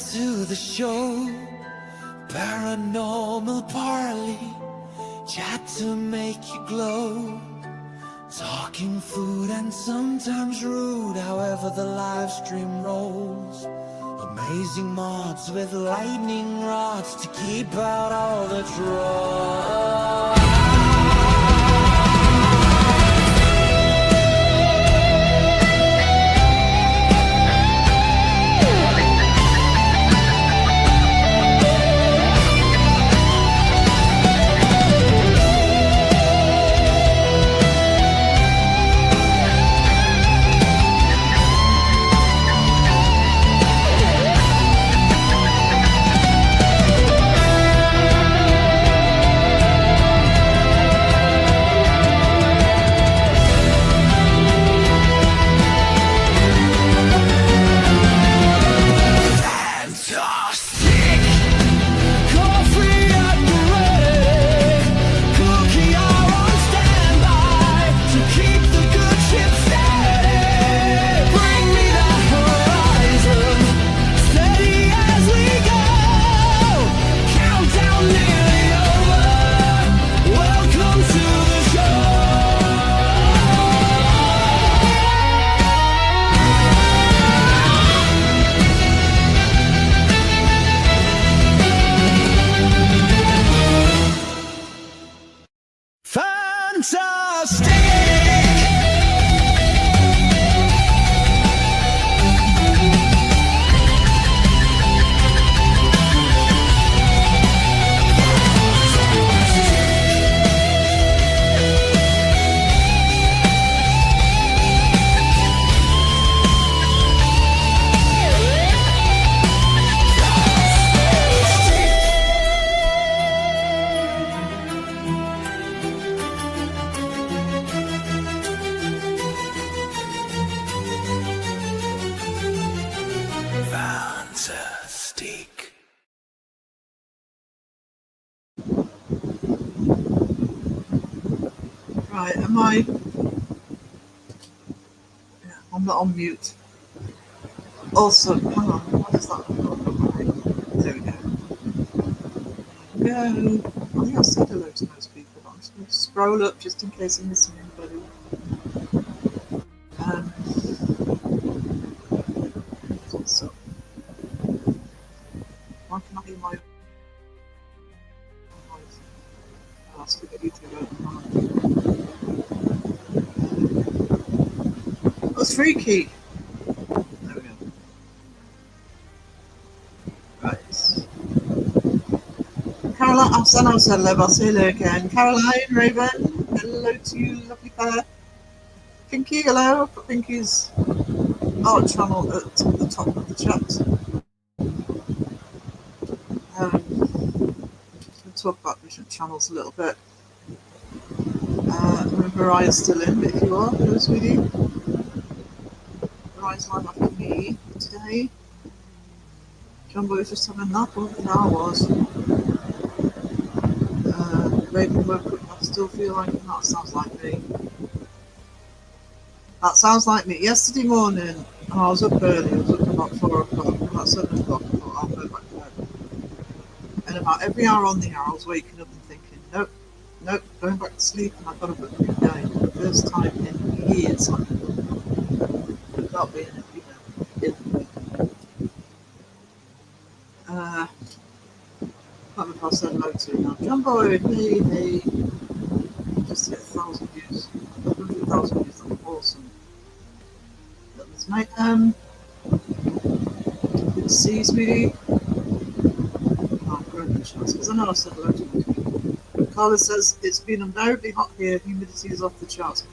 to the show. Paranormal parley, chat to make you glow. Talking food and sometimes rude, however the live stream rolls. Amazing mods with lightning rods to keep out all the trolls. Fantastic. Right, am I? Yeah, I'm not on mute. Also, hang on, what is that? There we go. Go. I think I said hello to most people, but I'm just going to scroll up just in case I'm missing anybody. What's up? Why can I hear my voice? I'll speak at YouTube open. That's freaky. There we go. Right. Caroline, I've said hello, I'll say hello again. Caroline, Raven, hello to you, lovely pair. Pinky, hello. I've got Pinky's art channel at the top of the chat. We'll talk about different channels a little bit. Mariah's still in, but if you are, hello, sweetie. Mariah's live after me today. Jumbo was just having a nap, I think I was. Raven woke up, I still feel like that sounds like me. That sounds like me. Yesterday morning, I was up early, I was up about 4 o'clock, about 7 o'clock, I thought I'll go back to bed. And about every hour on the hour, I was waking up and thinking, nope, going back to sleep, and I've got to book a day. First time in years, without being, in the week. I can't remember if I said hello to you now. Jumbo, hey, just hit 1,000 views, 100,000 views, that's awesome. That was mayhem. Good to see you, sweetie. Oh, great chance, because I know I said hello to you. Carla says it's been unbearably hot here, humidity is off the charts.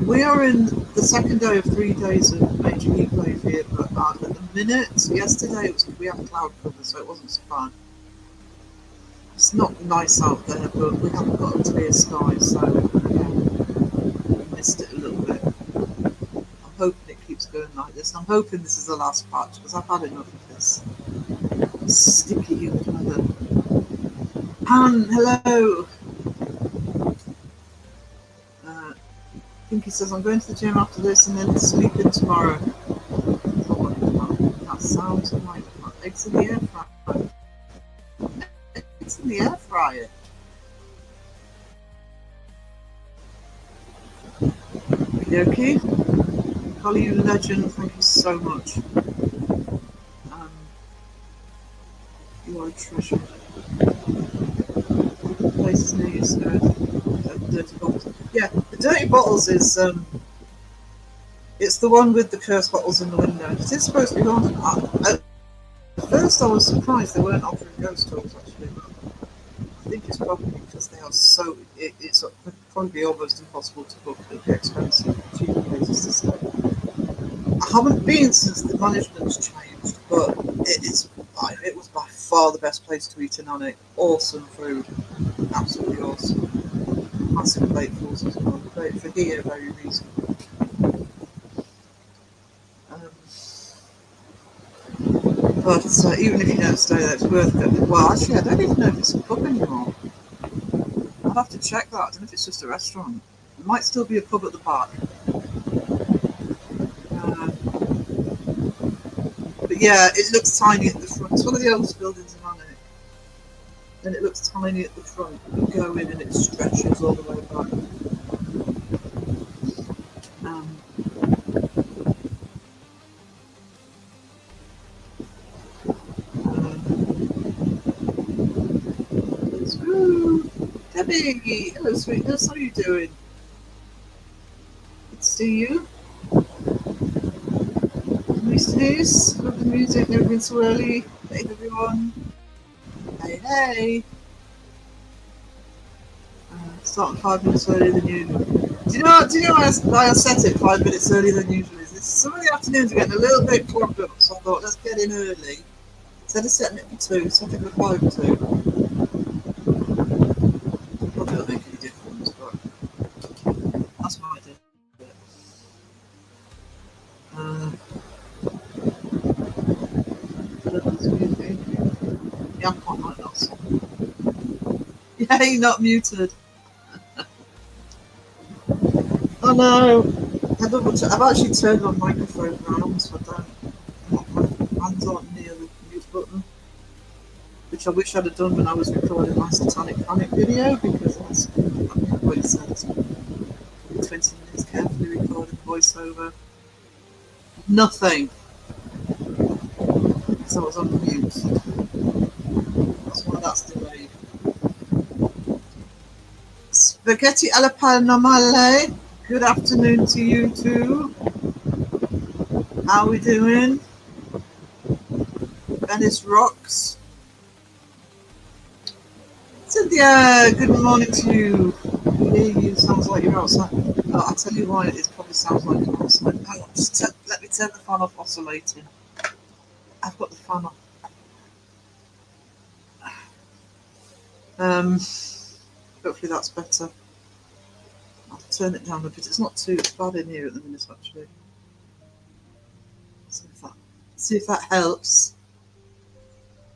We are in the second day of 3 days of major heat wave here, but at the minute, yesterday we had cloud cover, so it wasn't so bad. It's not nice out there, but we haven't got a clear sky, so yeah, we missed it a little bit. I'm hoping it keeps going like this. I'm hoping this is the last patch, because I've had enough of this sticky humid weather. Anne, hello. Pinky says, I'm going to the gym after this and then sleeping tomorrow. That sounds like fun. Eggs in the air fryer. Eggs in the air fryer. Okay. Holly, you legend. Thank you so much. You are a treasure. Places near you, scared. Dirty bottles. Yeah, the dirty bottles is it's the one with the cursed bottles in the window. It is supposed to be haunted. At first, I was surprised they weren't offering ghost tours. Actually, I think it's probably because they are so. It's probably almost impossible to book. It'd be expensive. Cheap places to stay. I haven't been since the management's changed, but it was by far the best place to eat in Alnwick. Awesome food, absolutely awesome. Massive platefuls as well. Great for here, very reasonable. Um, but even if you don't stay there, it's worth going. Well, actually, I don't even know if it's a pub anymore. I'll have to check that. I don't know if it's just a restaurant. It might still be a pub at the back. But yeah, it looks tiny at the front. It's one of the oldest buildings in Alnwick. And it looks tiny at the front. You go in and it stretches all the way back. Um, Ooh, Debbie! Hello, sweetness. How are you doing? Good to see you. Nice news. Love the music. Never been so early. Hey, everyone. Hey, hey. Starting 5 minutes earlier than usual. Do you know why I set it 5 minutes earlier than usual? Is this some of the afternoons are getting a little bit clogged up, so I thought let's get in early. Instead of setting it for 2, set it for 5 to. Probably not make any difference, but that's what I did. Yeah, I'm quite like that song. Yeah, you're not muted. Oh no! I've actually turned on microphone now, so I don't. My hands aren't near the mute button, which I wish I'd have done when I was recording my Satanic Panic video, because that's what it said. 20 minutes carefully recorded voiceover. Nothing. So I was on mute. That's why that's delayed. Spaghetti alla Paranormale. Good afternoon to you too. How are we doing? Venice rocks. Cynthia, good morning to you. You sounds like you're outside. Oh, I'll tell you why it probably sounds like you're outside. Hang on, let me turn the fan off oscillating. I've got the fan on. Hopefully that's better. I'll turn it down a bit. It's not too bad in here at the minute, actually. See if that helps.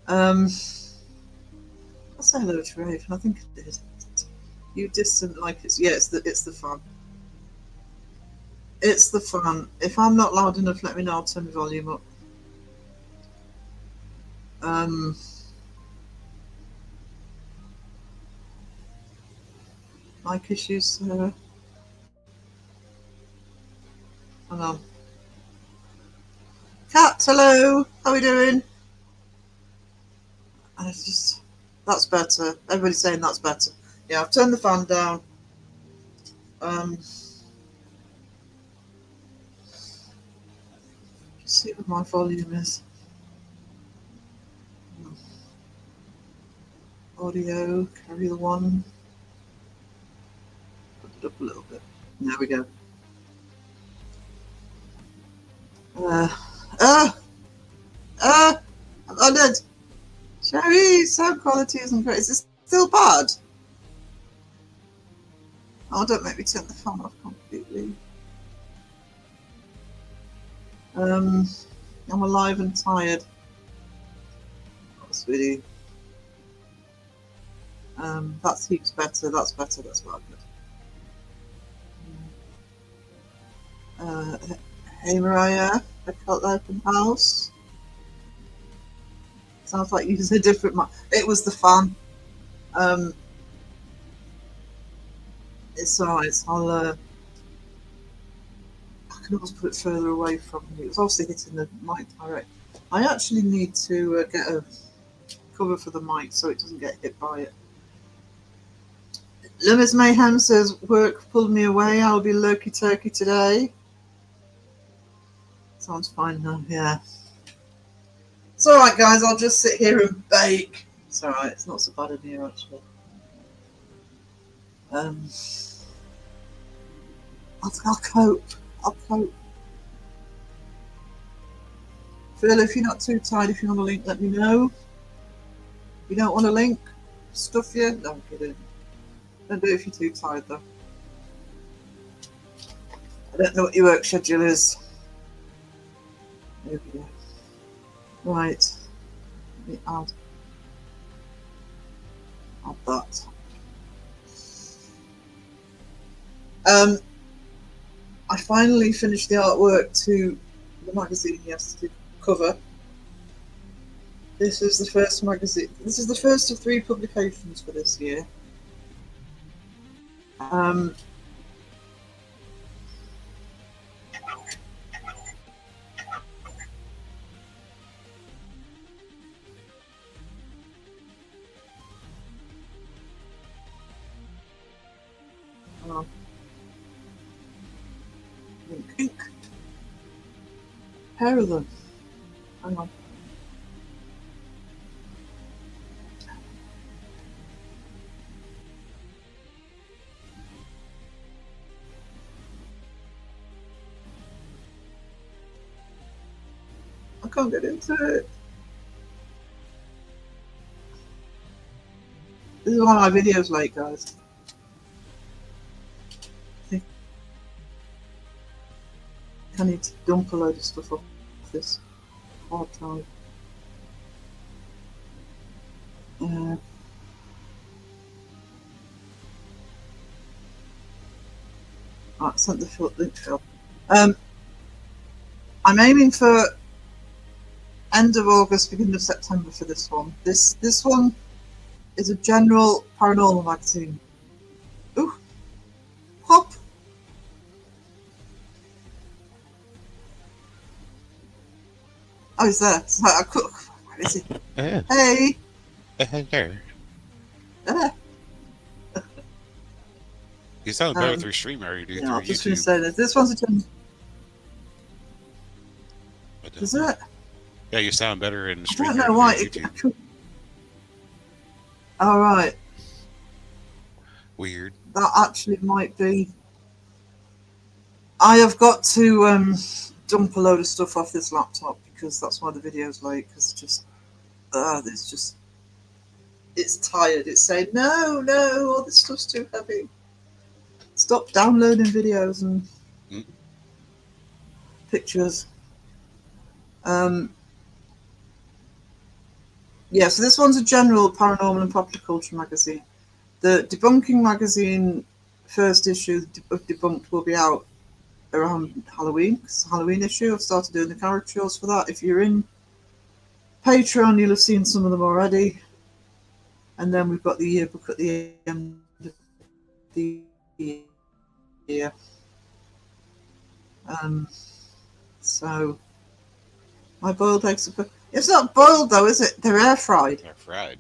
I'll say hello to Raven. I think it did. You distant like it's it's the fun. It's the fun. If I'm not loud enough, let me know. I'll turn the volume up. Mic issues, Sarah. Hang on. Kat, hello. How are we doing? That's better. Everybody's saying that's better. Yeah, I've turned the fan down. See what my volume is. Audio, carry the one. Put it up a little bit. There we go. I'm honored. Sherry, sound quality isn't great. Is it still bad? Oh, don't make me turn the fan off completely. I'm alive and tired. Oh, sweetie. That's heaps better. That's better. That's quite good. Hey, Mariah. I felt the open house. Sounds like you used a different mic. It was the fan. It's alright. I can always put it further away from you. It's obviously hitting the mic direct. I actually need to get a cover for the mic so it doesn't get hit by it. Loomis Mayhem says, work pulled me away. I'll be lurky turkey today. Sounds fine now, yeah. It's alright, guys. I'll just sit here and bake. It's alright. It's not so bad in here, actually. I'll cope. I'll cope. Phil, if you're not too tired, if you want a link, let me know. If you don't want a link, stuff you. No, I'm kidding. Don't do it if you're too tired, though. I don't know what your work schedule is. There we go. Right. Let me add that. I finally finished the artwork to the magazine yesterday cover. This is the first magazine. This is the first of 3 publications for this year. Pink. Pair of them. Hang on. I can't get into it. This is one of my videos late, guys. I need to dump a load of stuff off this hard drive. Right, sent the link to Phil. I'm aiming for end of August, beginning of September for this one. This one is a general paranormal magazine. Ooh, hop. Oh, he's there. Where is he? Hey. There. You sound better through StreamYard, dude. Yeah, I was just YouTube. going to say this. This one's a general. Is it? Yeah, you sound better in I StreamYard. don't know why. All right. Weird. That actually might be. I have got to dump a load of stuff off this laptop because that's why the video's late. Because it's tired. It's saying no, all this stuff's too heavy. Stop downloading videos and pictures. Yeah, so this one's a general paranormal and popular culture magazine. The debunking magazine first issue of Debunked will be out around Halloween. It's a Halloween issue. I've started doing the caricatures for that. If you're in Patreon, you'll have seen some of them already. And then we've got the yearbook at the end of the year. So my boiled eggs are good. It's not boiled though, is it? They're air fried. They're fried.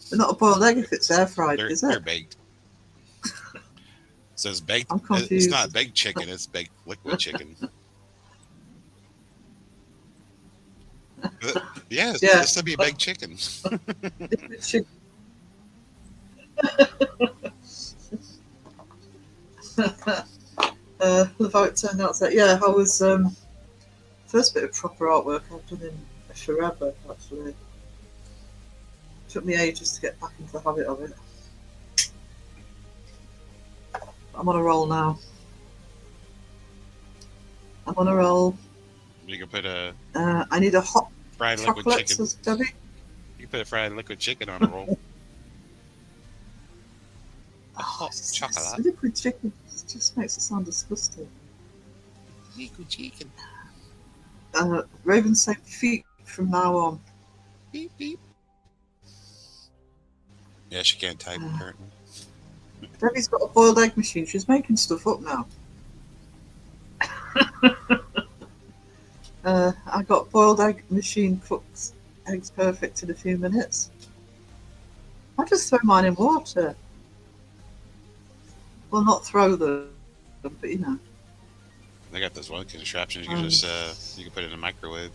They're not a boiled egg if it's air fried, is it? They're baked. It says baked. I'm confused. It's not baked chicken. It's baked liquid chicken. Yeah, it's supposed to be baked chicken. Love how it turned out. So, yeah, I was first bit of proper artwork I've done in forever. Actually, it took me ages to get back into the habit of it. I'm on a roll now. I'm on a roll. You can put a. I need a hot fried chocolate, liquid chicken. says Debbie. You put a fried liquid chicken on a roll. Chocolate. Liquid chicken just makes it sound disgusting. Liquid chicken. Raven said feet from now on. Beep beep. Yeah, she can't type apparently. Debbie's got a boiled egg machine. She's making stuff up now. I got boiled egg machine cooks eggs perfect in a few minutes. I just throw mine in water. Well, not throw them, but you know. They got this one contraption you can just you can put it in a microwave.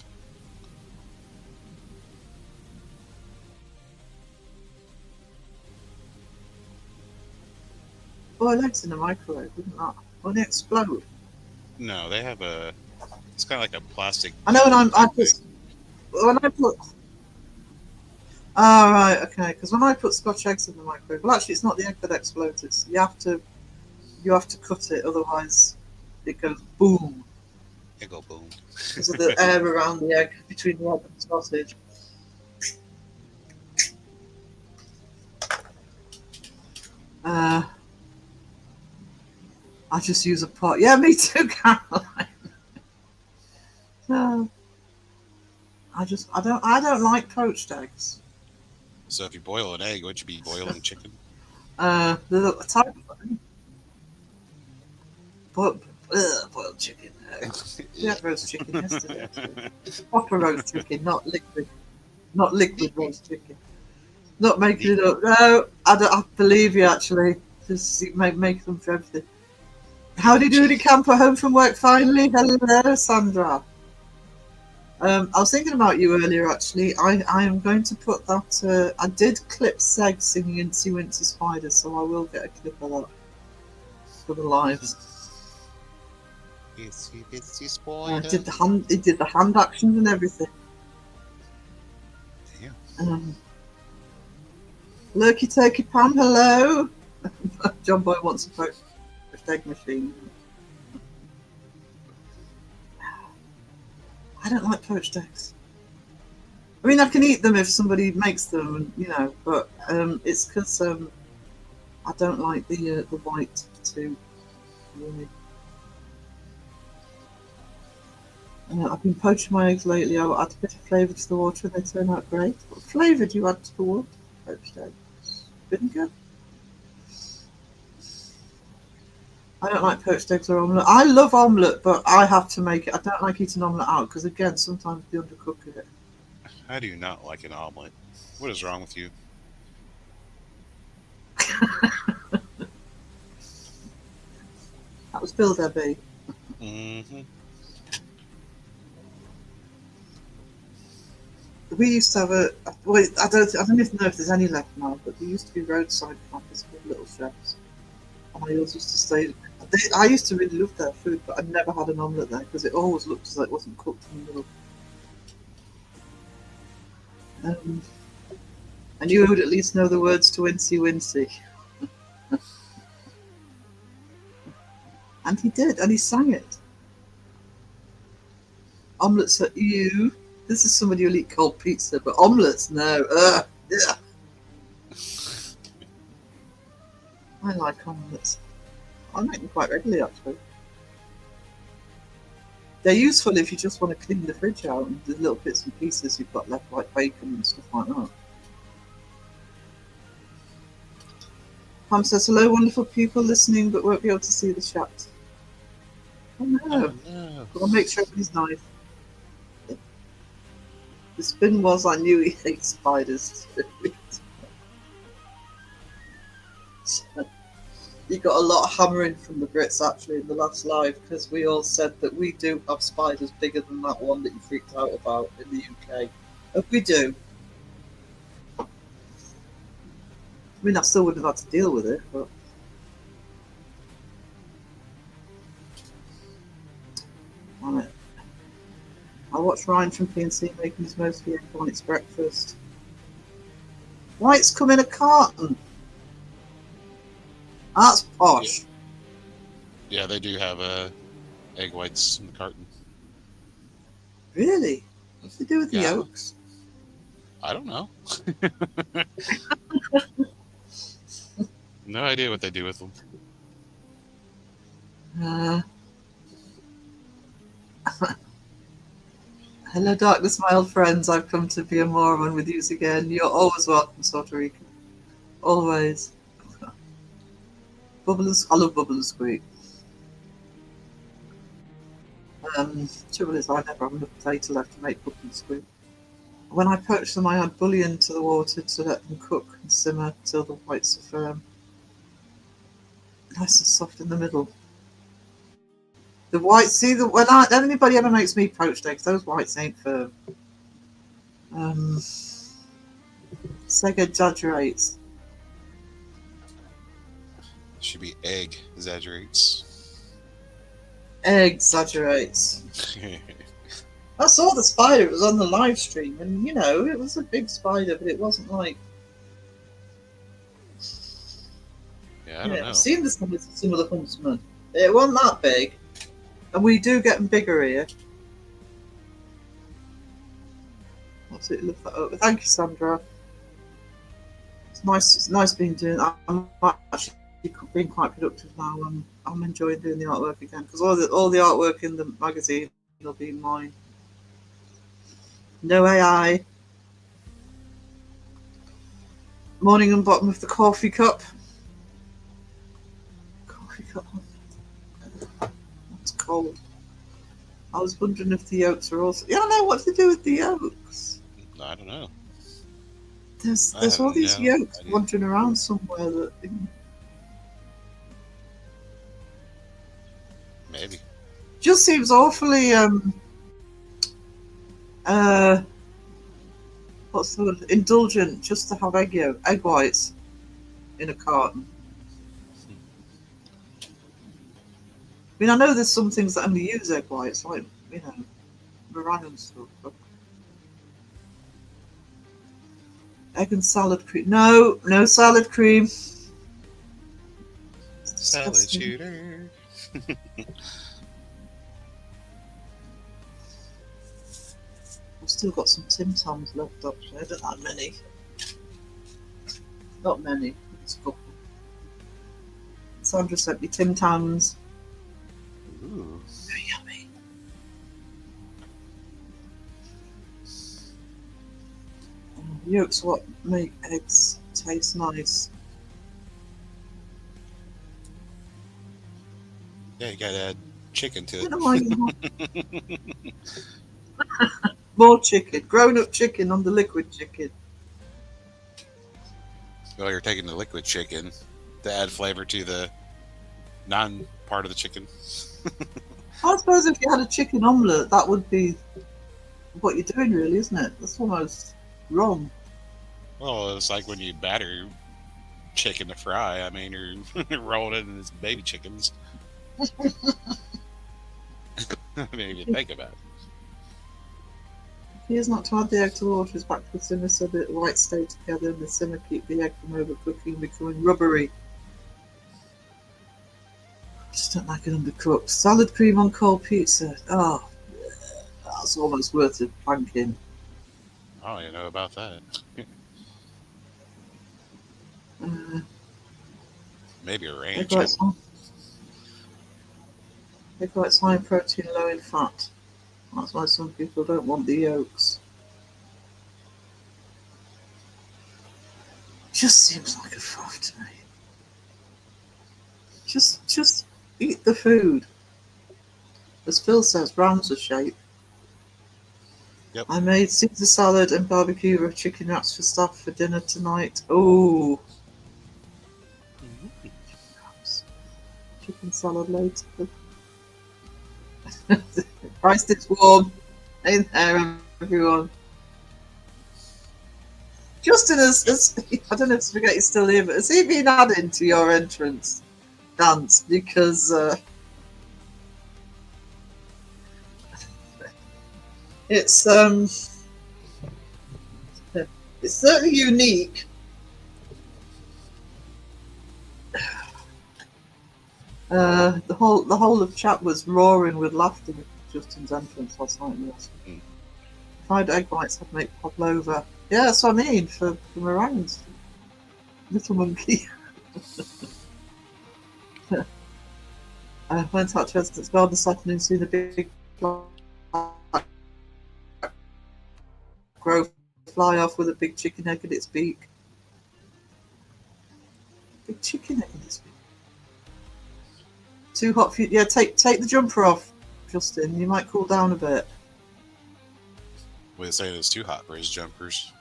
Boiled eggs in the microwave, wouldn't that? Won't they explode? No, they have a. It's kind of like a plastic. I know when I put. Oh, right, okay. Because when I put Scotch eggs in the microwave, well, actually, it's not the egg that explodes. It's you have to cut it, otherwise it goes boom. It go boom. Because of the air around the egg, between the egg and the sausage. I just use a pot. Yeah, me too, Caroline. No, I don't like poached eggs. So if you boil an egg, would you be boiling chicken? The type of boiled chicken. We had roast chicken yesterday. Actually. Proper roast chicken, not liquid roast chicken. Not making it up. No, I believe you actually. Just make them for everything. How do you do the camper home from work finally? Hello, Sandra. I was thinking about you earlier actually. I am going to put that. I did clip Seg singing Incy Wincy Spider, so I will get a clip of that for the lives. Itsy bitsy spider. It did the hand actions and everything. Damn. Lurky Turkey Pan, hello. John Boy wants a poached egg machine. I don't like poached eggs. I mean, I can eat them if somebody makes them, you know, but it's because I don't like the white too. Really. I've been poaching my eggs lately. I add a bit of flavour to the water and they turn out great. What flavour do you add to the water? Poached eggs. Vinegar? I don't like poached eggs or omelette. I love omelette, but I have to make it. I don't like eating omelette out because, again, sometimes they undercook it. How do you not like an omelet? What is wrong with you? That was Bill Debbie. Mm-hmm. We used to have I don't even know if there's any left now, but there used to be roadside cafes called Little Chefs. And I always used to stay. I used to really love their food, but I never had an omelette there because it always looked as though it wasn't cooked in the middle. And you would at least know the words to Wincy Wincy. And he did, and he sang it. Omelettes are ew. This is somebody who'll eat cold pizza, but omelettes, no. Yeah. I like omelettes. I make them quite regularly, actually. They're useful if you just want to clean the fridge out and the little bits and pieces you've got left, like bacon and stuff like that. Pam says, hello, wonderful people listening, but won't be able to see the chat. Oh no. Oh, no. I'll make sure everybody's nice. The spin was I knew he hates spiders. You got a lot of hammering from the Brits actually in the last live because we all said that we do have spiders bigger than that one that you freaked out about in the UK. And we do. I mean, I still wouldn't have had to deal with it, but. Right. I watched Ryan from PNC making his mostly egg bonnets breakfast. Why, it's come in a carton. That's posh. Yeah, they do have egg whites in the carton. Really? What do they do with the Yeah. yolks? I don't know. No idea what they do with them. Hello, darkness, my old friends. I've come to be a Mormon with you again. You're always welcome, Puerto Rico. Always. I love Bubble and Squeak. Trouble is, I never have enough potato left to make Bubble and Squeak. When I poached them, I add bouillon to the water to let them cook and simmer till the whites are firm. Nice and soft in the middle. The whites, see, when anybody ever makes me poached eggs, those whites ain't firm. Sega exaggerates. Should be egg exaggerates. Exaggerates. I saw the spider. It was on the live stream, and it was a big spider, but it wasn't like. Yeah, I don't know. I've seen this one with some of the huntsmen. It wasn't that big, and we do get them bigger here. Absolutely love that. Oh, thank you, Sandra. It's nice. It's nice being doing. I'm actually being quite productive now. I'm enjoying doing the artwork again because all the artwork in the magazine will be mine. No AI. Morning and bottom of the coffee cup. Coffee cup. It's cold. I was wondering if the yolks are also. Yeah, I know what to do with the yolks. I don't know. There's all these yolks wandering around somewhere that. Maybe. Just seems awfully what's the word? Indulgent just to have egg whites in a carton. I mean, I know there's some things that only use egg whites, like meringue and stuff. But egg and salad cream. No salad cream. It's Salad disgusting. shooter. I've still got some Tim Tams left, actually. I don't have many. Not many. Just a couple. Sandra sent me Tim Tams. Ooh. Very yummy. Yolks what make eggs taste nice. Yeah, you gotta add chicken to I it. don't know why you more chicken. Grown-up chicken on the liquid chicken. Well, you're taking the liquid chicken to add flavor to the non-part of the chicken. I suppose if you had a chicken omelette, that would be what you're doing, really, isn't it? That's almost wrong. Well, it's like when you batter chicken to fry. I mean, you're rolling it in its baby chickens. I mean, if you think about it. He is not to add the egg to the water is back to the simmer so that the whites stay together and the simmer keep the egg from overcooking and becoming rubbery. I just don't like it undercooked. Salad cream on cold pizza. Oh, that's almost worth it planking. I don't even know about that. Maybe a ranch. Egg whites high in protein, low in fat. That's why some people don't want the yolks. Just seems like a faff to me. Just eat the food. As Phil says, rounds are shape. Yep. I made Caesar salad and barbecue with chicken wraps for staff for dinner tonight. Oh, chicken salad later. Christ, it's warm. Ain't there, everyone? Justin I don't know if Spaghetti's still here, but has he been adding to your entrance dance? Because it's certainly unique. The whole of chat was roaring with laughter at Justin's entrance last night. Fried egg whites had make pavlova. Yeah, that's what I mean for meringues. Little monkey. I went out to Residence Garden this afternoon, seen a big black crow fly off with a big chicken egg in its beak. Big chicken egg in its beak. Too hot for you. Yeah, take the jumper off, Justin. You might cool down a bit. We say it's too hot for his jumpers.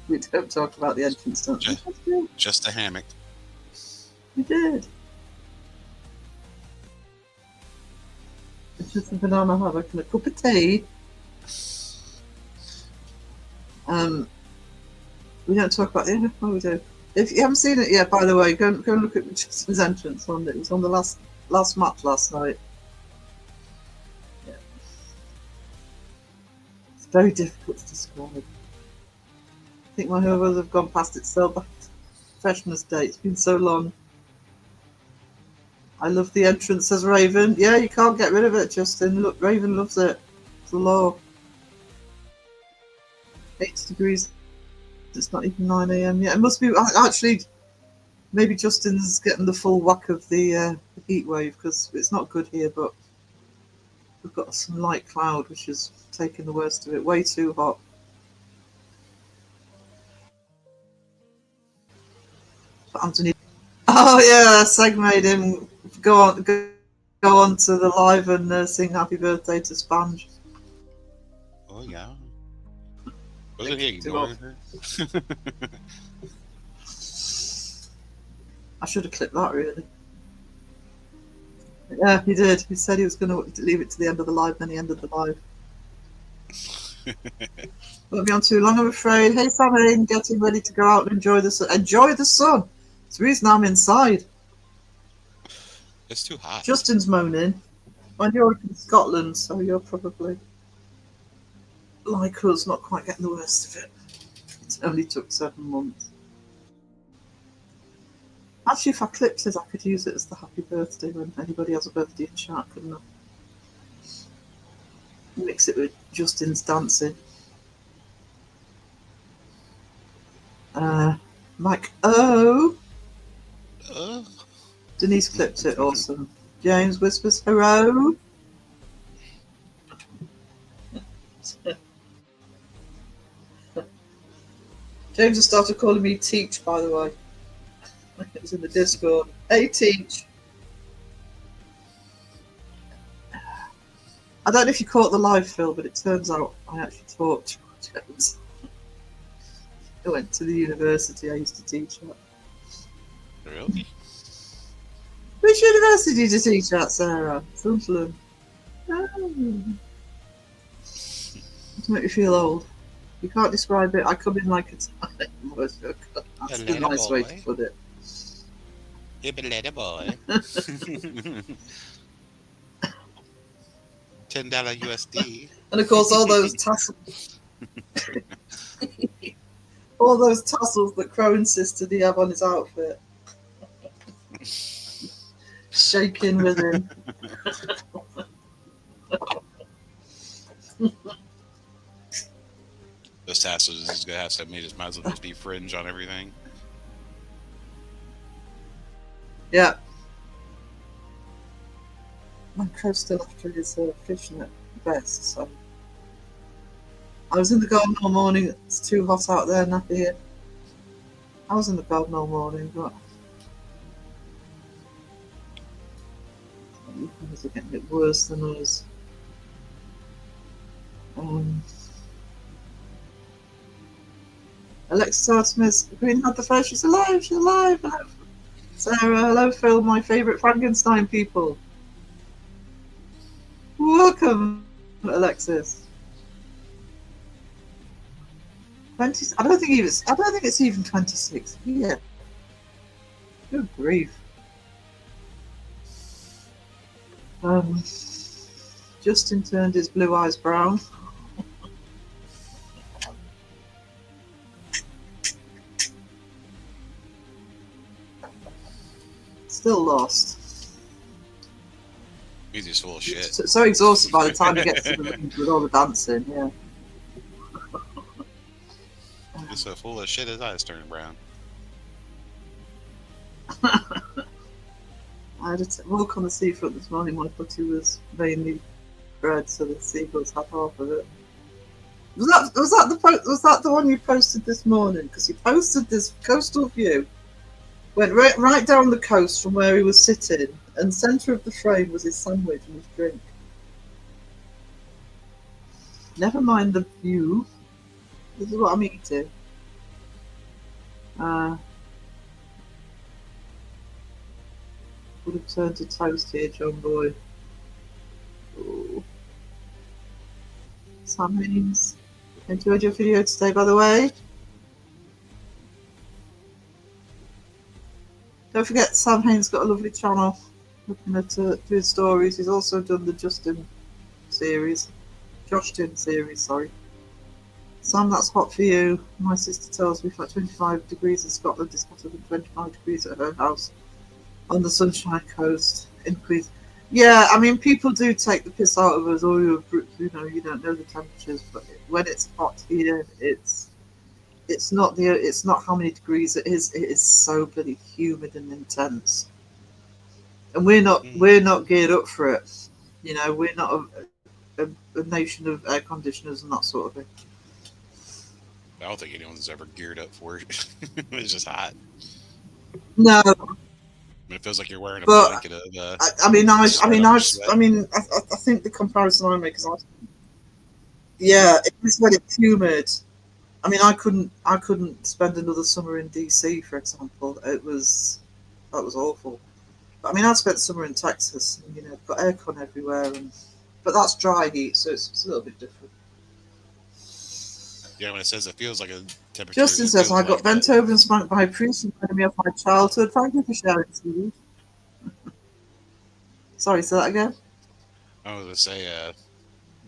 We don't talk about the entrance, don't we? Just a hammock. We did. It's just a banana hammock and a cup of tea. We don't talk about the oh, we do. If you haven't seen it yet, by the way, go and look at Justin's entrance on it. It was on the last match last night. Yeah. It's very difficult to describe. I think my hurdles have gone past its Freshman's Day. It's been so long. I love the entrance, says Raven. Yeah, you can't get rid of it, Justin. Look, Raven loves it. It's the law. 8 degrees. It's not even 9 a.m. yet. It must be actually. Maybe Justin's getting the full whack of the heat wave because it's not good here. But we've got some light cloud, which is taking the worst of it. Way too hot. But Anthony. Oh yeah, Seg made him go on to the live and sing "Happy Birthday" to Sponge. Oh yeah. Wasn't he ignoring her? I should have clipped that, really. Yeah, he did. He said he was going to leave it to the end of the live, then he ended the live. Won't be on too long, I'm afraid. Hey, Sammy, getting ready to go out and enjoy the sun. Enjoy the sun! It's the reason I'm inside. It's too hot. Justin's moaning. And you're in Scotland, so you're probably like us, not quite getting the worst of it. It only took 7 months. Actually, if I clipped it, I could use it as the happy birthday when anybody has a birthday in chat, couldn't I? Mix it with Justin's dancing. Mike O. Denise clipped it, awesome. James whispers, hello. James has started calling me Teach, by the way. It was in the Discord. Hey, Teach. I don't know if you caught the live, Phil, but it turns out I actually taught James. I went to the university I used to teach at. Really? Which university did you teach at, Sarah? Sunderland. Oh. To make me feel old. You can't describe it. I come in like a time. That's a nice way to put it. You're a little boy. $10 USD. And of course, all those tassels. All those tassels that Crow insisted he have on his outfit. Shaking with him. Those tassels is gonna have to me just might as well just be fringe on everything. Yeah. My Crow's still after his fishnet vest, so. I was in the garden all morning. It's too hot out there, not here. I was in the garden all morning, but you guys are getting it worse than us. Alexis Artemis, Green had the first. She's alive. She's alive. Hello. Sarah, hello, Phil. My favourite Frankenstein people. Welcome, Alexis. 20. I don't think it's even 26. Yeah. Good grief. Justin turned his blue eyes brown. Still lost. He's just full of shit. So exhausted by the time he gets to the ring with all the dancing, yeah. He's so full of shit his eyes turn brown. I had a walk on the seafront this morning. My butty was mainly bread, so the seagulls had half of it. Was that the one you posted this morning? Because you posted this coastal view, went right down the coast from where he was sitting, and centre of the frame was his sandwich and his drink. Never mind the view. This is what I'm eating. Would have turned to toast here, John Boy. Ooh. Sam Haynes. Enjoyed your video today, by the way. Don't forget, Sam Haynes got a lovely channel looking at doing stories. He's also done the Justin series. Sorry. Sam, that's hot for you. My sister tells me flat 25 degrees in Scotland is hotter than 25 degrees at her house on the Sunshine Coast in Queens. Yeah, I mean, people do take the piss out of us. Oh, you don't know the temperatures, but when it's hot here, it's not how many degrees it is. It is so bloody humid and intense, and we're not geared up for it. You know, we're not a nation of air conditioners and that sort of thing. I don't think anyone's ever geared up for it. It's just hot. No, It feels like you're wearing a blanket of. I think the comparison I make is it is when it's humid. I mean, I couldn't spend another summer in DC, for example. That was awful. But I mean, I spent summer in Texas, and, got aircon everywhere, but that's dry heat, so it's a little bit different. Yeah, when it says it feels like a temperature. Justin says, I got bent over and spanked by a priest reminding me of my childhood. Thank you for sharing, Steve. Sorry, say that again? I was going to say,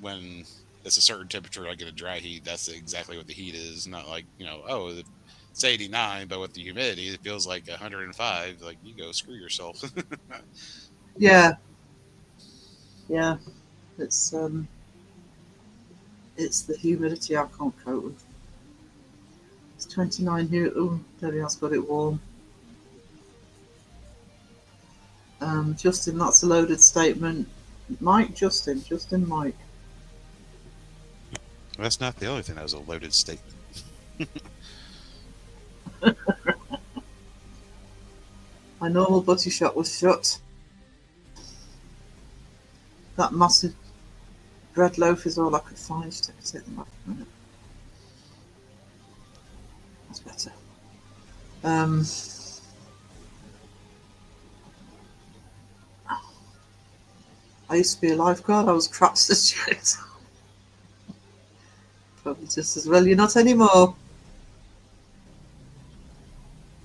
when it's a certain temperature, like in a dry heat, that's exactly what the heat is. Not like, it's 89, but with the humidity, it feels like 105. Like, you go screw yourself. Yeah. Yeah. It's the humidity I can't cope with. It's 29 here. Oh, Debbie has got it warm. Justin, that's a loaded statement. Mike, Justin, Mike. Well, that's not the only thing that was a loaded statement. My normal butty shop was shut. That massive bread loaf is all I could find. Just take them back a minute. That's better. I used to be a lifeguard. I was craps as shit. Probably just as well. You're not anymore.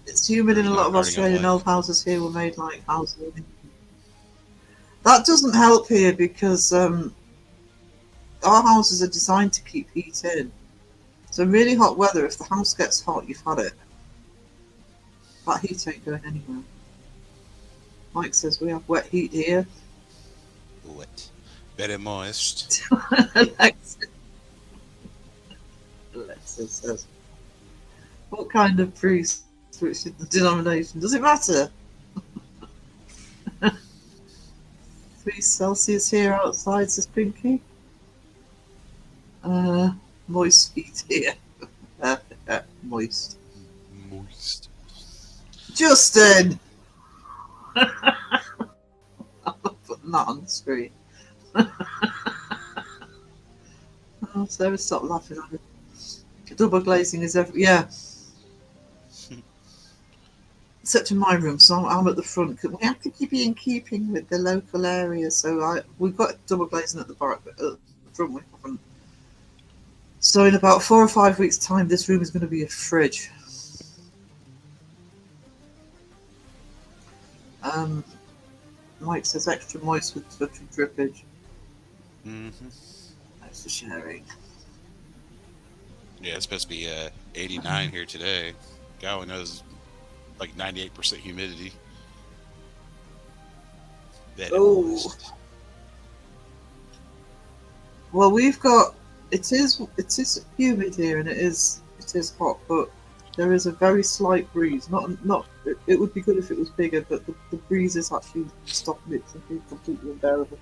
It's humid in a lot of Australian old houses here were made like houses. That doesn't help here because our houses are designed to keep heat in. So really hot weather, if the house gets hot, you've had it. That heat ain't going anywhere. Mike says we have wet heat here. Wet. Very moist. Alexis says, what kind of priest, which is the denomination? Does it matter? 3 Celsius here outside, says Pinky. Moist heat here. Moist. Moist. Justin! I'm putting that on the screen. Oh, Sarah, stop laughing at it. Double glazing is yeah. Except in my room, so I'm at the front. We have to keep it in keeping with the local area, so we've got double glazing at the back, but at the front we haven't. So in about 4 or 5 weeks' time, this room is going to be a fridge. Mike says extra moist with such a drippage. Mm-hmm. Thanks for sharing. Yeah, it's supposed to be 89 here today. God only knows, like 98% humidity. Oh. Well, we've got it is humid here and it is hot, but there is a very slight breeze. Not it would be good if it was bigger, but the breeze is actually stopping it from being completely unbearable.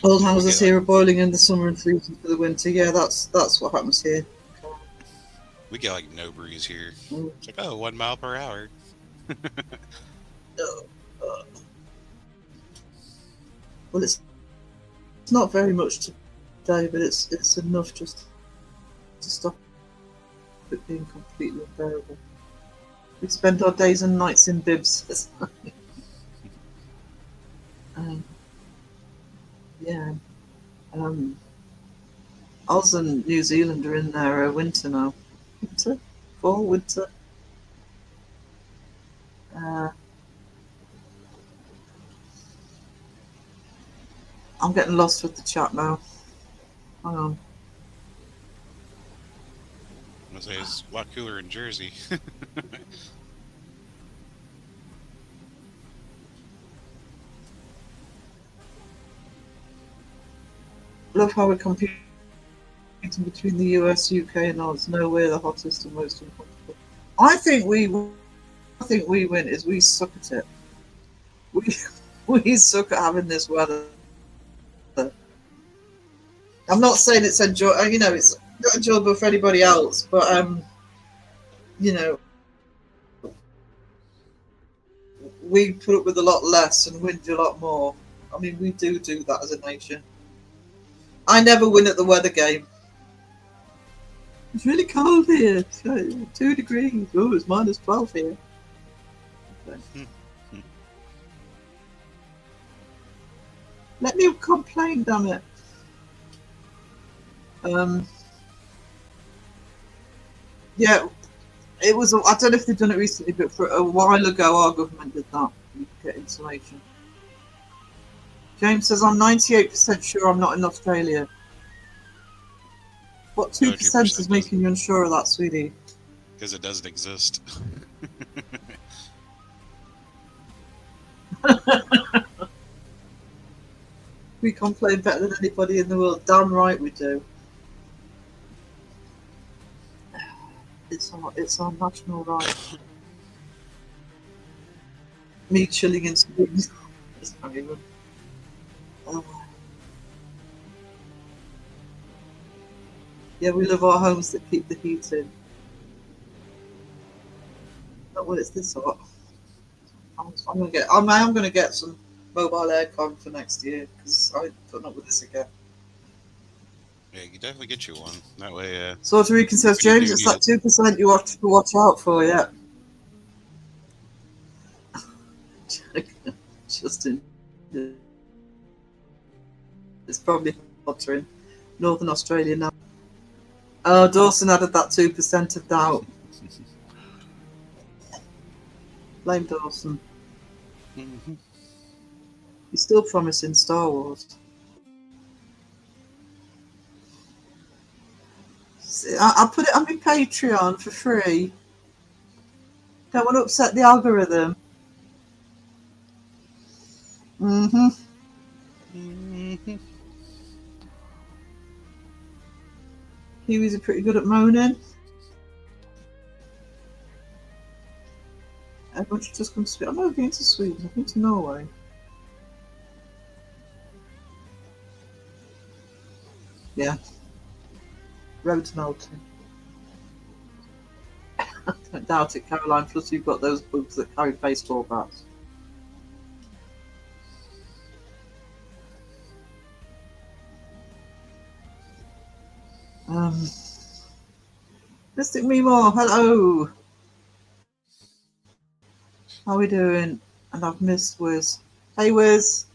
Old Yeah, houses here are boiling in the summer and freezing for the winter. Yeah, that's what happens here. we get like no breeze here. Mm. It's like, oh, 1 mile per hour. Uh, well, it's not very much today, but it's enough just to stop it being completely unbearable. We spend our days and nights in bibs. um, yeah. Um, Oz and New Zealand are in their winter now. Winter? Fall? Winter? Uh, I'm getting lost with the chat now. Hang on. I'm gonna say it's a lot cooler in Jersey. Love how we're competing between the US, UK, and Oz. No, we're the hottest and most uncomfortable. I think we win is we suck at it. We we suck at having this weather. I'm not saying it's it's not enjoyable for anybody else, but you know, we put up with a lot less and whinge a lot more. I mean, we do that as a nation. I never win at the weather game. It's really cold here. It's 2 degrees. Oh, it's -12 here. Okay. Let me complain, damn it. Yeah, it was. I don't know if they've done it recently, but for a while ago, our government did that. You could get insulation. James says, I'm 98% sure I'm not in Australia. What 2% is making you unsure of that, sweetie? Because it doesn't exist. We complain better than anybody in the world. Damn right we do. It's our national right. Me chilling in Sweden. It's not even. Yeah, we love our homes that keep the heat in. Not when it's this hot. I'm gonna get. I am gonna get some mobile aircon for next year because I'm putting up with this again. Yeah, you definitely get you one. That way, So Rican says, when you James, do it's need that it. 2% you have to watch out for, yeah. Justin, it's probably hotter in Northern Australia now. Oh, Dawson added that 2% of doubt. Blame Dawson. Mm-hmm. He's still promising Star Wars. I'll put it on my Patreon for free. Don't want to upset the algorithm. Mm-hmm. Mm-hmm. Kiwis are pretty good at moaning. Everyone should just come to Sweden. I'm not going to Sweden. I've been to Norway. Yeah. Roads melting. I don't doubt it, Caroline. Plus, you've got those bugs that carry baseball bats. Mystic Me More, hello. How are we doing? And I've missed Wiz. Hey, Wiz.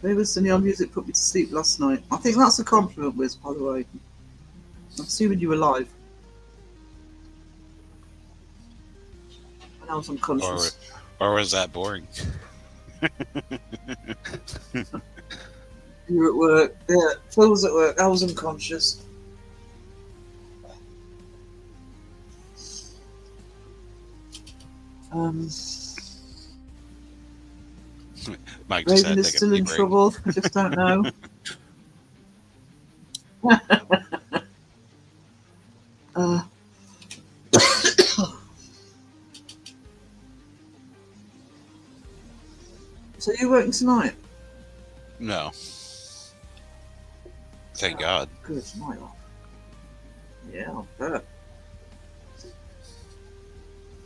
Maybe listening to your music put me to sleep last night. I think that's a compliment, Wiz, by the way. I'm assuming you were live. And I was unconscious. Or was that boring? You were at work. Yeah, Phil was at work. I was unconscious. Mike just Raven had to is take a still pee in break. trouble. I just don't know. So you working tonight? No. Thank God. Good night off. Yeah, I'll bet.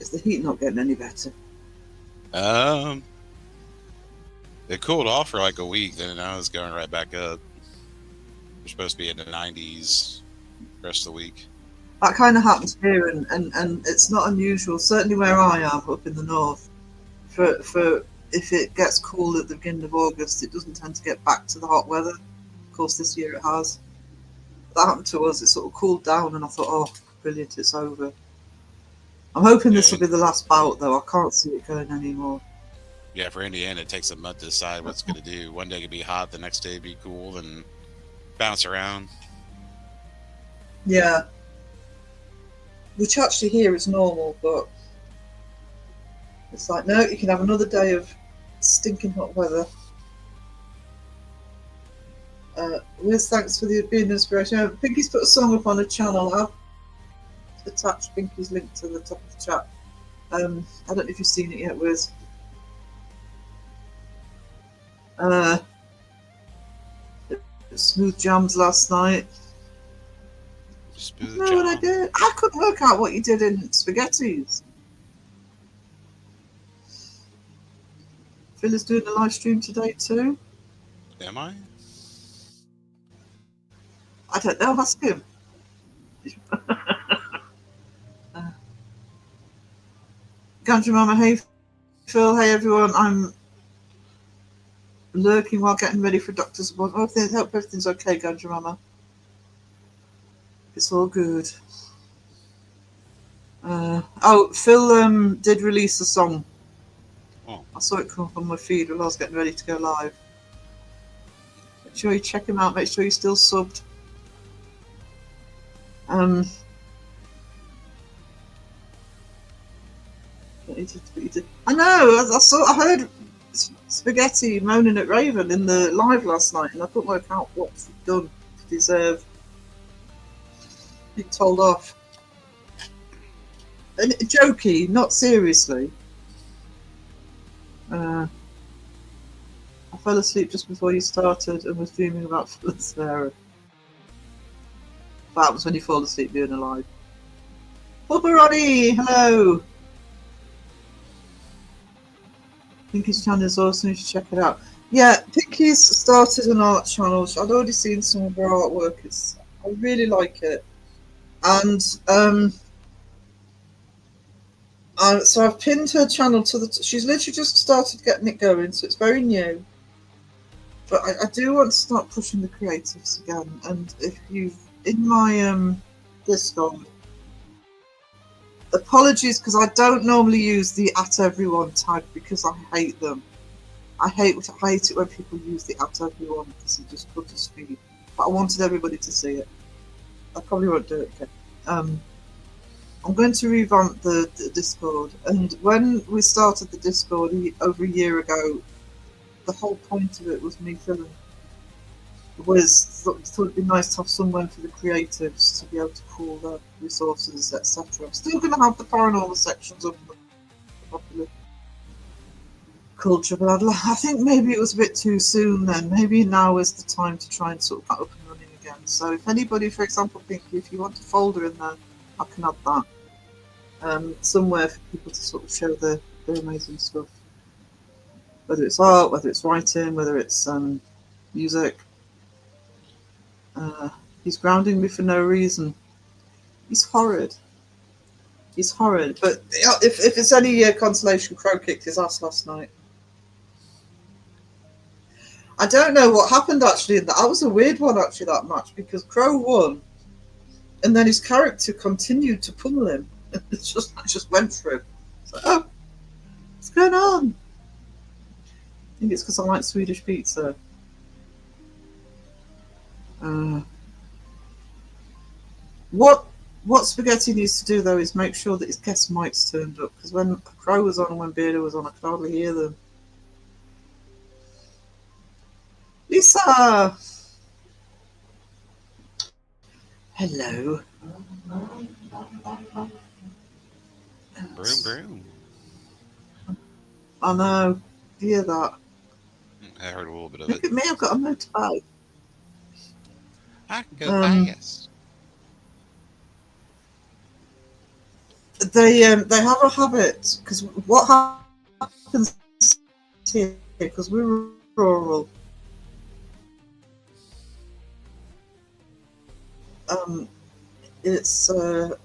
Is the heat not getting any better? Um, it cooled off for like a week, then now it's going right back up. We're supposed to be in the 90s the rest of the week. That kind of happens here, and it's not unusual. Certainly where I am, up in the north, for if it gets cool at the beginning of August, it doesn't tend to get back to the hot weather. Of course, this year it has. That happened to us. It sort of cooled down, and I thought, oh, brilliant, it's over. I'm hoping this will Yeah, be the last bout, though. I can't see it going anymore. yeah, for Indiana, it takes a month to decide what it's going to do. One day could be hot, the next day be cool, and bounce around. Yeah. Which actually here is normal, but it's like, no, you can have another day of stinking hot weather. Liz, thanks for being an inspiration. Pinky's put a song up on a channel. I've attached Pinky's link to the top of the chat. I don't know if you've seen it yet, Wiz. Smooth jams last night. Smooth You know what I jam. did? I couldn't work out what you did in spaghettis. Phil is doing a live stream today too. Am I? I don't know, ask him. Gandry Mama, hey Phil, hey everyone. I'm lurking while getting ready for doctor's appointment. I hope everything's okay, Gandry Mama. It's all good. Phil did release a song. Oh. I saw it come up on my feed while I was getting ready to go live. Make sure you check him out. Make sure you're still subbed. I know. I heard Spaghetti moaning at Raven in the live last night, and I couldn't work out what he'd done to deserve being told off. And jokey, not seriously. I fell asleep just before you started and was dreaming about Phil and Sarah. That was when you fall asleep being alive. Bubba Roddy, hello. Pinky's channel is awesome. You should check it out. Yeah, Pinky's started an art channel. I'd already seen some of her artwork. I really like it, and so I've pinned her channel to the. She's literally just started getting it going, so it's very new. But I do want to start pushing the creatives again. And if you've in my Discord, apologies because I don't normally use the @everyone tag because I hate them. I hate it when people use the @everyone because it just cuts speed. But I wanted everybody to see it. I probably won't do it again. I'm going to revamp the Discord, and when we started the Discord over a year ago, the whole point of it was me thought it'd be nice to have somewhere for the creatives to be able to pool their resources, etc. I'm still going to have the paranormal sections of the popular culture, but I think maybe it was a bit too soon then. Maybe now is the time to try and sort of get up and running again. So if anybody, for example, Pinky, if you want a folder in there, I can add that. Somewhere for people to sort of show their amazing stuff. Whether it's art, whether it's writing, whether it's music. He's grounding me for no reason. He's horrid. He's horrid. But if it's any consolation, Crow kicked his ass last night. I don't know what happened actually in that. That was a weird one actually, that match, because Crow won, and then his character continued to pummel him. It just went through. It's like, oh, what's going on? I think it's because I like Swedish pizza. What Spaghetti needs to do though is make sure that his guest mics turned up, because when Crow was on and when Beardo was on, I could hardly hear them. Lisa! Hello. Broom, broom. I know. Do you hear that? I heard a little bit of it. Look at me, I've got a motorbike. I can go Um, fast. they have a habit, because what happens here, because we're rural, it's they'll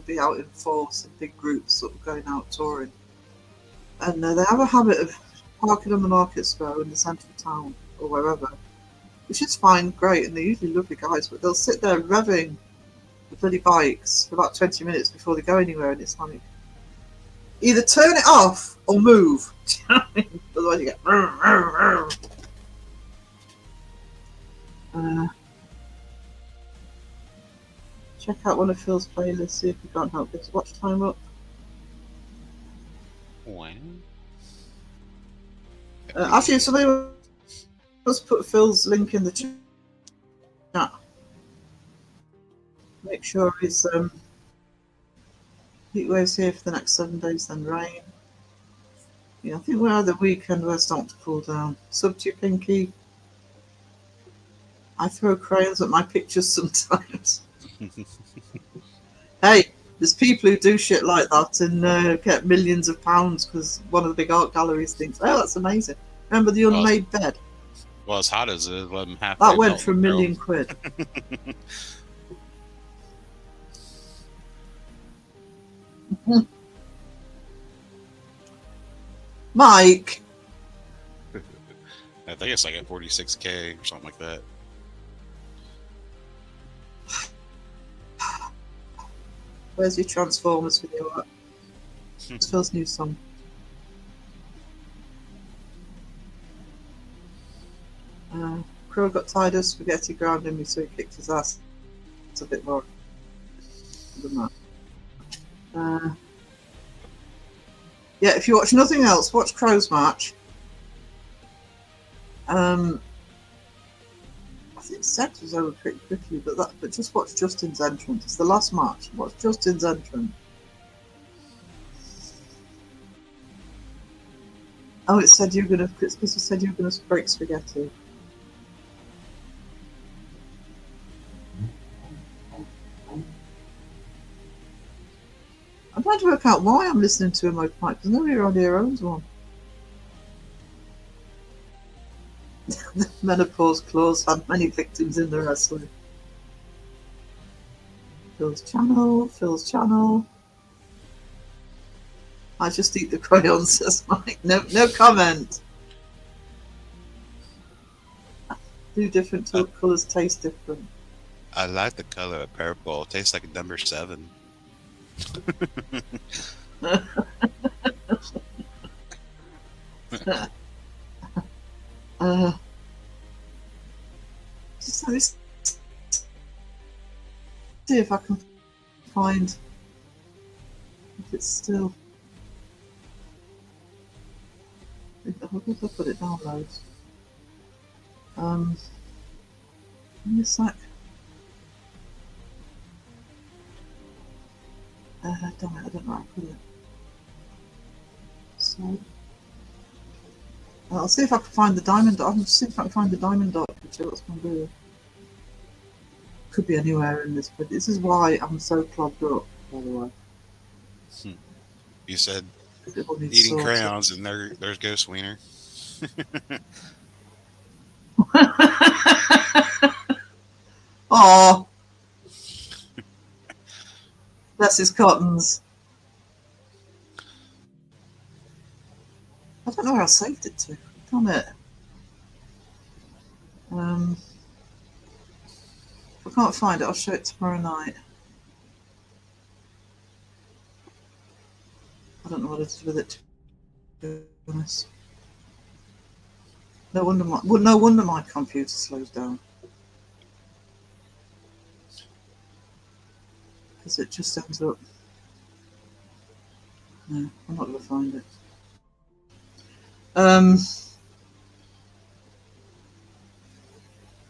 be out in force in big groups, sort of going out touring, and they have a habit of parking on the market square in the centre of town or wherever, which is fine, great, and they're usually lovely guys, but they'll sit there revving the bloody bikes for about 20 minutes before they go anywhere, and it's like, either turn it off or move. Do you know what I mean? Otherwise you get check out one of Phil's playlists, see if you can't help this watch time up. Wow. Actually, if somebody wants to put Phil's link in the chat, make sure his heat waves here for the next 7 days, then rain. Yeah, I think we're at the weekend we're starting to cool down. Sub to you, Pinky. I throw crayons at my pictures sometimes. Hey, there's people who do shit like that and get millions of pounds because one of the big art galleries thinks, oh, that's amazing. Remember the unmade bed? Well, as hot as it is, let them half. That went for £1 million. Mike. I think it's like at 46K or something like that. Where's your Transformers video at? It's Phil's new song. Crow got tired of spaghetti grounding me, so he kicked his ass. It's a bit more than that. Yeah, if you watch nothing else, watch Crow's match. I think Sex was over pretty quickly, but just watch Justin's entrance. It's the last match. Watch Justin's entrance. Oh, it said you were gonna. It's because you said you were gonna break spaghetti. I'm trying to work out why I'm listening to a motorbike because nobody around here owns one. The menopause clause had many victims in the wrestling. Phil's channel. I just eat the crayons, says Mike. No comment. Do different colours taste different? I like the color of purple. It tastes like a number 7. Just let me see if I can find if it's still. I'll put it down loads. Give me a sec. Damn it, I don't know how to put it. So, I'll see if I can find the diamond. I'll see if I can find the diamond dot picture. What's going to do? Could be anywhere in this, but this is why I'm so clogged up. By the way, You said eating sorted. crayons, and there's Ghost Wiener. Oh, that's his cottons. I don't know where I saved it to. Damn it. If I can't find it, I'll show it tomorrow night. I don't know what to do with it, to be honest. No wonder my computer slows down. Because it just ends up. No, I'm not going to find it.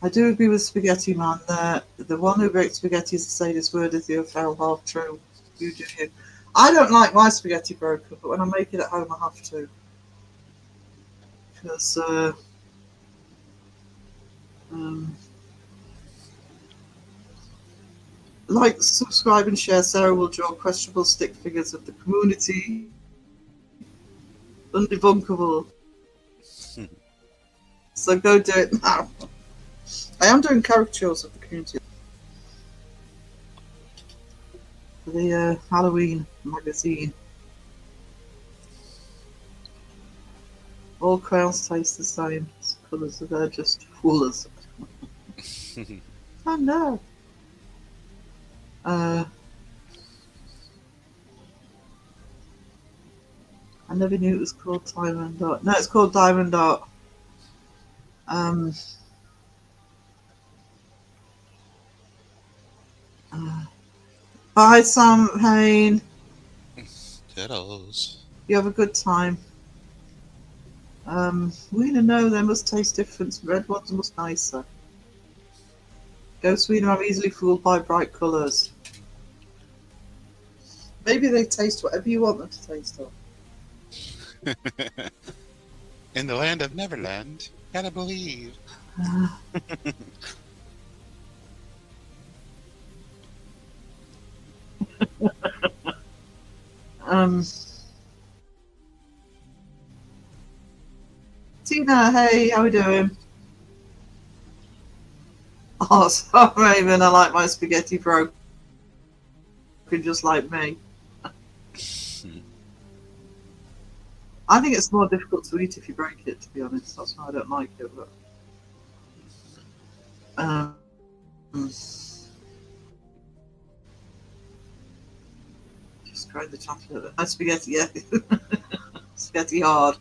I do agree with Spaghetti Man there. The one who breaks spaghetti is to say this word is the fell half true. You do you. I don't like my spaghetti broken, but when I make it at home, I have to. because like, subscribe, and share. Sarah will draw questionable stick figures of the community. Undebunkable. So go do it now. I am doing caricatures of the community for the Halloween magazine. All crayons taste the same. Colours are there, just foolers. Oh no. I never knew it was called Diamond Art. No, it's called Diamond Art. Bye, Sam Payne. Dittos. You have a good time. Weena, no, they must taste different. Red ones must nicer. Ghost Weena, I'm easily fooled by bright colours. Maybe they taste whatever you want them to taste of. In the land of Neverland, gotta believe. Tina, hey, how we doing? Oh, sorry, Raven, I like my spaghetti broken just like me. I think it's more difficult to eat if you break it, to be honest. That's why I don't like it. But, just grind the chocolate. My spaghetti, yeah. Spaghetti hard.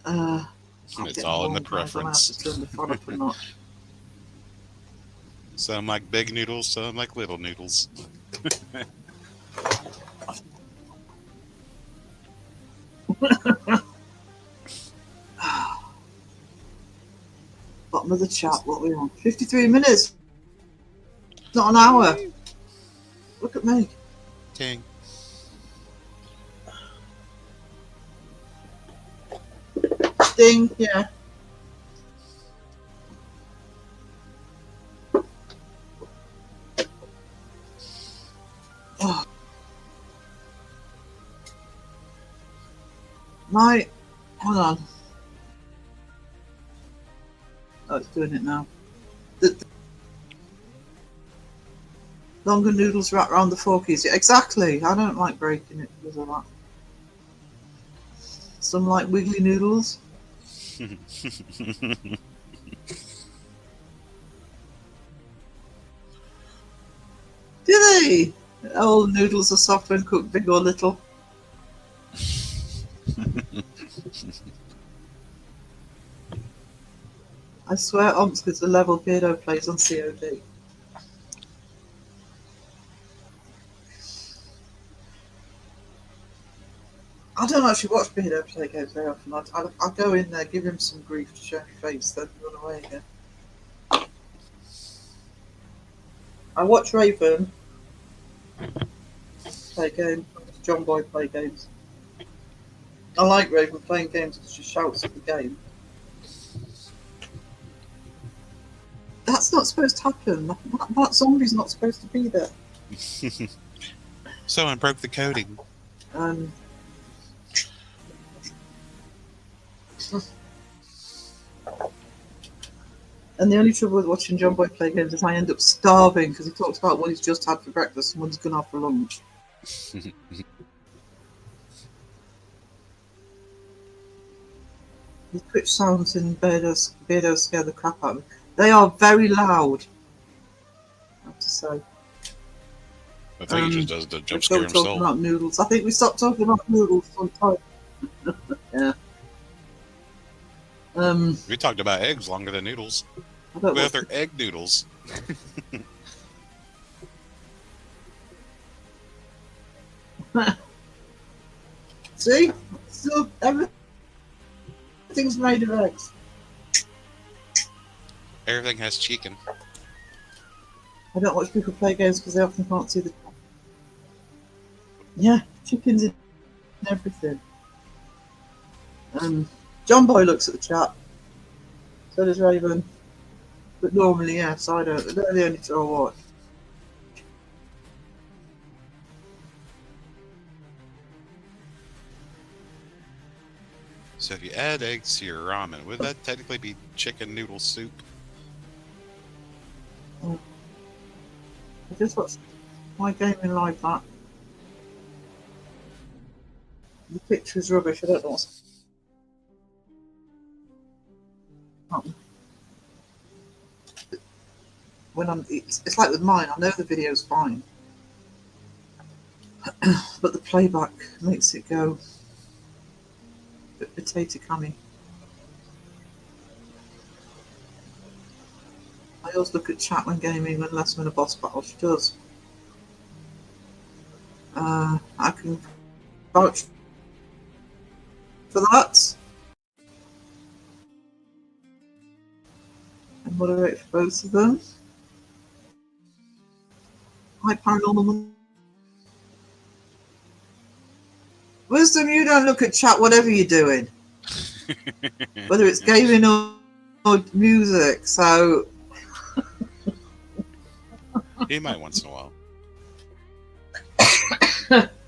It's all in the preference. I have to turn the fun up a notch. Some like big noodles, some like little noodles. Bottom of the chat, what are we on? 53 minutes. Not an hour. Look at me. King. Ding, yeah. Oh. Hold on. Oh, it's doing it now. The longer noodles wrapped around the forkies. Yeah, exactly. I don't like breaking it because of that. Some like wiggly noodles. Do they? All noodles are soft when cooked, big or little. I swear Omsk is the level Beardo plays on COD. I don't actually watch Beardo play games very often. I go in there, give him some grief to show me face, then run away again. I watch Raven play games, John Boy play games. I like Raven playing games because she shouts at the game. That's not supposed to happen. That zombie's not supposed to be there. Someone broke the coding. And the only trouble with watching John Boy play games is I end up starving because he talks about what he's just had for breakfast and what he's going to have for lunch. The Twitch sounds in Beardo scare the crap out of me. They are very loud, I have to say. I think he just does the jump We're scare talking himself. about noodles. I think we stopped talking about noodles sometime. Yeah. We talked about eggs longer than noodles. I don't We have watch their egg noodles. See? Still, everything's made of eggs. Everything has chicken. I don't watch people play games because they often can't see the... Yeah, chickens in everything. John Boy looks at the chat. So does Raven. But normally, yes, I don't. They're the only two I watch. So if you add eggs to your ramen, would that technically be chicken noodle soup? I just watched my gaming live that. The picture is rubbish. I don't know what's happening. When it's like with mine. I know the video's fine, but the playback makes it go a bit potato canny. I always look at chat when gaming when Les in a boss battle. She does. I can vouch for that. And moderate for both of them. Hi, Paranormal. Wisdom, you don't look at chat whatever you're doing. Whether it's gaming or music, so... He might once in a while.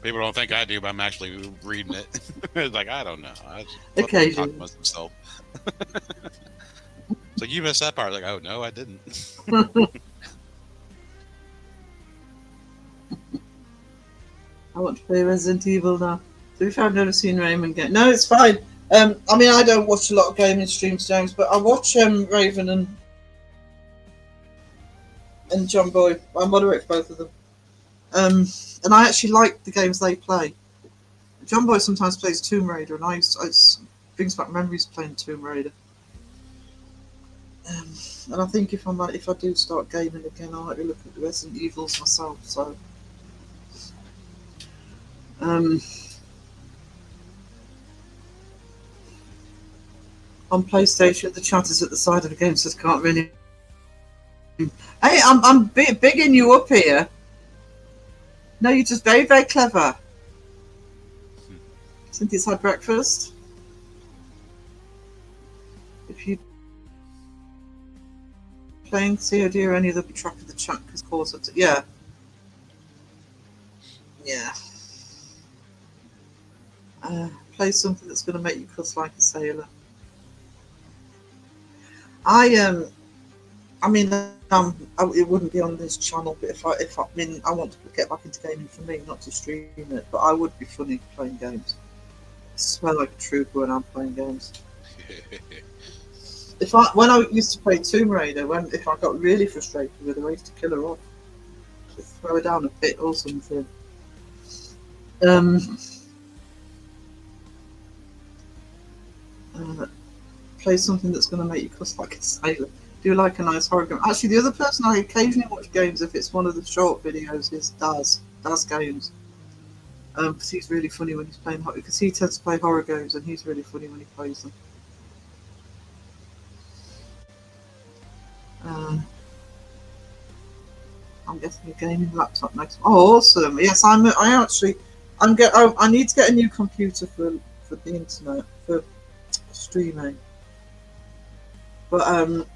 People don't think I do, but I'm actually reading it. It's like, I don't know. I just Occasionally. talk amongst himself. It's like, you missed that part. Like, oh, no, I didn't. I want to play Resident Evil now. To be fair, I've never seen Raymond get. No, it's fine. I mean, I don't watch a lot of gaming streams, James, but I watch Raven and John Boy. I moderate both of them. And I actually like the games they play. John Boy sometimes plays Tomb Raider, and it brings back memories playing Tomb Raider. And I think if I do start gaming again, I might be looking at the Resident Evils myself. So, on PlayStation, the chat is at the side of the game, so I can't really. Hey, I'm bigging you up here. No, you're just very, very clever. Cynthia's had breakfast. If you playing COD or any other track of the chat, because calls it. Yeah. Play something that's going to make you cuss like a sailor. I mean, it wouldn't be on this channel, but I want to get back into gaming for me, not to stream it. But I would be funny playing games. I swear like a trooper when I'm playing games. When I used to play Tomb Raider, if I got really frustrated with her, I used to kill her off, just throw her down a pit or something. Play something that's going to make you cuss like a sailor. Do you like a nice horror game? Actually, the other person I occasionally watch games if it's one of the short videos is Daz Games. Because he's really funny when he's playing horror. Because he tends to play horror games, and he's really funny when he plays them. I'm getting a gaming laptop next. Oh, awesome! Yes, I need to get a new computer for the internet for streaming. But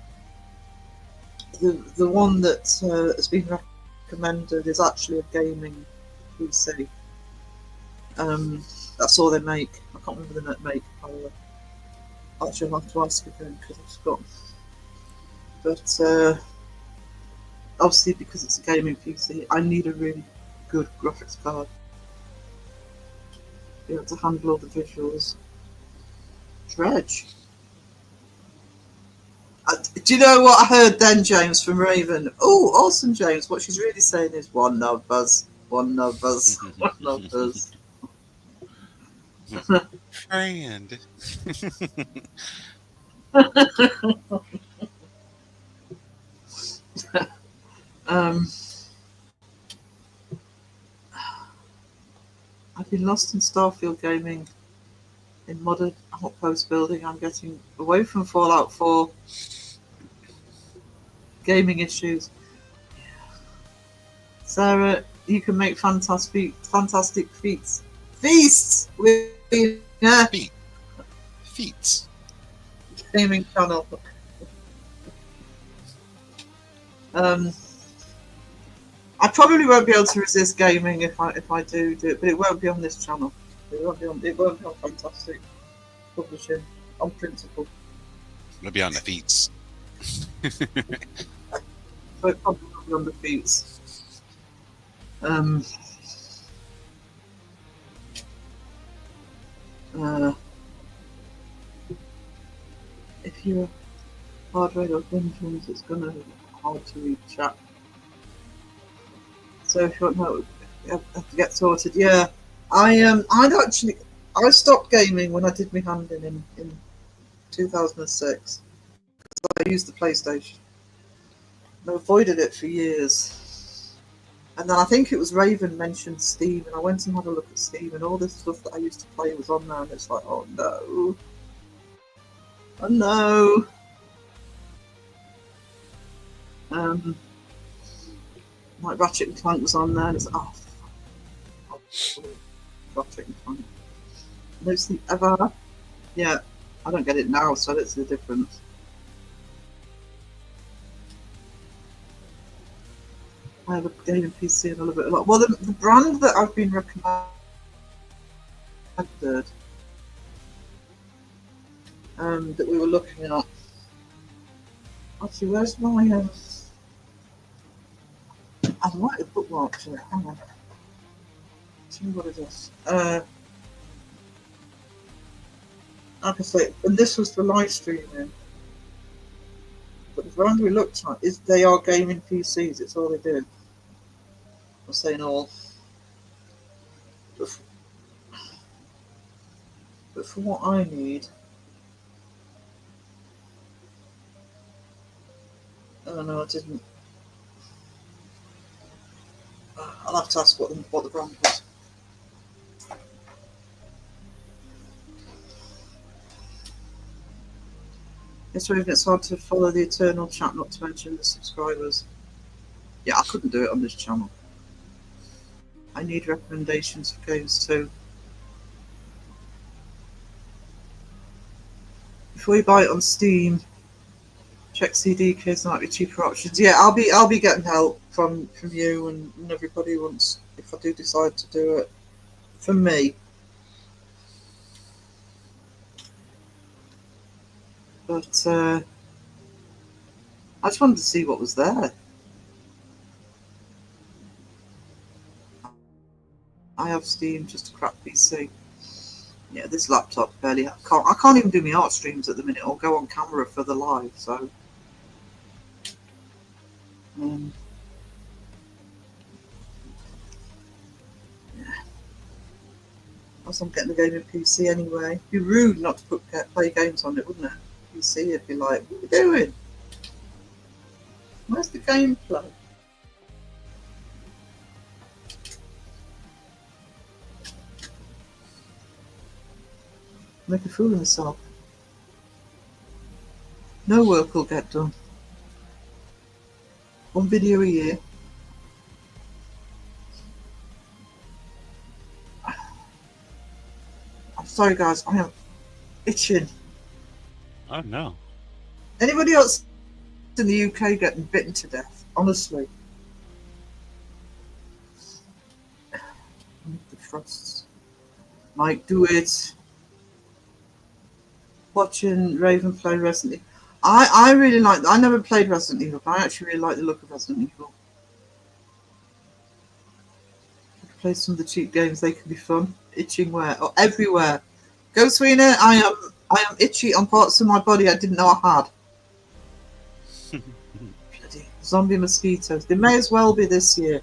the one that has been recommended is actually a gaming PC. That's all they make. I can't remember the net make. I'll actually have to ask again because I've forgotten. But obviously, because it's a gaming PC, I need a really good graphics card to be able to handle all the visuals. Dredge. Do you know what I heard then, James, from Raven? Oh, awesome, James. What she's really saying is one of us, one of us, one of us. Friend. I've been lost in Starfield gaming in modern outpost building. I'm getting away from Fallout 4 gaming issues. Sarah, you can make fantastic feats Feasts with Feet. Feet. gaming channel. I probably won't be able to resist gaming if I do it, but it won't be on this channel. It won't be on Fantastic Publishing on principle. It'll be on the feet. So it probably won't be on the feeds. If you're hard rate or Windows, it's gonna be hard to read chat. So if you want to know, you have to get sorted. Yeah, I stopped gaming when I did my hand in 2006. I used the PlayStation. I avoided it for years. And then I think it was Raven mentioned Steam, and I went and had a look at Steam, and all this stuff that I used to play was on there, and it's like, oh no. Oh no. Like Ratchet and Clank was on there, and it's like, oh, Ratchet and Clank. No sleep ever. Yeah, I don't get it now, so I don't see the difference. I have a gaming PC and I love it a lot. Well, the brand that I've been recommended, that we were looking at. Actually, where's my? I might have bookmarked it. Hang on. See what it is. Like I say, and this was for live streaming. But the brand we looked at is they are gaming PCs. It's all they do. I'm saying all. But for what I need, oh no, I didn't. I'll have to ask what the brand was. It's really it's hard to follow the eternal chat, not to mention the subscribers. Yeah, I couldn't do it on this channel. I need recommendations for games too. Before you buy it on Steam, check CD case, there might be cheaper options. Yeah, I'll be getting help from you and everybody once if I do decide to do it. For me. But I just wanted to see what was there. I have Steam, just a crap PC. Yeah, this laptop barely. I can't even do my art streams at the minute or go on camera for the live. So, yeah. Plus, I'm getting the gaming PC anyway. It'd be rude not to play games on it, wouldn't it? PC, it'd be like, what are you doing? Where's the gameplay? Make a fool of myself. No work will get done. One video a year. I'm sorry guys, I am itching. Oh no. Anybody else in the UK getting bitten to death? Honestly. The frosts. Mike, do it. Watching Raven play Resident Evil. I really like. I never played Resident Evil, but I actually really like the look of Resident Evil. Play some of the cheap games; they can be fun. Itching where? Oh, everywhere. Go Sweeney. I am itchy on parts of my body I didn't know I had. Bloody zombie mosquitoes. They may as well be this year.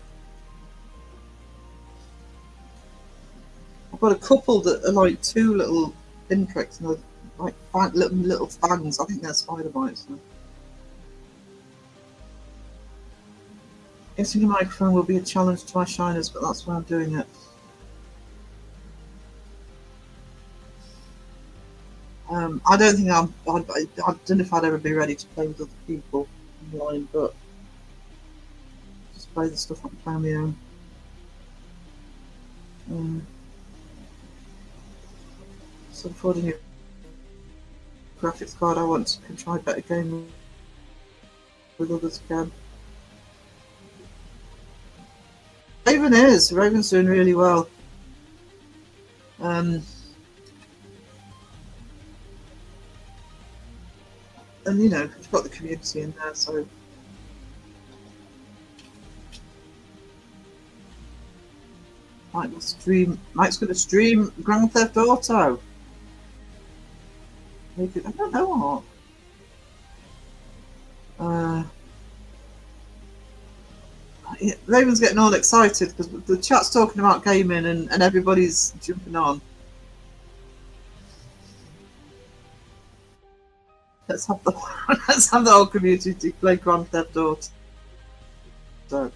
I've got a couple that are like two little pinpricks and like little fangs. I think they're spider bites. Guessing a microphone will be a challenge to my shiners, but that's why I'm doing it. I don't think I don't know if I'd ever be ready to play with other people online, but just play the stuff I can play on my own. So afford a new graphics card. I can try better game with others again. Raven's doing really well. And you know, you've got the community in there, so Mike's going to stream Grand Theft Auto. I don't know what. Yeah, Raven's getting all excited because the chat's talking about gaming and everybody's jumping on. Let's have the whole community play Grand Theft Auto. So,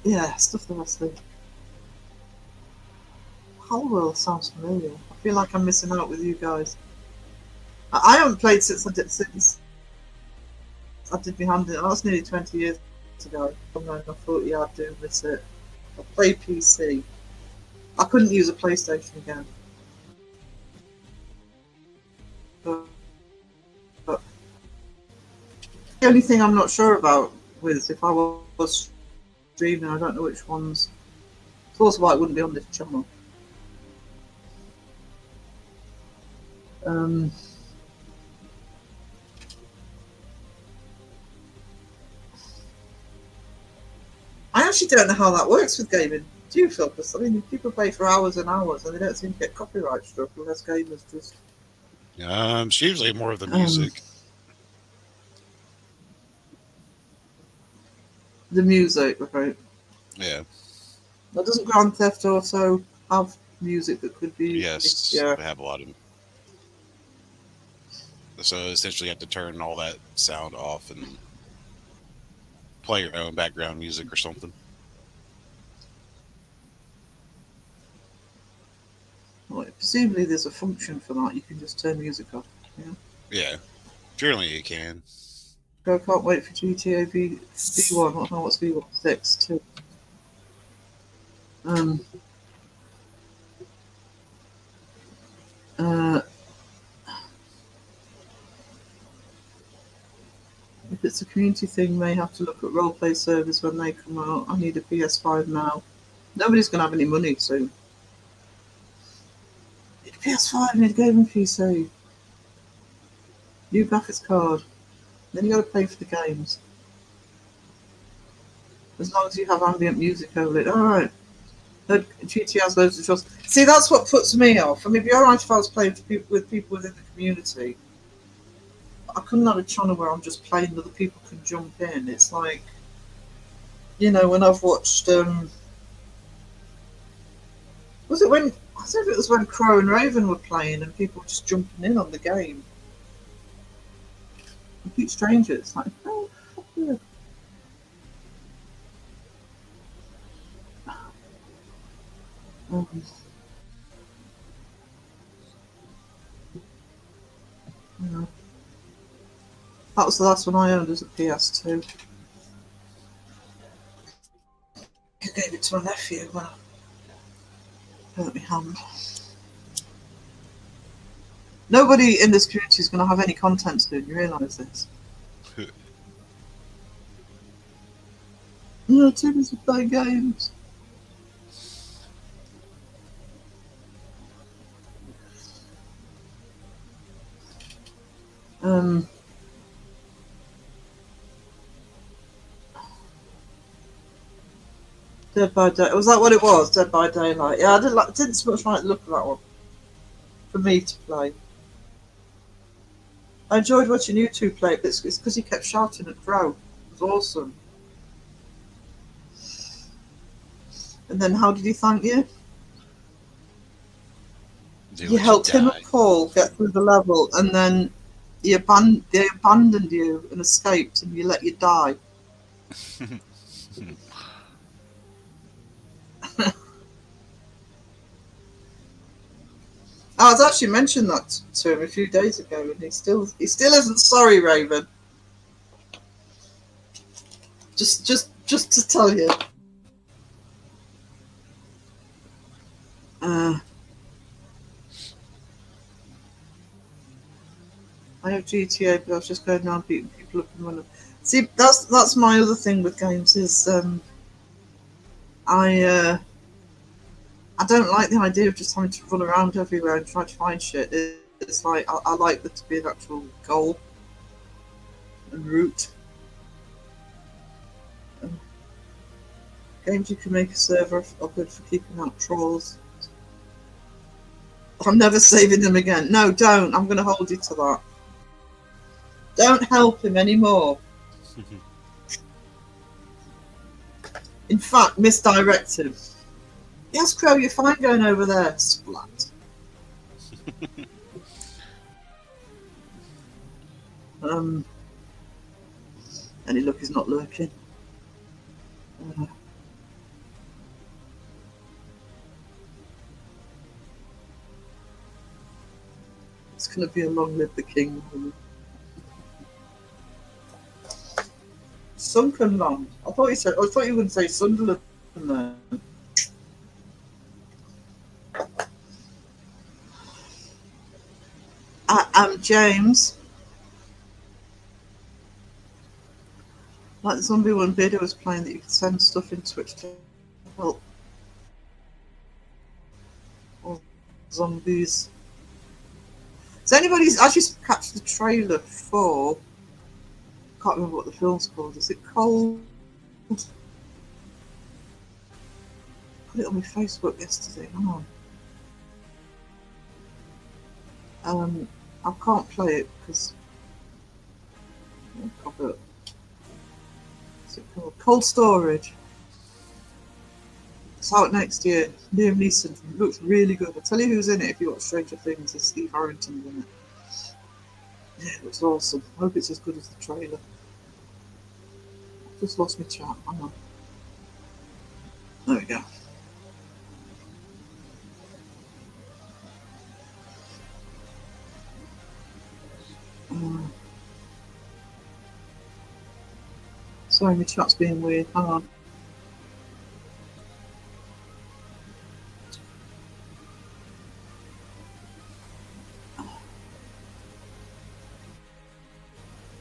yeah, stuff the rest of. Whole world sounds familiar. I feel like I'm missing out with you guys. I haven't played since I did my hand in. That was nearly 20 years ago. I thought, yeah, I do miss it. I play PC. I couldn't use a PlayStation again. But the only thing I'm not sure about with if I was streaming, I don't know which ones. It's also why it wouldn't be on this channel. I actually don't know how that works with gaming. Do you, Phil? Because I mean, people play for hours and hours, and they don't seem to get copyright struck unless gamers just. It's usually more of the music. The music, right? Yeah. Now, doesn't Grand Theft Auto have music that could be? Yes. Yeah. They have a lot of. So essentially, you have to turn all that sound off and play your own background music or something. Well, presumably, there's a function for that. You can just turn music off. Yeah. Yeah. Generally, you can. I can't wait for GTA V1. I don't know what's V1 6 too. If it's a community thing, may have to look at roleplay servers when they come out. I need a PS5 now. Nobody's going to have any money soon. Need a PS5, I need a gaming PC. New graphics card. Then you got to pay for the games. As long as you have ambient music over it. Alright. GTA has loads of trust. See, that's what puts me off. I mean, it'd be alright if I was playing with people within the community. I couldn't have a channel where I'm just playing, other people can jump in. It's like, you know, when I've watched, was it when, I don't know if it was when Crow and Raven were playing and people were just jumping in on the game. Complete strangers, like, oh, fuck you. Yeah. That was the last one I owned as a PS2. I gave it to my nephew when I hurt my hand. Nobody in this community is going to have any content soon, you realise this? No, too busy playing games. Dead by Day. Was that what it was? Dead by Daylight. Yeah, I didn't so much like the look of that one. For me to play. I enjoyed watching you two play, but it's because he kept shouting at Crow. It was awesome. And then how did he thank you? You helped him and Paul get through the level, and then they abandoned you and escaped, and you let you die. I was actually mentioned that to him a few days ago, and he still isn't sorry, Raven. Just to tell you. I have GTA, but I was just going around beating people up and running. See, that's my other thing with games is I don't like the idea of just having to run around everywhere and try to find shit. It's like I like there to be an actual goal and route. Games you can make a server are good for keeping out trolls. I'm never saving them again. No, don't. I'm going to hold you to that. Don't help him anymore. In fact, misdirect him. Yes, Crow, you're fine going over there. Splat. Any luck he's not lurking. It's going to be a long live the king. Sunken land. I thought you were going to say Sunderland there. James. Like the zombie one video was playing that you could send stuff in Twitch to help or zombies. Does anybody actually catch the trailer for? I can't remember what the film's called. Is it Cold? I put it on my Facebook yesterday. Hang on. I can't play it because what's it called? Cold Storage. It's out next year. Liam Neeson. It looks really good. I'll tell you who's in it if you watch Stranger Things. It's Steve Harrington in it. Yeah, it looks awesome. I hope it's as good as the trailer. I've just lost my chat. Hang on. There we go. Sorry, my chat's being weird. Hang on.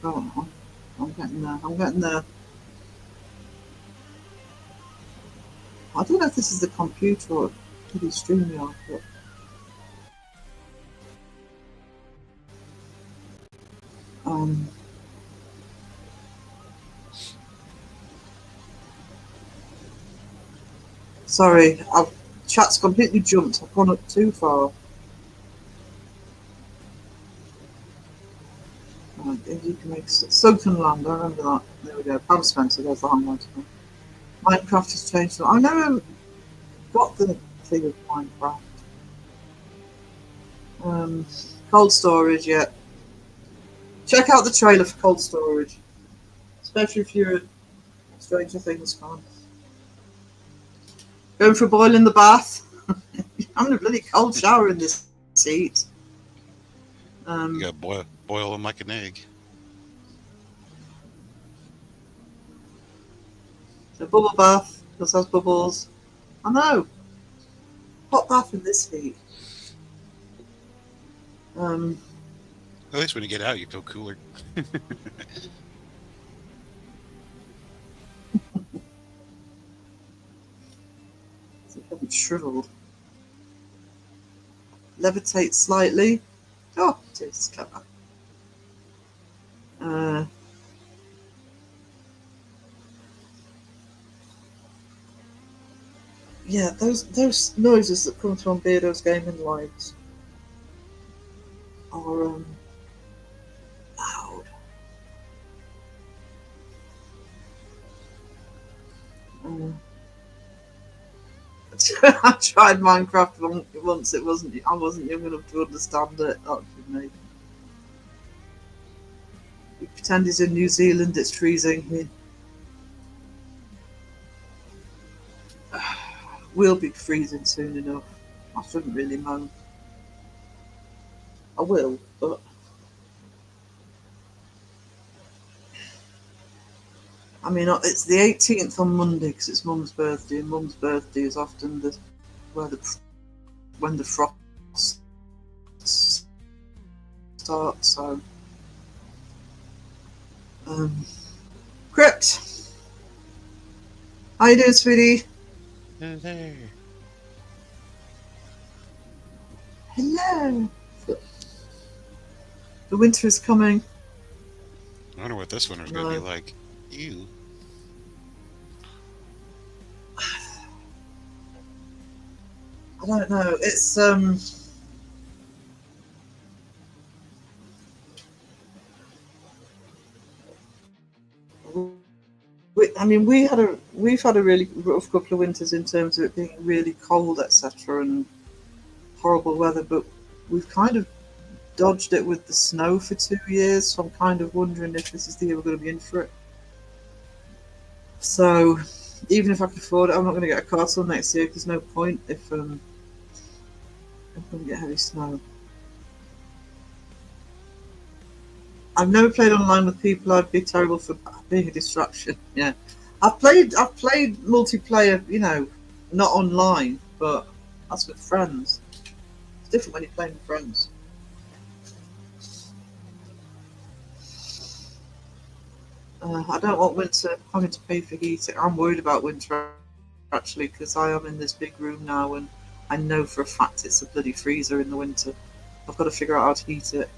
Go on. I'm getting there. I'm getting there. I don't know if this is the computer or the StreamYard, but sorry, chat's completely jumped. I've gone up too far. You can make Sunken Land. I remember that. There we go. Pam Spencer. There's the highlight. Minecraft has changed. I never got the thing with Minecraft. Cold Storage, yeah. Check out the trailer for Cold Storage, especially if you're a Stranger Things fan. Going for a boil in the bath. I'm in a bloody cold shower in this seat. You gotta boil them like an egg. So bubble bath, this has bubbles. I know. Hot bath in this heat. At least when you get out, you feel cooler. It's shriveled. Levitate slightly. Oh, it is clever. Yeah, those noises that come from Beardo's gaming lives are loud. I tried Minecraft once. I wasn't young enough to understand it. That would be me. You pretend he's in New Zealand. It's freezing here. We'll be freezing soon enough. I shouldn't really moan. I will, but I mean, it's the 18th on Monday because it's Mum's birthday, and Mum's birthday is often the when the frost starts. So, Crypt, how you doing, sweetie? There. Hello. The winter is coming. I wonder what this winter's going to be like. Ew. I don't know. It's we've had a really rough couple of winters in terms of it being really cold, etc., and horrible weather. But we've kind of dodged it with the snow for 2 years. So I'm kind of wondering if this is the year we're going to be in for it. So even if I can afford it, I'm not going to get a car till next year. 'Cause there's no point if I'm going to get heavy snow. I've never played online with people. I'd be terrible for being a distraction. Yeah, I've played multiplayer, not online, but that's with friends. It's different when you're playing with friends. I don't want winter having to pay for heating. I'm worried about winter actually because I am in this big room now and I know for a fact it's a bloody freezer in the winter. I've got to figure out how to heat it.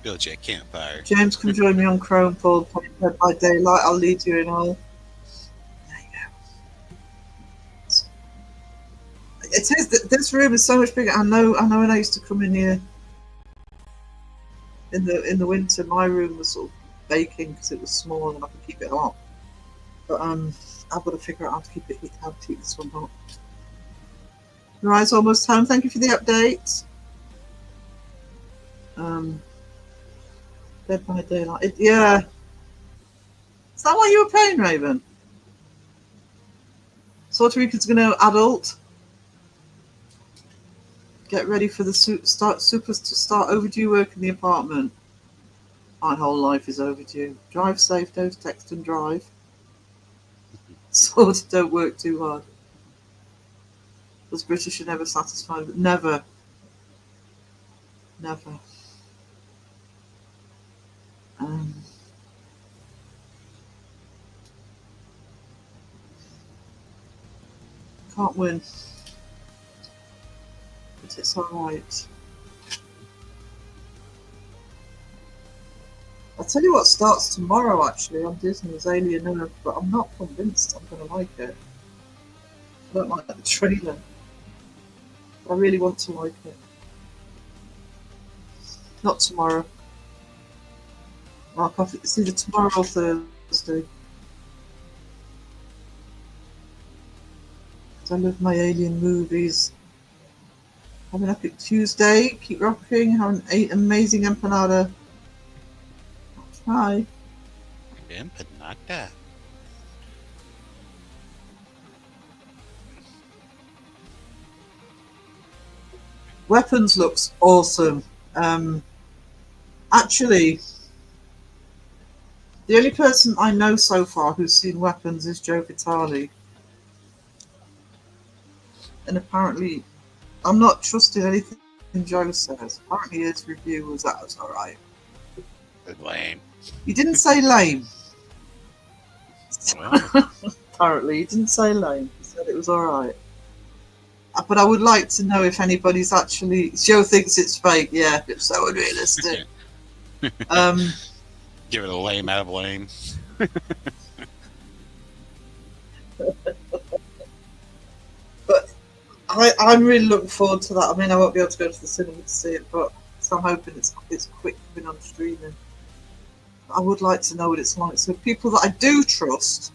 Build you a campfire. James, come join me on Chrome, Paul. Playing Dead by Daylight. I'll lead you in all. There you go. It is. This room is so much bigger. I know. When I used to come in here in the winter, my room was sort of baking because it was small and I could keep it hot. But I've got to figure out how to keep this one hot. Right, it's almost home. Thank you for the update. Dead by Daylight. Yeah. Is that what you were playing, Raven? Puerto Rican's going to adult. Get ready for the supers to start overdue work in the apartment. My whole life is overdue. Drive safe, don't text and drive. Sort of don't work too hard. Us British are never satisfied. But never. Never. Can't win. But it's alright. I'll tell you what starts tomorrow actually on Disney's Alien Earth, but I'm not convinced I'm going to like it. I don't like the trailer. But I really want to like it. Not tomorrow. It's either tomorrow or Thursday. I love my Alien movies. Have an epic Tuesday. Keep rocking. Have an amazing empanada. I'll try. Empanada. Weapons looks awesome. Actually, the only person I know so far who's seen Weapons is Joe Vitale. And apparently, I'm not trusting anything Joe says. Apparently his review was that it was alright. Lame. He didn't say lame. Well. Apparently, he didn't say lame. He said it was alright. But I would like to know if anybody's actually... Joe thinks it's fake, yeah. It's so unrealistic. Give it a lame out of lame. But I'm really looking forward to that. I mean, I won't be able to go to the cinema to see it, but so I'm hoping it's quick coming on streaming. I would like to know what it's like. So people that I do trust,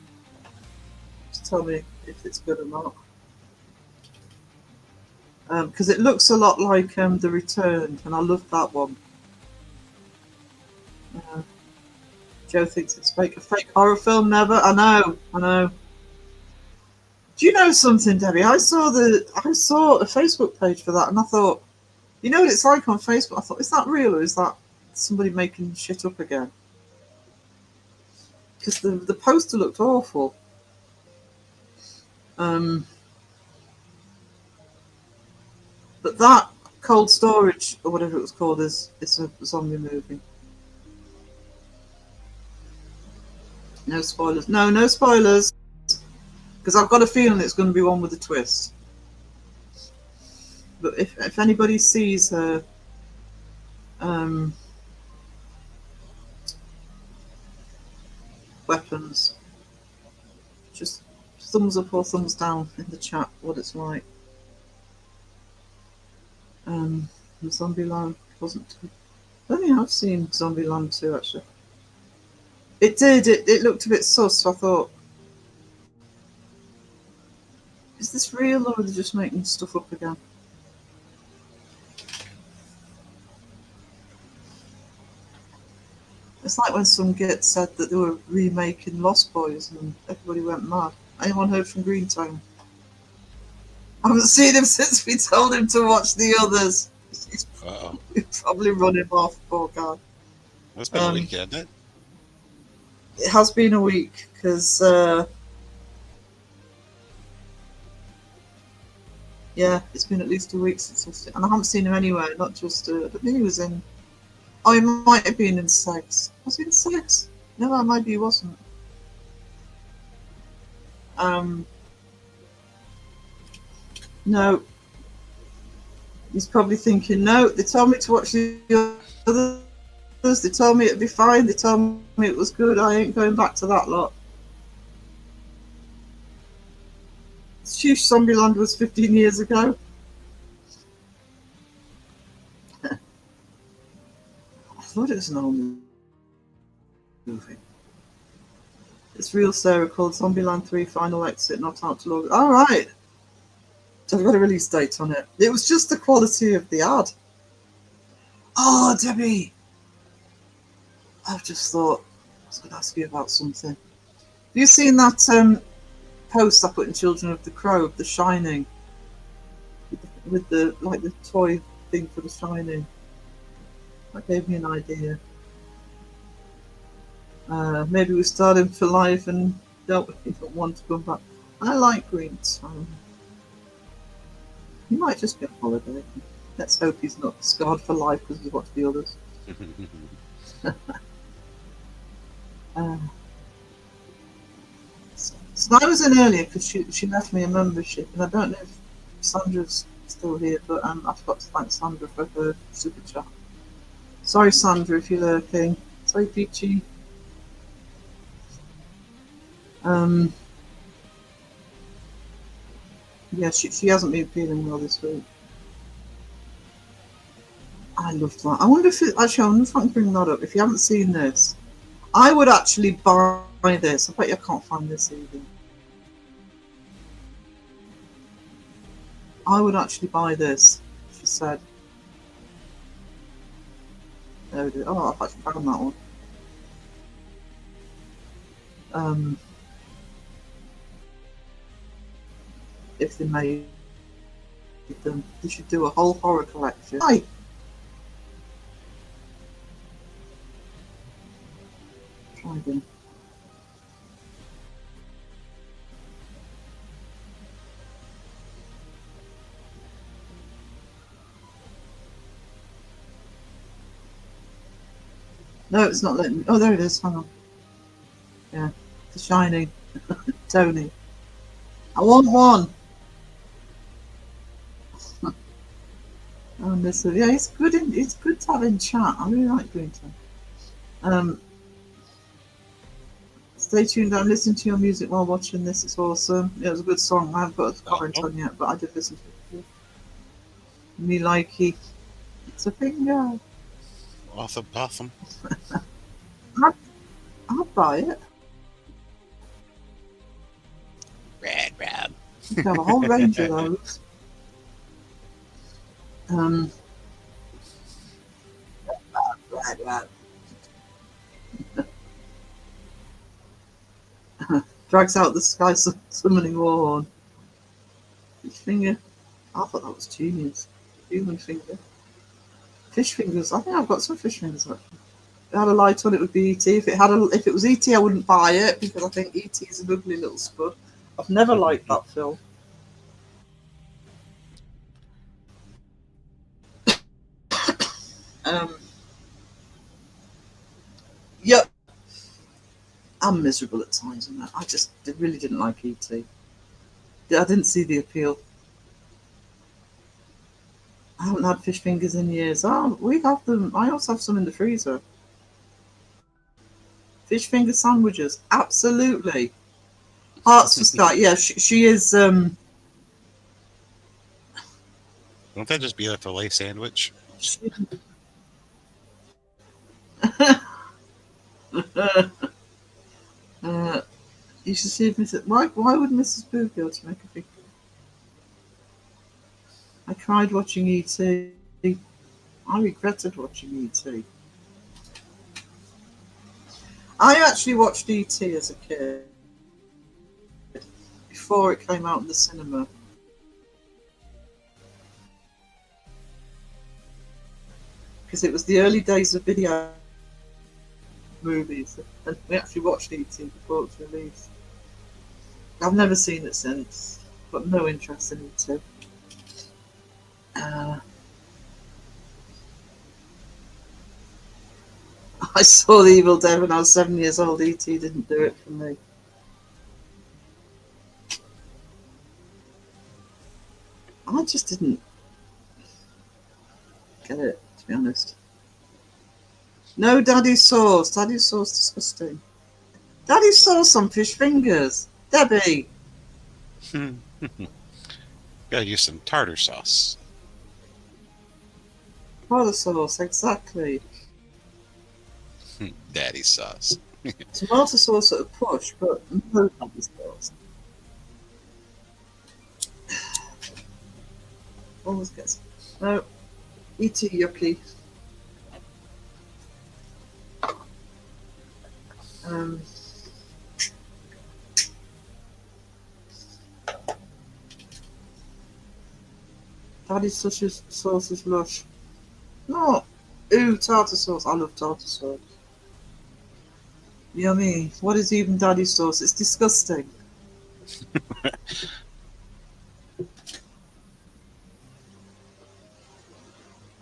just tell me if it's good or not. Because it looks a lot like The Return, and I love that one. Joe thinks it's fake. A fake horror film, never. I know. Do you know something, Debbie? I saw a Facebook page for that, and I thought, you know what it's like on Facebook? I thought, is that real or is that somebody making shit up again? Because the poster looked awful. But that Cold Storage, or whatever it was called, is a zombie movie. No spoilers. No spoilers. Because I've got a feeling it's going to be one with a twist. But if anybody sees her weapons, just thumbs up or thumbs down in the chat what it's like. Zombieland wasn't too... I think I've seen Zombieland 2 actually. It did, it looked a bit sus, I thought. Is this real or are they just making stuff up again? It's like when some git said that they were remaking Lost Boys and everybody went mad. Anyone heard from Greentown? I haven't seen him since we told him to watch the others. He's probably run him off, poor guy. That's been a week, hasn't it? It has been a week because, yeah, it's been at least a week since I've seen, and I haven't seen him anywhere. Not just, I think he was in. Oh, he might have been in Sex. Was he in Sex? No, maybe he wasn't. No. He's probably thinking, no, they told me to watch the others, they told me it'd be fine, they told me it was good, I ain't going back to that lot. Sheesh, Zombieland was 15 years ago. I thought it was an old movie. It's real, Sarah, called Zombieland 3 Final Exit, not out till August. Alright! So I've got a release date on it. It was just the quality of the ad. Oh, Debbie! I've just thought, I was going to ask you about something. Have you seen that post I put in Children of the Crow, The Shining? With the, like, the toy thing for The Shining. That gave me an idea. Maybe we start him for life and don't want to come back. I like Greentown. He might just be on holiday. Let's hope he's not scarred for life because he's watched the others. So I was in earlier because she left me a membership, and I don't know if Sandra's still here, but I forgot to thank Sandra for her super chat. Sorry, Sandra, if you're lurking. Sorry, Peachy. Yeah, she hasn't been feeling well this week. I love that. I wonder if actually, I wonder if I can bring that up. If you haven't seen this, I would actually buy this. I bet you I can't find this either. I would actually buy this, she said. There it is. Oh, I've actually found that one. If they made them, they should do a whole horror collection. Hi. Try again. No, it's not letting me. Oh, there it is. Hang on. Yeah, The Shining. Tony. I want one. Oh, this, yeah, it's good. It's good to have in chat. I really like Greentown. Stay tuned. I'm listening to your music while watching this. It's awesome. Yeah, it was a good song. I haven't got a comment on yet, but I did listen to it. Me likey. It's a finger. Awesome, awesome. I'll buy it. Rad. You can have a whole range of those. Rad. Drags out the sky summoning warhorn. Fish finger. I thought that was genius. Human finger. Fish fingers. I think I've got some fish fingers actually. If it had a light on, it would be ET. If it was ET, I wouldn't buy it because I think ET is an ugly little spud. I've never liked that film. Um, yeah, I'm miserable at times, and I just really didn't like ET. I didn't see the appeal. I haven't had fish fingers in years. Oh, we have them. I also have some in the freezer. Fish finger sandwiches, absolutely. Hearts for Sky. Yeah, she is. Won't that just be a filet sandwich? She, uh, you should see if Mrs. Why would Mrs. Boo be able to make a big? I cried watching ET. I regretted watching ET. I actually watched ET as a kid before it came out in the cinema. Because it was the early days of video movies, and we actually watched ET before it was released. I've never seen it since. Got no interest in ET. I saw The Evil Dead when I was 7 years old. ET didn't do it for me. I just didn't get it, to be honest. No daddy sauce. Daddy sauce disgusting. Daddy sauce on fish fingers. Debbie. Gotta use some tartar sauce. Tomato sauce, exactly. Daddy sauce. Tomato sauce at a push, but no daddy sauce. Always gets. No. ET yucky. Daddy sauce is lush. No. Ooh, tartar sauce. I love tartar sauce. Yummy. What is even daddy sauce? It's disgusting.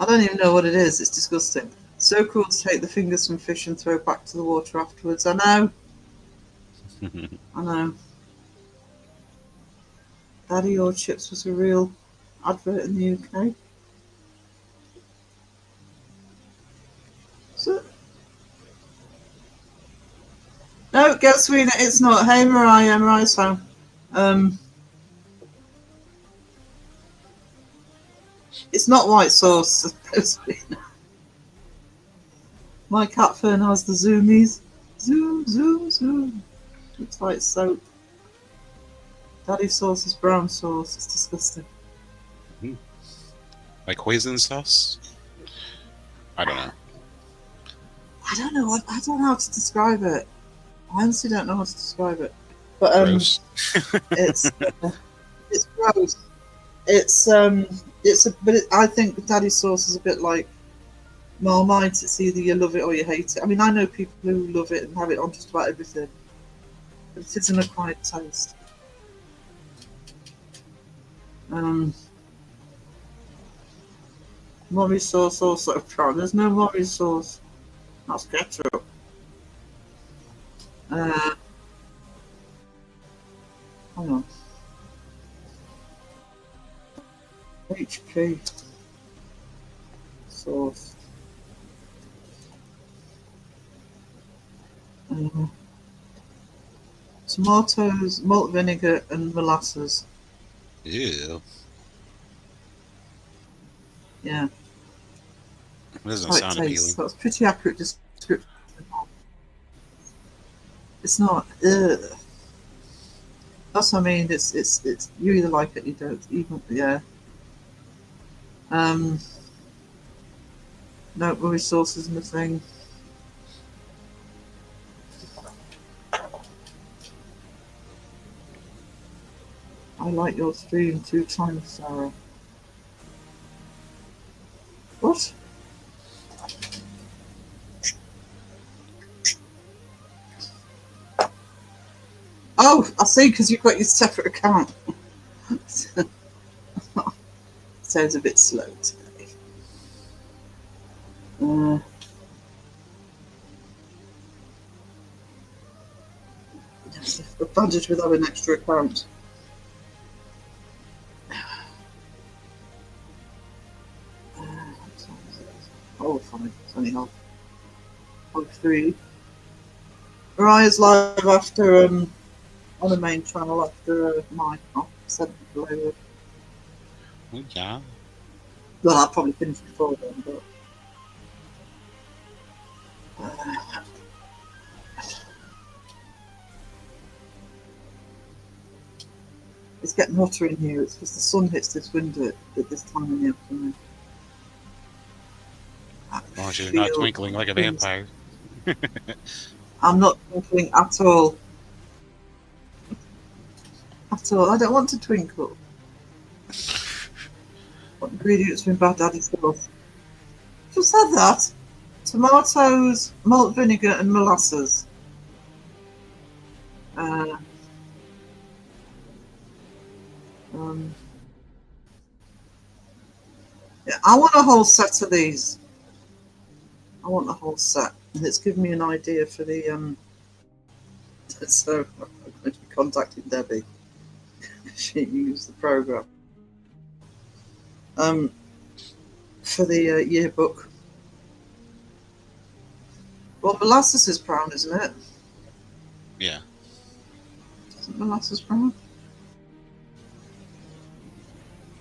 I don't even know what it is. It's disgusting. So cool to take the fingers from fish and throw back to the water afterwards. I know. I know. Daddy or Chips was a real advert in the UK. So, no, get sweeter. It's not. Hey, Mariah. Mariah's home. It's not white sauce, supposed to be. My cat fern has the zoomies. Zoom, zoom, zoom. Looks like soap. Daddy sauce is brown sauce. It's disgusting. Like hoisin sauce? I don't know. I don't know how to describe it. I honestly don't know how to describe it. But Gross. it's gross. I think daddy sauce is a bit like Marmite. It's either you love it or you hate it. I mean, I know people who love it and have it on just about everything, but it is an acquired taste. Mori sauce also brown. There's no Mori sauce. That's ketchup. Hang on. HP sauce. Tomatoes, malt vinegar, and molasses. Ew. Yeah. It doesn't How it sound tastes. appealing. That's a pretty accurate description. It's not. Ugh. That's what I mean. It's you either like it, you don't. Even yeah. No worry sauces in the thing. I like your stream 2 times, Sarah. What? Oh, I see, because you've got your separate account. Sounds a bit slow today. Uh, the advantage with having extra accounts. Oh, fine. It's only half 3. Mariah's live after on the main channel after my sent people over. Oh, yeah. Well, I'll probably finish before then, but it's getting hotter in here. It's because the sun hits this window at this time in the afternoon. As long as you're not twinkling like a vampire. I'm not twinkling at all. At all. I don't want to twinkle. What ingredients are in Bad Daddy sauce? Just said that. Tomatoes, malt vinegar, and molasses. Yeah, I want a whole set of these. I want a whole set, and it's given me an idea for the So I'm going to be contacting Debbie. She used the program for the yearbook. Well, molasses is brown, isn't it? Yeah. Isn't molasses brown?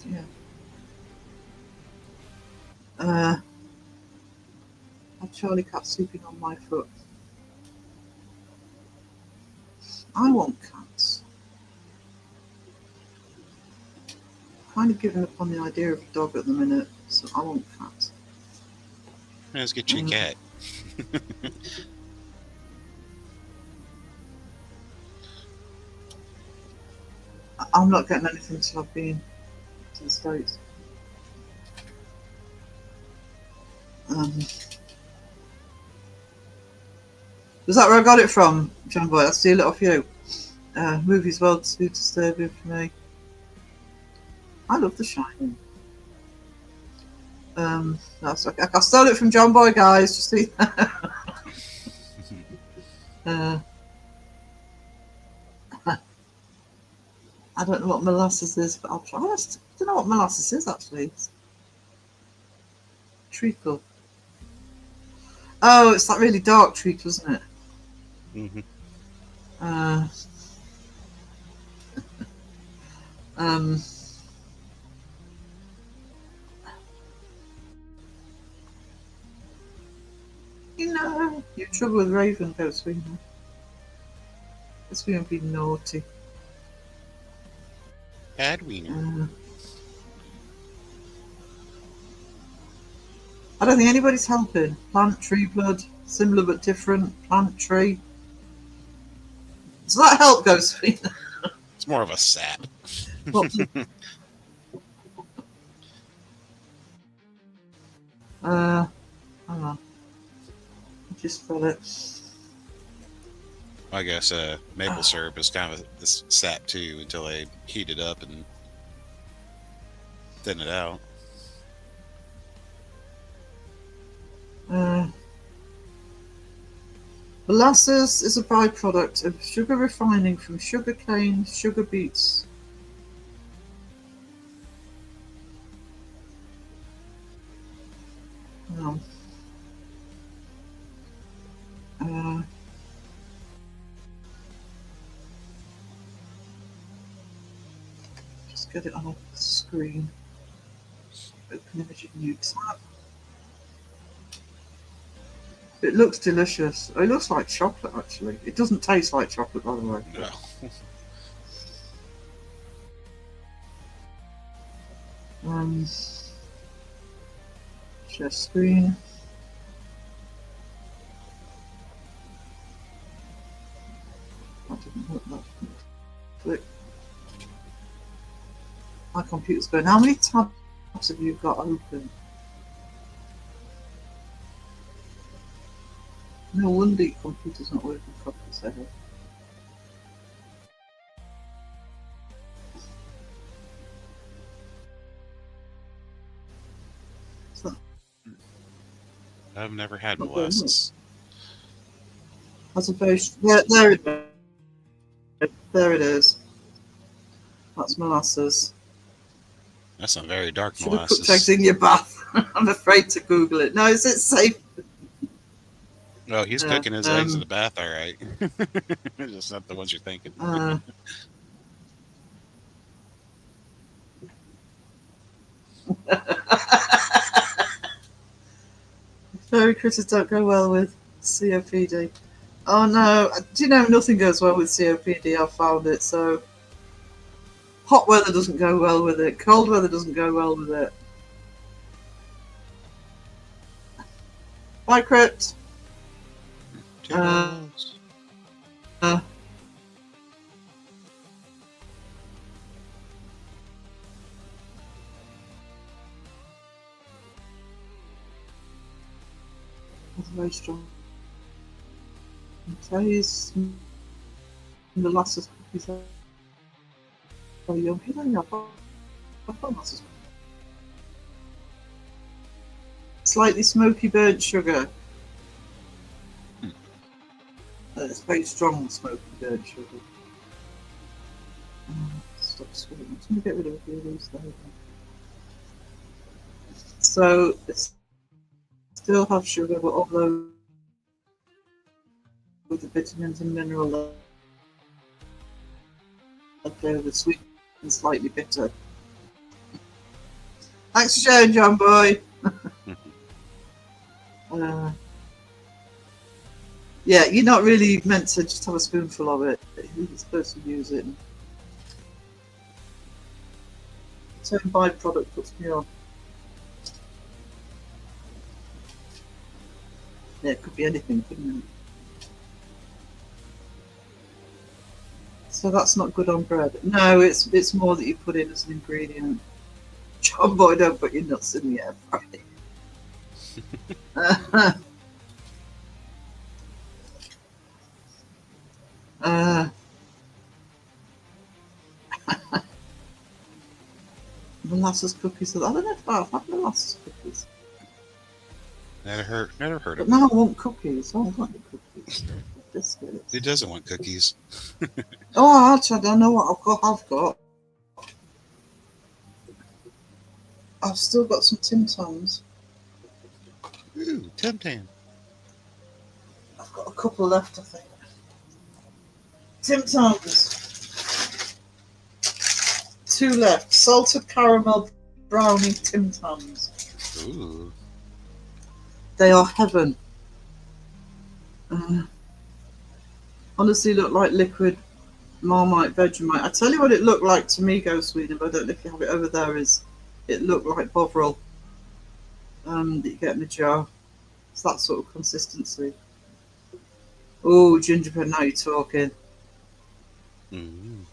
Yeah. Have Charlie Cat sleeping on my foot. I want cats. Kind of given up on the idea of a dog at the minute, so I want cats. Let's get you a cat. I'm not getting anything until I've been to the States. Was that where I got it from, John Boy? I'll steal it off you. Movies well too disturbing for me. I love The Shining. That's okay. I stole it from John Boy, guys. Just see. I don't know what molasses is, but I'll try. I don't know what molasses is actually. It's treacle. Oh, it's that really dark treacle, isn't it? Mm-hmm. You know, you're in trouble with Raven, go Sweeney. It's going to be naughty. Bad wiener. I don't think anybody's helping. Plant, tree, blood, similar but different. Plant, tree. Does that help, Ghost Sweeney? It's more of a sap. Hang on. I just felt it. I guess maple syrup is kind of a sap too until they heat it up and thin it out. Molasses is a byproduct of sugar refining from sugar cane, sugar beets. Just get it on a screen. Open image in new tab. It looks delicious. It looks like chocolate, actually. It doesn't taste like chocolate, by the way. No. Share screen. That didn't work. That didn't click. My computer's going. How many tabs have you got open? No wonder your computer's not working properly, Sarah. I've never had Not very much. molasses. That's a very yeah, there it is. There it is. That's molasses. That's some very dark Should have cooked eggs molasses. in your bath. I'm afraid to Google it. No, is it safe? Oh, he's Uh, cooking his eggs in um, the bath, all right. Just not the ones you're thinking. uh, fairy critters don't go well with COPD. Oh no, do you know nothing goes well with COPD? I've found it. So hot weather doesn't go well with it. Cold weather doesn't go well with it. Bye, Crypt. Uh, Toodles. uh, that's very strong taste. Molasses cookies are yummy. I've got molasses. Slightly smoky burnt sugar. It's very strong smoky burnt sugar. Stop sweetening. Let me get rid of a few of these. There we go. So it still have sugar, but although with the vitamins and minerals left over, sweet and slightly bitter. Thanks for sharing, John Boy. Uh, yeah, you're not really meant to just have a spoonful of it. You're supposed to use it. So byproduct puts me off. Yeah, it could be anything, couldn't it? So that's not good on bread. No, it's more that you put in as an ingredient. John Boy, don't put your nuts in the air fryer. uh, molasses cookies. I don't know if I've had molasses cookies. Never heard But of them. now I want cookies. Oh, I want the cookies. Biscuits. Who doesn't want cookies? Oh, actually, I know what I've got. I've still got some Tim Tams. Ooh, Tim Tam. I've got a couple left, I think. Tim Tams. 2 left. Salted caramel brownie Tim Tams. Ooh. They are heaven. Honestly, look like liquid Marmite Vegemite. I tell you what it looked like to me, Go Sweden, but I don't know if you have it over there. Is it looked like Bovril that you get in a jar? It's that sort of consistency. Oh, gingerbread! Now you're talking. Mm.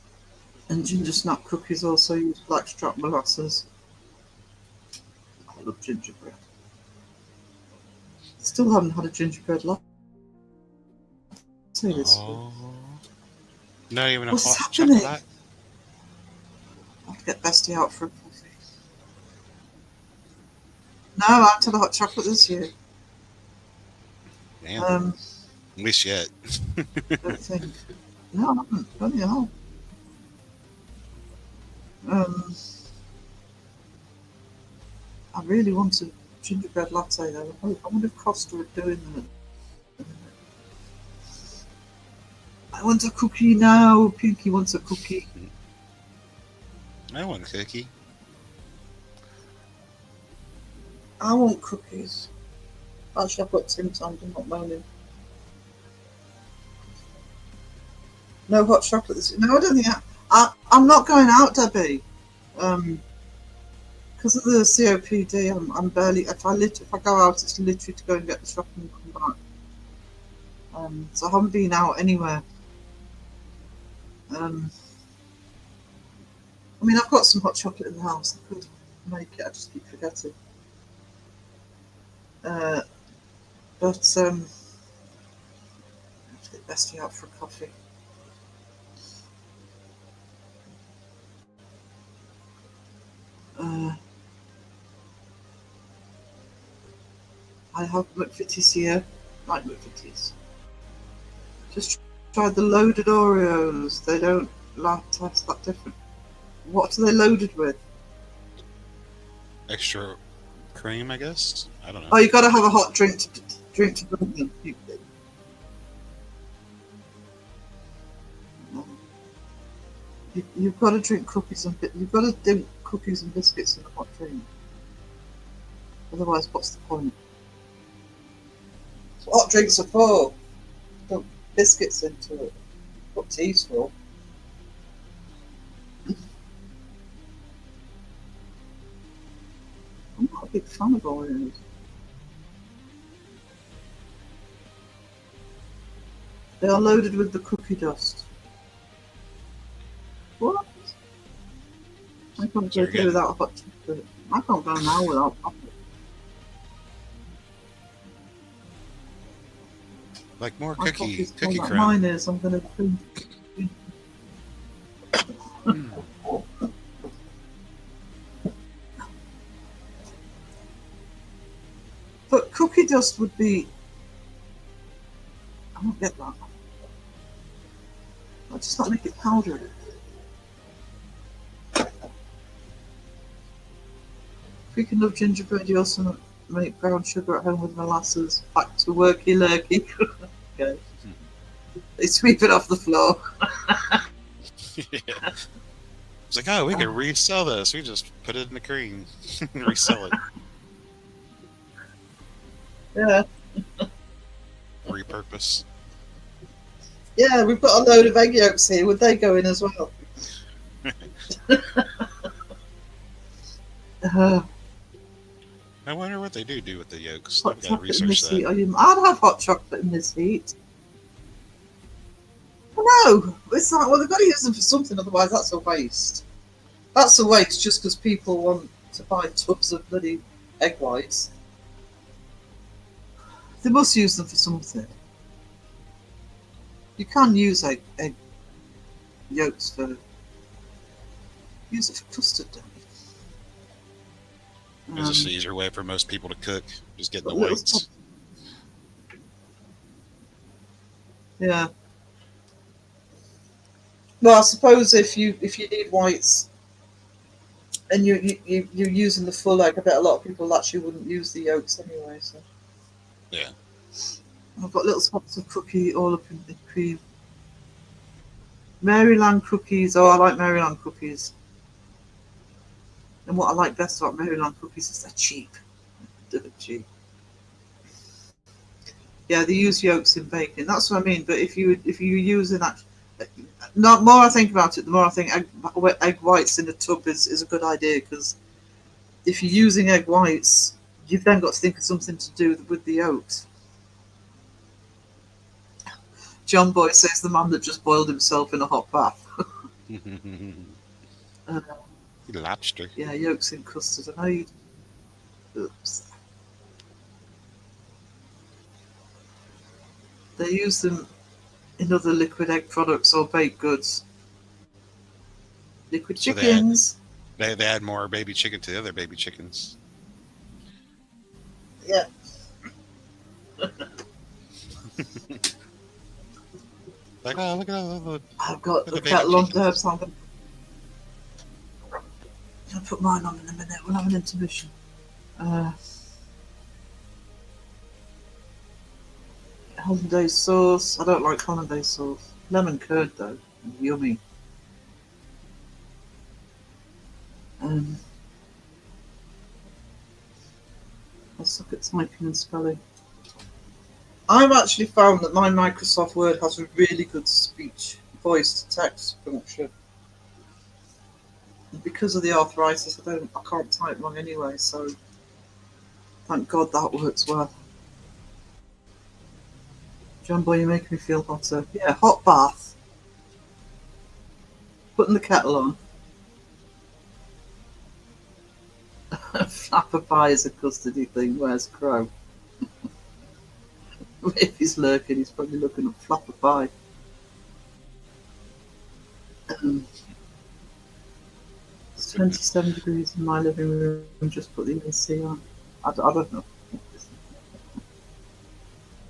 And ginger snap cookies also use blackstrap molasses. I love gingerbread. Still haven't had a gingerbread latte this week. Oh. Not even a What's hot happening? chocolate? I'll have to get Bestie out for a coffee. No, I haven't had a hot chocolate this year. Damn. Um, At least yet. I don't think. No, I haven't. Bloody hell. I really want a gingerbread latte though. I wonder if Costa are doing them. I want a cookie now. Pinky wants a cookie. I want a cookie. I want cookies. Actually, I've got Tim Tams. I'm not moaning. No hot chocolate this year. No, I don't think I'm not going out, Debbie. Because of the COPD, I'm barely. If I go out, it's literally to go and get the shopping and come back. So I haven't been out anywhere. I mean, I've got some hot chocolate in the house. I could make it. I just keep forgetting. But I have to get Bestie out for a coffee. I have McVitie's here. Like McVitie's. Just tried the loaded Oreos. They don't taste that different. What are they loaded with? Extra cream, I guess. I don't know. Oh, you got to have a hot drink to drink them. You've got to drink cookies and you've got to dip cookies and biscuits in a hot drink. Otherwise, what's the point? That's what hot drinks are for. Put biscuits into it. What tea's for? I'm not a big fan of Oreos. They are loaded with the cookie dust. What? I can't go through without hot chocolate. I can't go now without chocolate. Like more My cookie coffee's cold like crumb. mine is. I'm gonna drink. But cookie dust would be. I don't get that. I just not make it powdery. Freaking love gingerbread. You also make brown sugar at home with molasses. Back to worky lurky. Okay. They sweep it off the floor. Yeah. It's like, oh, we can resell this. We just put it in the cream and resell it. Yeah. Repurpose. Yeah, we've got a load of egg yolks here. Would they go in as well? I wonder what they do with the yolks. Hot I've got to chocolate in research this heat. that. I'd have hot chocolate in this heat. No, it's like, well, they've got to use them for something, otherwise that's a waste. That's a waste just because people want to buy tubs of bloody egg whites. They must use them for something. You can use egg yolks for... Use it for custard, don't you? It's just an easier way for most people to cook. Just getting the Little whites. Yeah. Well, I suppose if you need whites and you're using the full egg, I bet a lot of people actually wouldn't use the yolks anyway. So Yeah. I've got little spots of cookie all up in the cream. Maryland cookies. Oh, I like Maryland cookies. And what I like best about Maryland cookies is they're cheap. They're cheap. Yeah, they use yolks in baking. That's what I mean. But if you're using that, the more I think about it, the more I think egg whites in a tub is a good idea, because if you're using egg whites, you've then got to think of something to do with the yolks. John Boy says the man that just boiled himself in a hot bath. Lobster. Yeah, yolks in custard. I know you. Oops. They use them in other liquid egg products or baked goods. Liquid So chickens. They add more baby chicken to the other baby chickens. Yeah. Like, oh, look at all the... I've got the the baby kettle on chickens. there, so I'm going to put mine on in a minute. We'll have an intermission. Hollandaise sauce. I don't like hollandaise sauce. Lemon curd, though. Yummy. I'll suck at typing and spelling. I've actually found that my Microsoft Word has a really good speech, voice to text function. And because of the arthritis, I can't type long anyway, so thank God that works well. John Boy, you're making me feel hotter. Yeah, hot bath. Putting the kettle on. Flapper pie is a custardy thing. Where's Crow? If he's lurking, he's probably looking at flapper pie. It's 27 degrees in my living room. Just put the AC on. I don't know.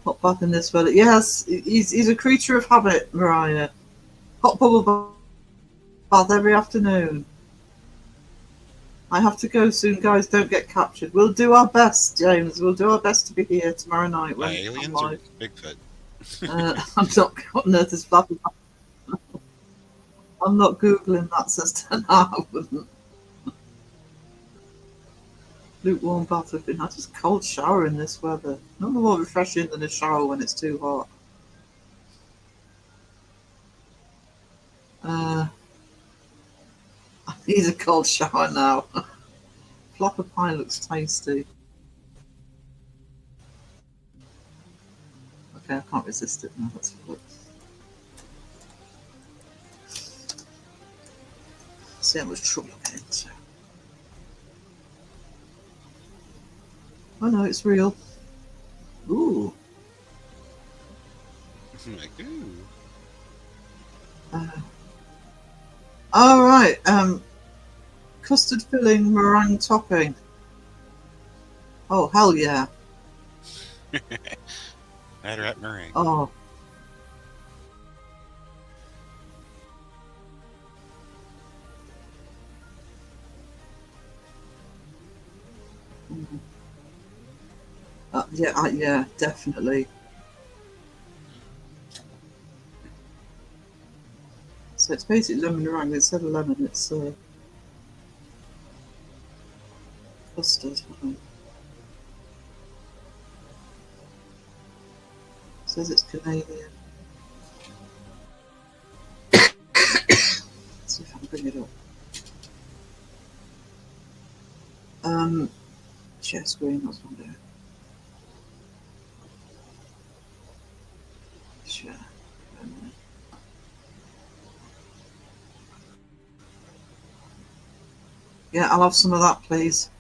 Hot bath in this weather. Yes, he's a creature of habit, Mariah. Hot bubble bath every afternoon. I have to go soon, guys. Don't get captured. We'll do our best, James. We'll do our best to be here tomorrow night when I'm aliens or live. Bigfoot? I'm not. What on earth is flapping? I'm not googling that. Says 10 I wouldn't. Lukewarm bath would be nice. Just cold shower in this weather. Nothing more refreshing than a shower when it's too hot. I need a cold shower now. Flopper pie looks tasty. Okay, I can't resist it now. Let's look. See how much trouble I get into. Oh no, it's real. Ooh. I'm like, ooh. All right. Custard filling, meringue topping. Oh hell yeah! Batter at meringue. Oh. Yeah, definitely. So it's basically lemon meringue. Instead of lemon, it's custard. It says it's Canadian. Let's see if I can bring it up. Share screen. That's what I'm doing. Share. Yeah, I'll have some of that, please.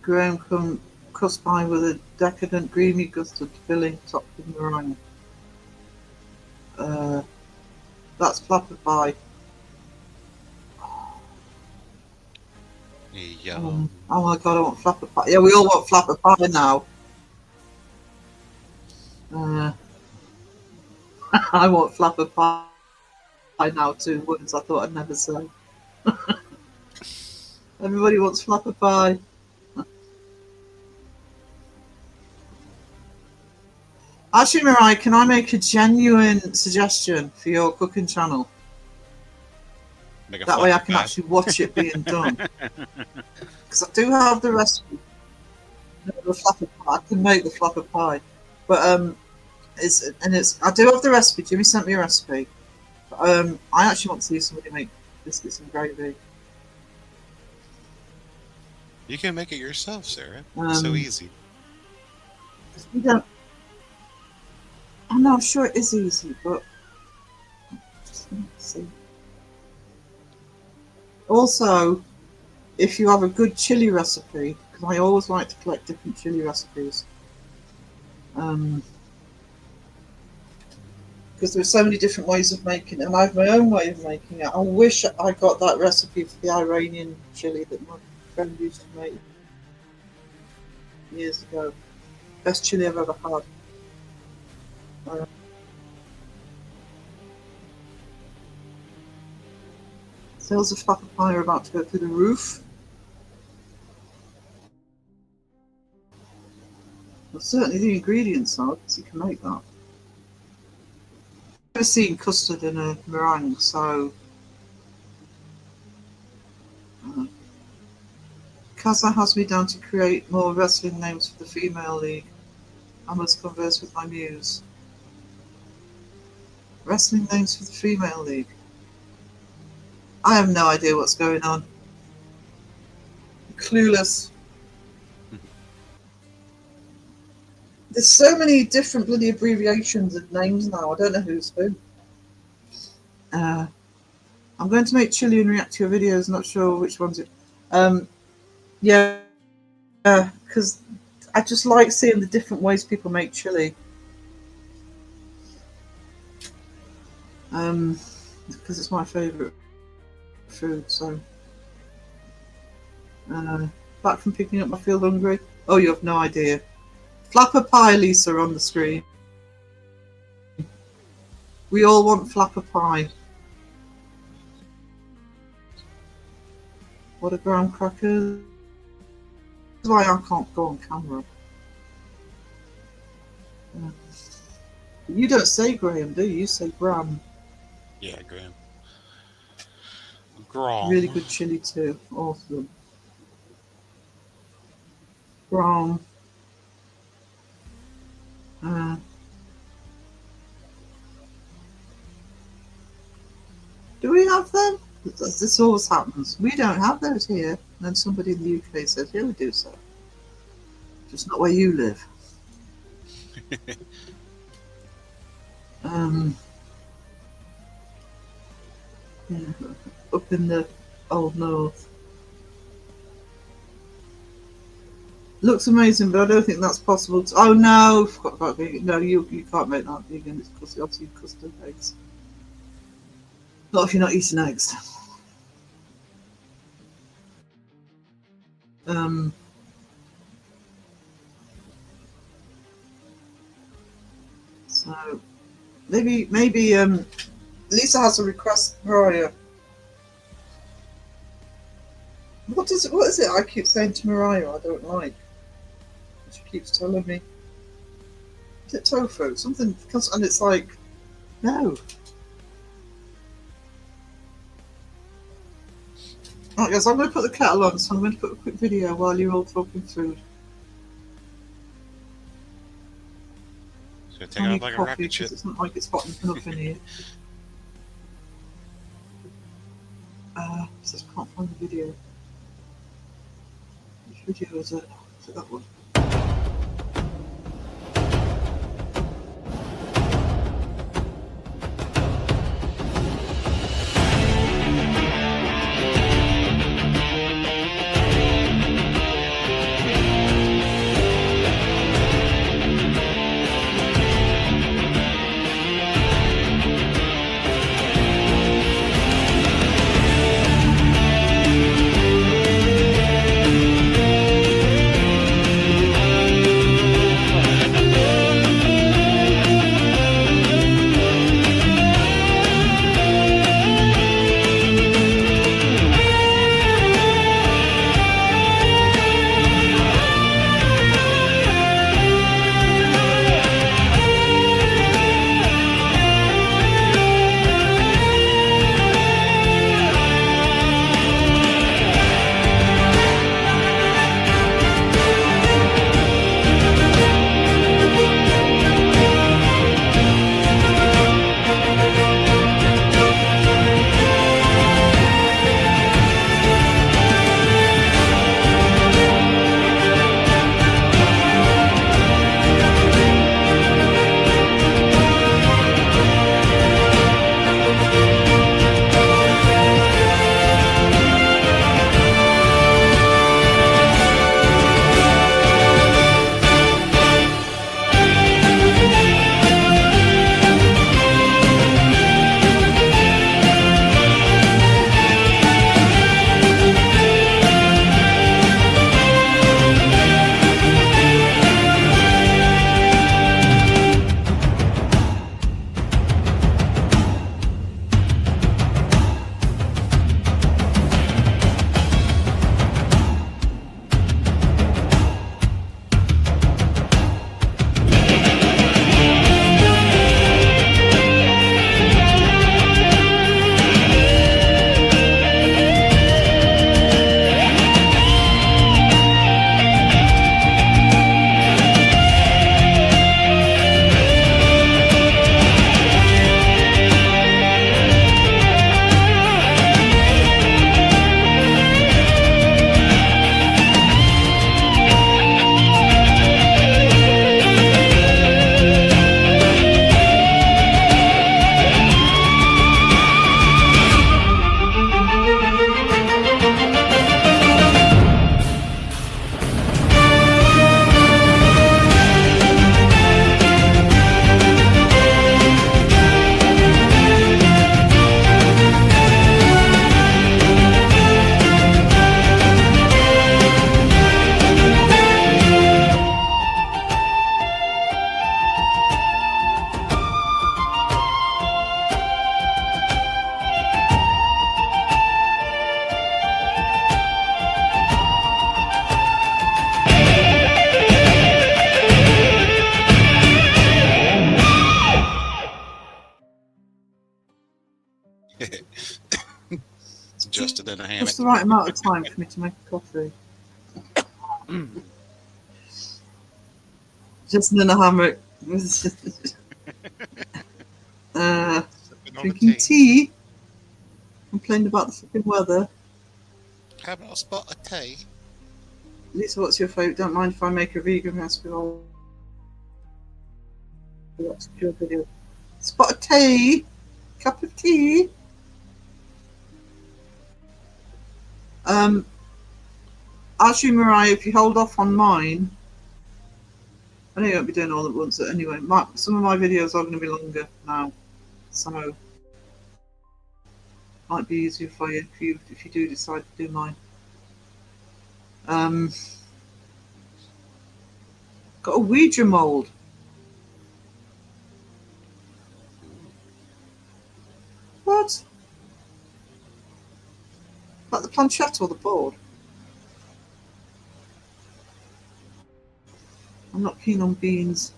Graham crust pie with a decadent creamy custard filling topped with meringue. That's flapper pie. Yum. Oh my god, I want flapper pie. Yeah, we all want flapper pie now. I want flapper pie now too. Words I thought I'd never say. Everybody wants flapper pie. Actually, Mariah, can I make a genuine suggestion for your cooking channel? That way I can actually watch it being done. Because I do have the recipe. The flapper pie. I can make the flapper pie. But I do have the recipe. Jimmy sent me a recipe. But, I actually want to see somebody make biscuits and gravy. You can make it yourself, Sarah. It's so easy. We don't. I know, I'm sure it is easy, but just let me see. Also, if you have a good chili recipe, because I always like to collect different chili recipes. Because there's so many different ways of making it, and I have my own way of making it. I wish I got that recipe for the Iranian chili that my friend used to make years ago. Best chili I've ever had. Sales of flapper pie are about to go through the roof. Well, certainly the ingredients are, because you can make that. I've never seen custard in a meringue, so Kaza has me down to create more wrestling names for the female league. I must converse with my muse. Wrestling names for the female league. I have no idea what's going on. Clueless. There's so many different bloody abbreviations of names now. I don't know who's who. I'm going to make chili and react to your videos. Not sure which ones it. Yeah, because I just like seeing the different ways people make chili. Because it's my favourite food. So, back from picking up, I feel hungry. Oh, you have no idea. Flapper pie, Lisa, on the screen. We all want flapper pie. What a graham crackers. That's why I can't go on camera. You don't say Graham, do you? You say Graham. Yeah, Graham. Grom. Really good chili too. Awesome. Graham. Do we have them? This always happens. We don't have those here. And then somebody in the UK says, yeah, we do so. Just not where you live. Yeah, up in the old north. Looks amazing, but I don't think that's possible. Oh no, forgot about vegan. No, you can't make that vegan. It's because obviously custard eggs. Not if you're not eating eggs. So maybe Lisa has a request, Mariah. What is it I keep saying to Mariah I don't like? She keeps telling me. Is it tofu? Something, and it's like, no. Right, guys, I'm going to put the kettle on, so I'm going to put a quick video while you're all talking food. It's going to take off like a rocket ship. It's not like it's hot enough in here. Just can't find the video. Which video is it? Is it that one? hammock. Just the right amount of time for me to make a coffee. Just in a hammock. Sipping on the Drinking tea. Complained about the flipping weather. Having a spot of tea. Lisa, what's your favourite? Don't mind if I make a vegan recipe. I'll watch your video. Spot of tea. Cup of tea. Actually, Mariah, if you hold off on mine, I know you won't be doing all at once. Anyway, some of my videos are going to be longer now, so might be easier for you if you do decide to do mine. Got a Ouija mold. What? Like the planchette or the board? I'm not keen on beans.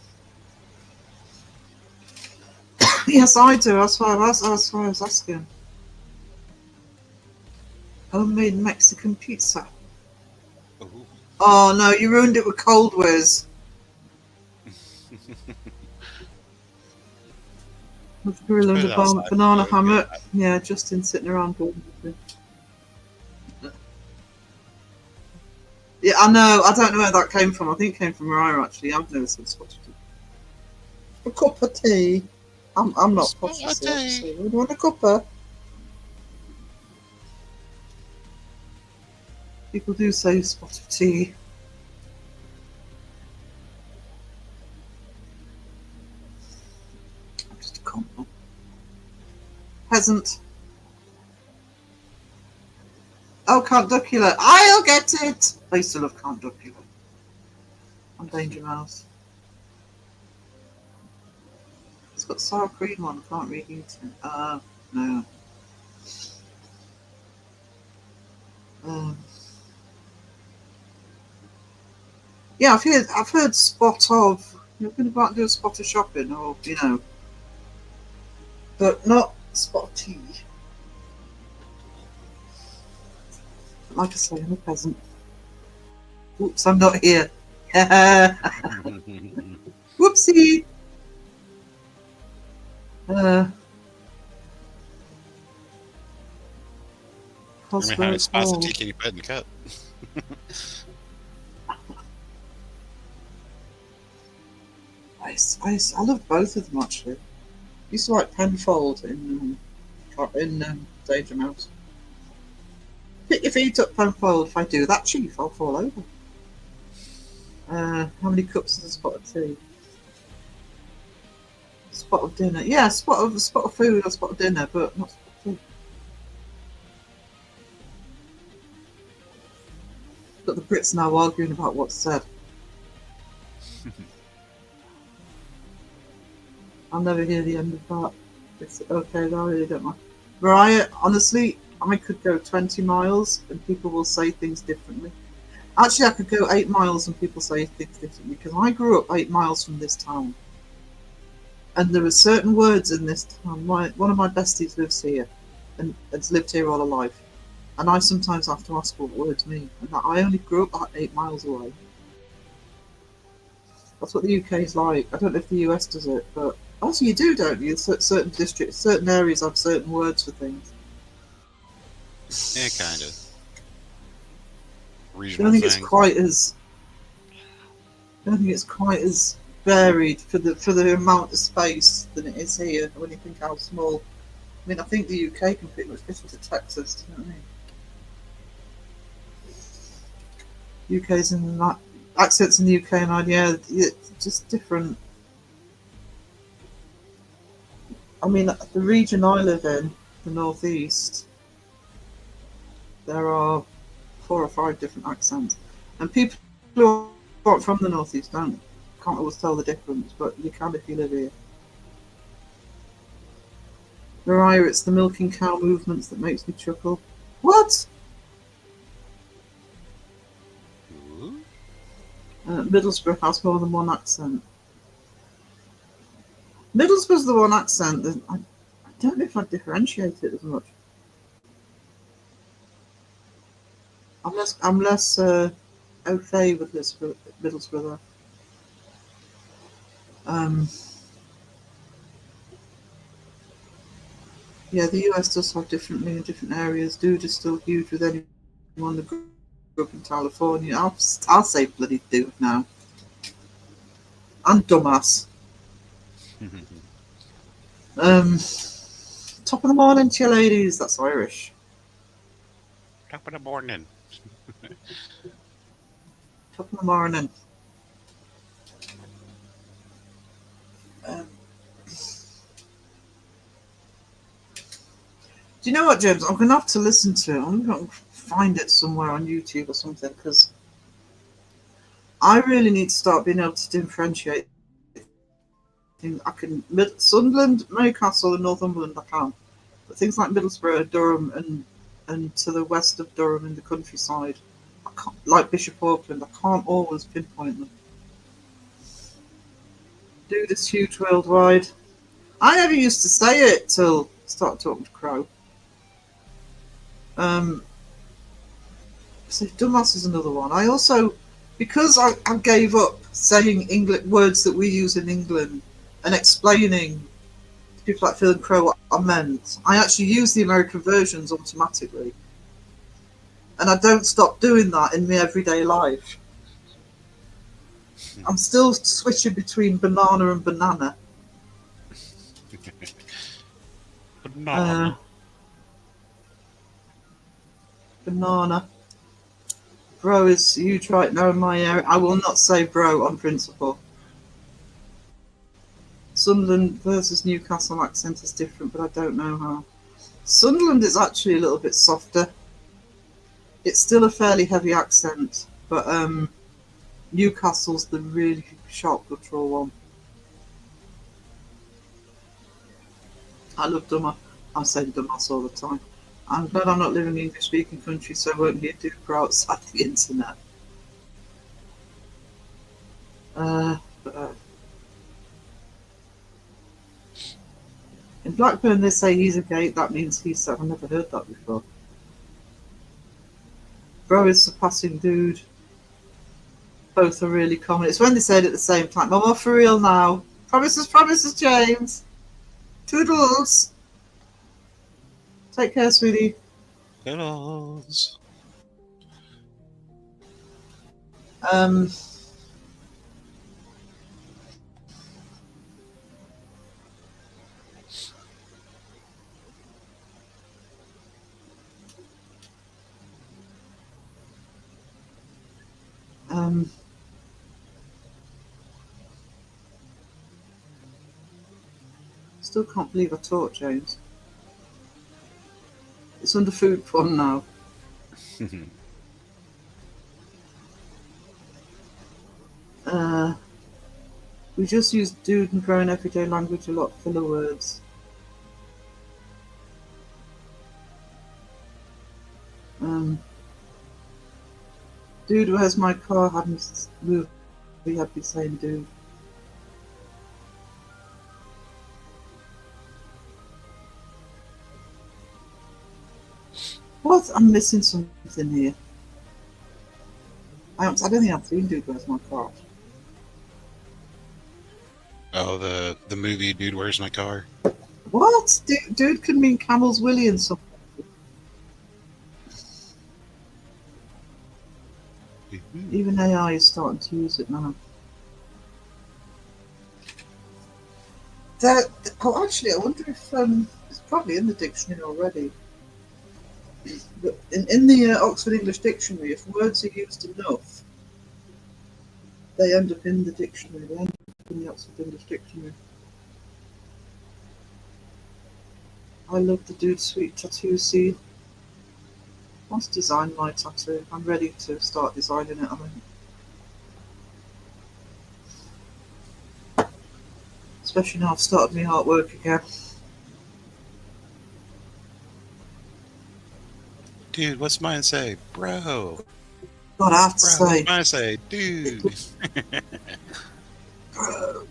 Yes, I do. That's why I was asking. Homemade Mexican pizza. Ooh. Oh no, you ruined it with Cold Whiz. With the gorilla and Put the it outside, banana so hammock. yeah. Yeah, Justin sitting around doing nothing. Yeah, I know. I don't know where that came from. I think it came from Mariah, actually. I've never seen Scottish tea. A cup of tea. I'm not Spot posh, of so tea. we want a cuppa. People do say spot of tea. I'm just a common peasant. Oh, Count Duckula. I'll get it! I used to love Count Duckula. On Danger Mouse. It's got sour cream on. I can't really eat it. No. Yeah, I've heard spot of. You're going to go out and do a spot of shopping, or but not spot of tea. Like I say, I'm a peasant. Oops, I'm not here. Whoopsie. I mean, how many spots of tea can you put in the cup? I love both of them actually. Used to like Penfold in Danger Mouse. Pick your feet up, Penfold. If I do that, chief, I'll fall over. How many cups is a spot of tea? Spot of dinner. Yeah, spot of food or spot of dinner, but not spot of tea. Got the Brits now arguing about what's said. I'll never hear the end of that. It's okay, I really don't mind. Mariah, honestly, I could go 20 miles and people will say things differently. Actually, I could go 8 miles and people say things differently because I grew up 8 miles from this town. And there are certain words in this town. One of my besties lives here and has lived here all her life. And I sometimes have to ask what words mean. And I only grew up 8 miles away. That's what the UK is like. I don't know if the US does it, but also you do, don't you? Certain districts, certain areas have certain words for things. Yeah, kind of. I Regional don't think things. it's quite as. I don't think it's quite as varied for the amount of space than it is here. When you think how small. I mean, I think the UK can pretty much fit into Texas. Do you know what I mean? UK's in that accents in the UK and yeah, it's just different. I mean, the region I live in, the northeast, there are 4 or 5 different accents, and people who aren't from the northeast can't always tell the difference, but you can if you live here. Mariah, it's the milking cow movements that makes me chuckle. What? Middlesbrough has more than one accent. Middlesbrough's the one accent that I don't know if I'd differentiate it as much. I'm less au fait with Middlesbrough. Yeah, the US does have differently in different areas. Dude is still huge with anyone that grew up in California. I'll say bloody dude now. And dumbass. Top of the morning to you ladies. That's Irish. Top of the morning. Top of the morning. Um, do you know what, James? I'm going to have to listen to it. I'm going to find it somewhere on YouTube or something because I really need to start being able to differentiate. I can Sunderland, Newcastle, and Northumberland. I can, but things like Middlesbrough, Durham, and to the west of Durham in the countryside, I can't, like Bishop Auckland, I can't always pinpoint them. Do this huge worldwide. I never used to say it till I started talking to Crow. So dumbass is another one. I also, because I gave up saying English words that we use in England and explaining to people like Phil and Crow what I meant, I actually use the American versions automatically. And I don't stop doing that in my everyday life. I'm still switching between banana and banana. Banana. Banana. Bro is huge right now in my area. I will not say bro on principle. Sunderland versus Newcastle accent is different, but I don't know how. Sunderland is actually a little bit softer. It's still a fairly heavy accent, but Newcastle's the really sharp guttural one. I love dumber. I say dumbass all the time. I'm glad I'm not living in the English-speaking country, so I won't hear Duper outside the internet. In Blackburn, they say he's a gate. That means he's. I've never heard that before. Bro is surpassing dude. Both are really common. It's when they say it at the same time. I'm off for real now. Promises, James. Toodles. Take care, sweetie. Toodles. Still can't believe I taught James. It's under food porn now. We just use dude and bro in everyday language a lot, filler words. Dude, where's my car? Hadn't moved. We had been saying dude. What? I'm missing something here. I don't think I've seen Dude, Where's My Car? Oh, the movie Dude, Where's My Car? What? Dude can mean Camel's Willie and something. Even AI is starting to use it now. Actually, I wonder if it's probably in the dictionary already. But in the Oxford English Dictionary, if words are used enough, they end up in the dictionary. They end up in the Oxford English Dictionary. I love the Dude Sweet tattoo scene. I want to design my tattoo. I'm ready to start designing it, I think. Especially now I've started my artwork again. Dude, what's mine say? Bro. God, I have to Bro, say. what's mine say? Dude. Bro.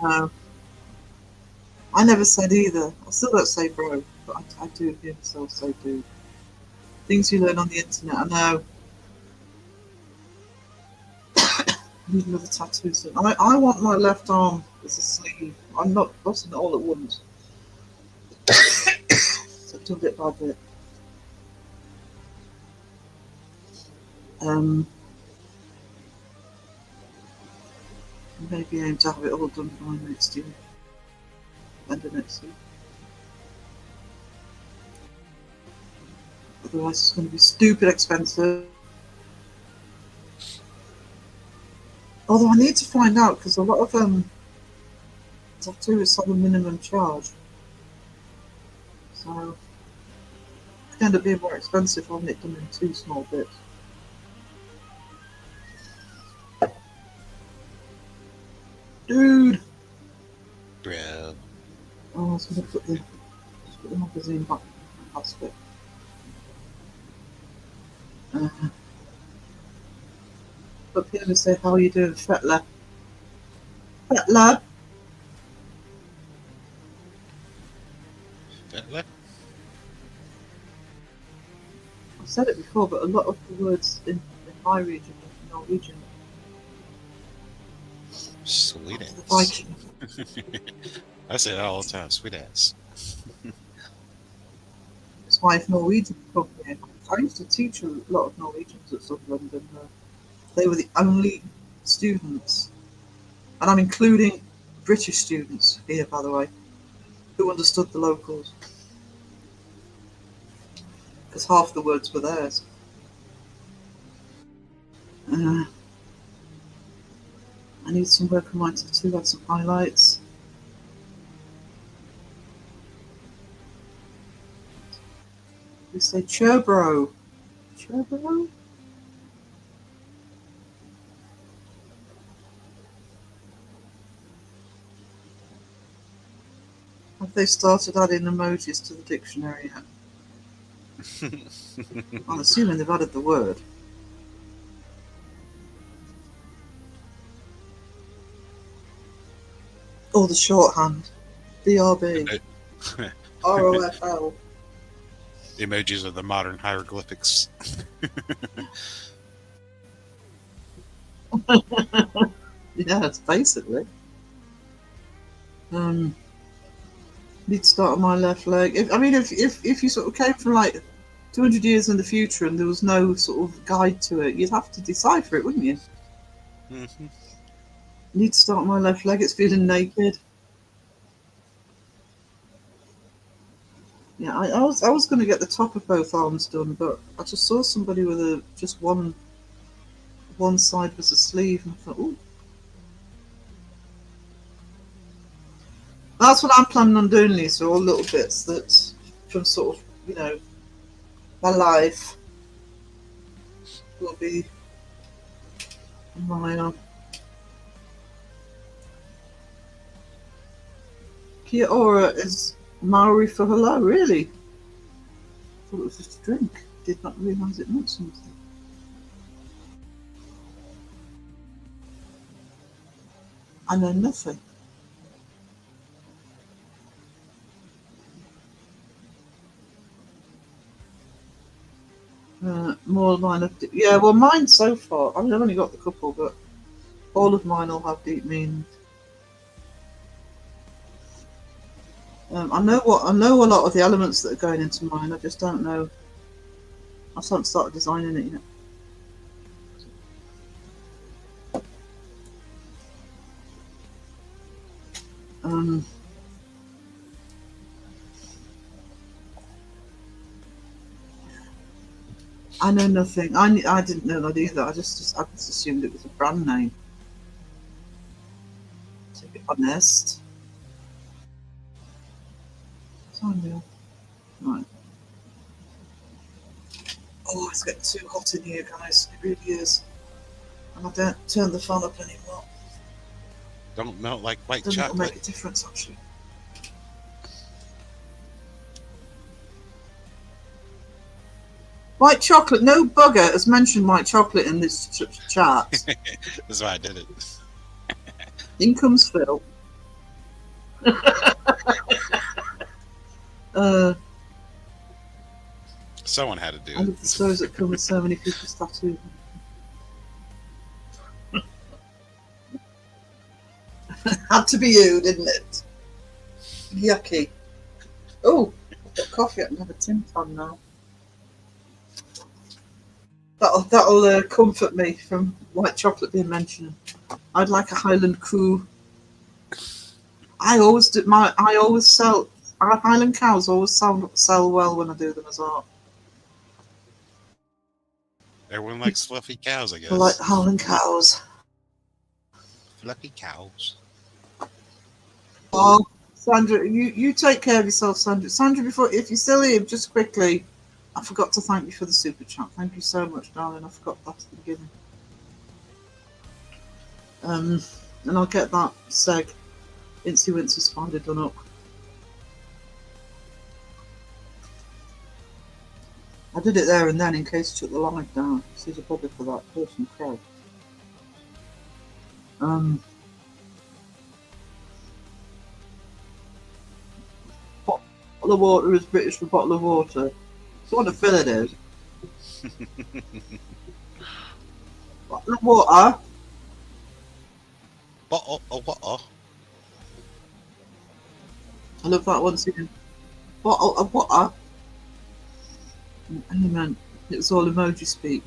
No. I never said either. I still don't say bro, but I do hear myself say dude. Things you learn on the internet. I know. Need another tattoo soon. I want my left arm as a sleeve. I'm not busting it all at once. So do bit by bit. Maybe aim to have it all done by next year. End of next year. Otherwise it's going to be stupid expensive. Although I need to find out, because a lot of tattooists have a minimum charge. So it could end up being more expensive having it done in 2 small bits. Dude! Bro. Oh, I was going to put the magazine back in the plastic. Up here we say, how are you doing, Fetler? Fetler? Fetler? I've said it before, but a lot of the words in my region are Norwegian. Sweet The ass. Viking. I say that all the time. Sweet ass. That's why if Norwegian come here, I used to teach a lot of Norwegians at Sunderland, and they were the only students, and I'm including British students here, by the way, who understood the locals, because half the words were theirs. I need some work on my tattoo, add some highlights. We say Cherbro. Cherbro? Have they started adding emojis to the dictionary yet? I'm assuming they've added the word. Or the shorthand. BRB. ROFL. The emojis are the modern hieroglyphics. Yeah, it's basically. Need to start on my left leg. If you sort of came from like 200 years in the future and there was no sort of guide to it, you'd have to decipher it, wouldn't you? Mm-hmm. Need to start on my left leg. It's feeling naked. Yeah, I was going to get the top of both arms done, but I just saw somebody with just one side was a sleeve, and I thought, ooh. That's what I'm planning on doing, Lisa, all little bits that from sort of, my life will be my Kia ora is Maori for hello, really? I thought it was just a drink. Did not realise it meant something. I know nothing. More of mine have yeah, well, mine so far, I've only got the couple, but all of mine will have deep meaning. I know a lot of the elements that are going into mine. I just don't know. I just haven't started designing it yet. I know nothing. I didn't know that either. I just assumed it was a brand name. To be honest. Unreal. Right. Oh, it's getting too hot in here, guys. It really is. And I don't turn the fan up anymore. Don't melt like white Doesn't chocolate. make a difference, actually. White chocolate. No bugger has mentioned white chocolate in this chat. That's why I did it. In comes Phil. Someone had to do I it. love the stories that come with so many people's tattoos. Had to be you, didn't it? Yucky. Oh, I've got coffee. I can have a Tim Tam now. That'll comfort me from white chocolate being mentioned. I'd like a Highland Crew. I always do. I always sell. Highland cows always sell well when I do them as well. Everyone likes fluffy cows, I I like guess. the Highland cows. Fluffy cows. Oh, Sandra, you take care of yourself, Sandra. Sandra, before if you're still here, just quickly, I forgot to thank you for the super chat. Thank you so much, darling. I forgot that at the beginning. And I'll get that seg Incy Wincy Spider done up. I did it there and then in case you took the live down. There's a bother for that person crowd. Bottle of water is British for bottle of water. So what a fill it is. Bottle of water. Bottle of water. I love that one singing. Bottle of water. Amen. It was all emoji speak.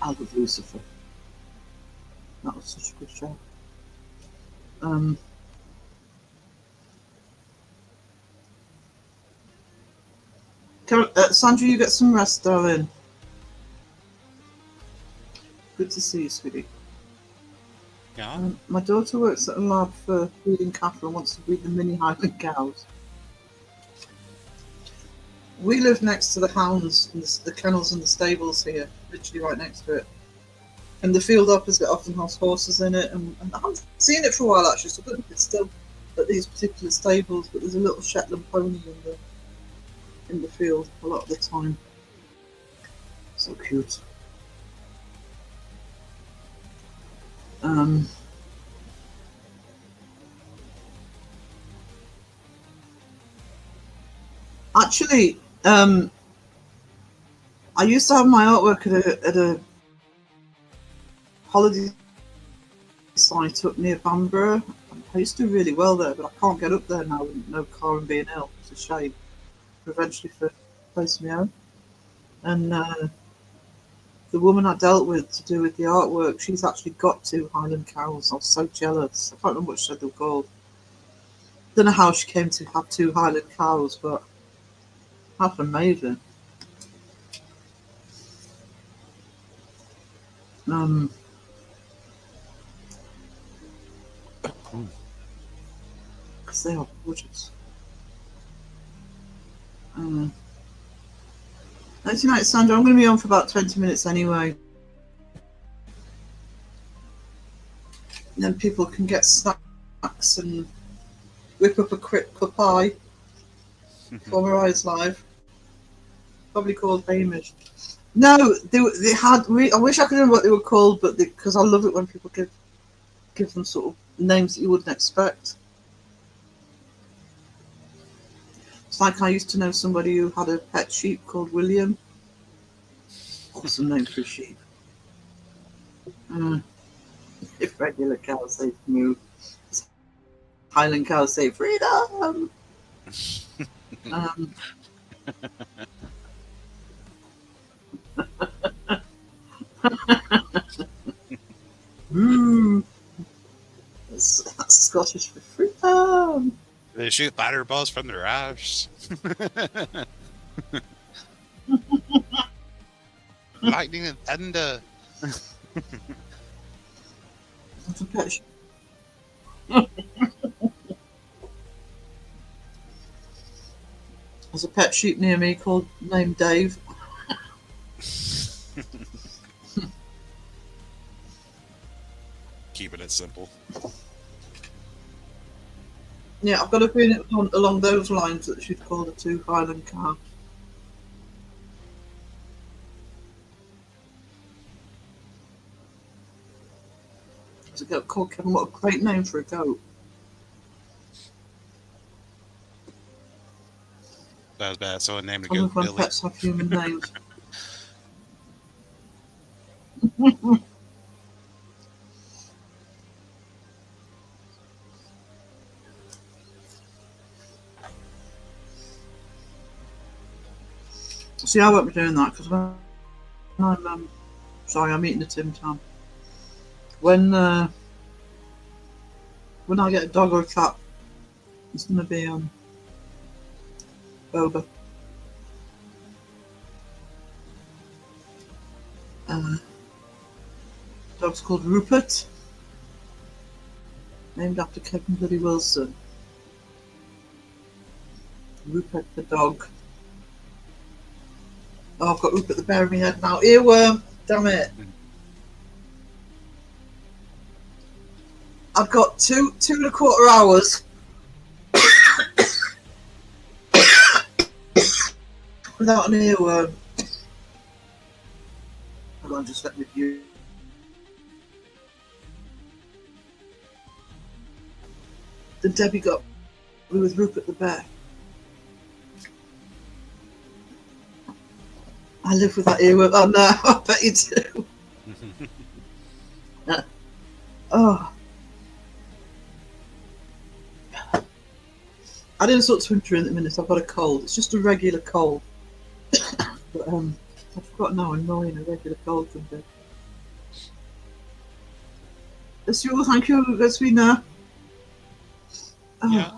I love Lucifer. That was such a good show. Sandra, you get some rest, darling. Good to see you, sweetie. Yeah. My daughter works at a lab for breeding cattle and wants to breed the mini Highland cows. We live next to the hounds, and the kennels and the stables here, literally right next to it. And the field opposite often has horses in it, and I haven't seen it for a while actually, so I don't know if it's still at these particular stables, but there's a little Shetland pony in the field a lot of the time. So cute. Actually, I used to have my artwork at a holiday site up near Bamborough. I used to do really well there, but I can't get up there now with no car and being ill. It's a shame. Eventually for place my own. And the woman I dealt with to do with the artwork, she's actually got 2 Highland cows. I was so jealous. I can't remember what she said they were called. Don't know how she came to have 2 Highland cows, but that's amazing. Because they are gorgeous. Tonight, Sandra, I'm going to be on for about 20 minutes anyway. And then people can get snacks and whip up a quick pie for Mariah's live. Probably called Hamish. No, they had. I wish I could remember what they were called, but because I love it when people give them sort of names that you wouldn't expect. It's like I used to know somebody who had a pet sheep called William. Awesome name for a sheep. If regular cows say moo, Highland cows say freedom. That's Scottish for freedom. They shoot fireballs from their eyes. Lightning and thunder. That's a pet sheep. There's a pet sheep near me named Dave. Keeping it simple. Yeah, I've got a feeling it was along those lines that she'd call the 2 Highland cows. There's a goat called Kevin. What a great name for a goat. That was bad. Someone named a I goat love when Billy. pets have human names. See, I won't be doing that because when I'm sorry, I'm eating a Tim Tam. When I get a dog or a cat, it's gonna be Boba. Dog's called Rupert, named after Kevin Bloody Wilson. Rupert the dog. Oh, I've got Rupert the bear in my head now. Earworm, damn it. I've got 2.25 hours without an earworm. Hold on, just let me view. Then Debbie got me with Rupert the bear. I live with that earworm. Oh no, I bet you do. Oh. I didn't sort to winter in a minute. I've got a cold. It's just a regular cold. But I've forgotten how annoying a regular cold can be. It's you. Thank you. Let's be now. Oh. Yeah.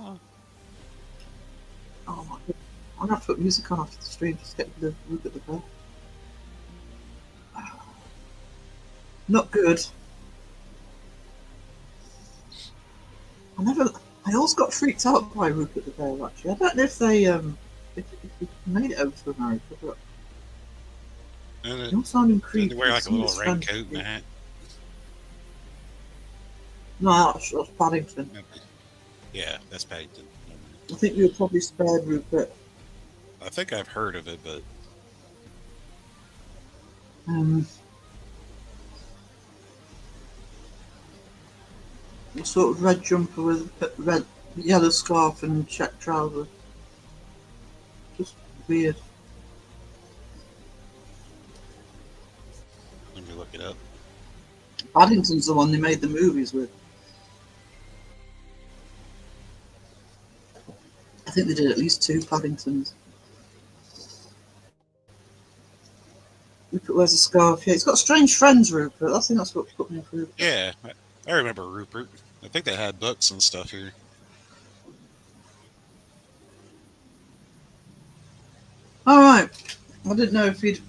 Oh my god. I'm gonna have to put music on after the stream just to get the look at the bed. Not good. I always got freaked out by Rupert the bear actually. I don't know if they if he made it over to America, but And they all sounding creepy. they wear like a Some of little his friends raincoat and do. a hat. No, that's Paddington. Yeah, that's Paddington. I think we were probably spared Rupert. I think I've heard of it, but A sort of red jumper with red yellow scarf and check trousers. Just weird. let me look it up. Paddington's the one they made the movies with. I think they did at least 2 Paddingtons. Rupert wears a scarf. Yeah, he's got strange friends, Rupert. I think that's what put me through. Yeah, I remember Rupert. I think they had books and stuff here. All right. I didn't know if he'd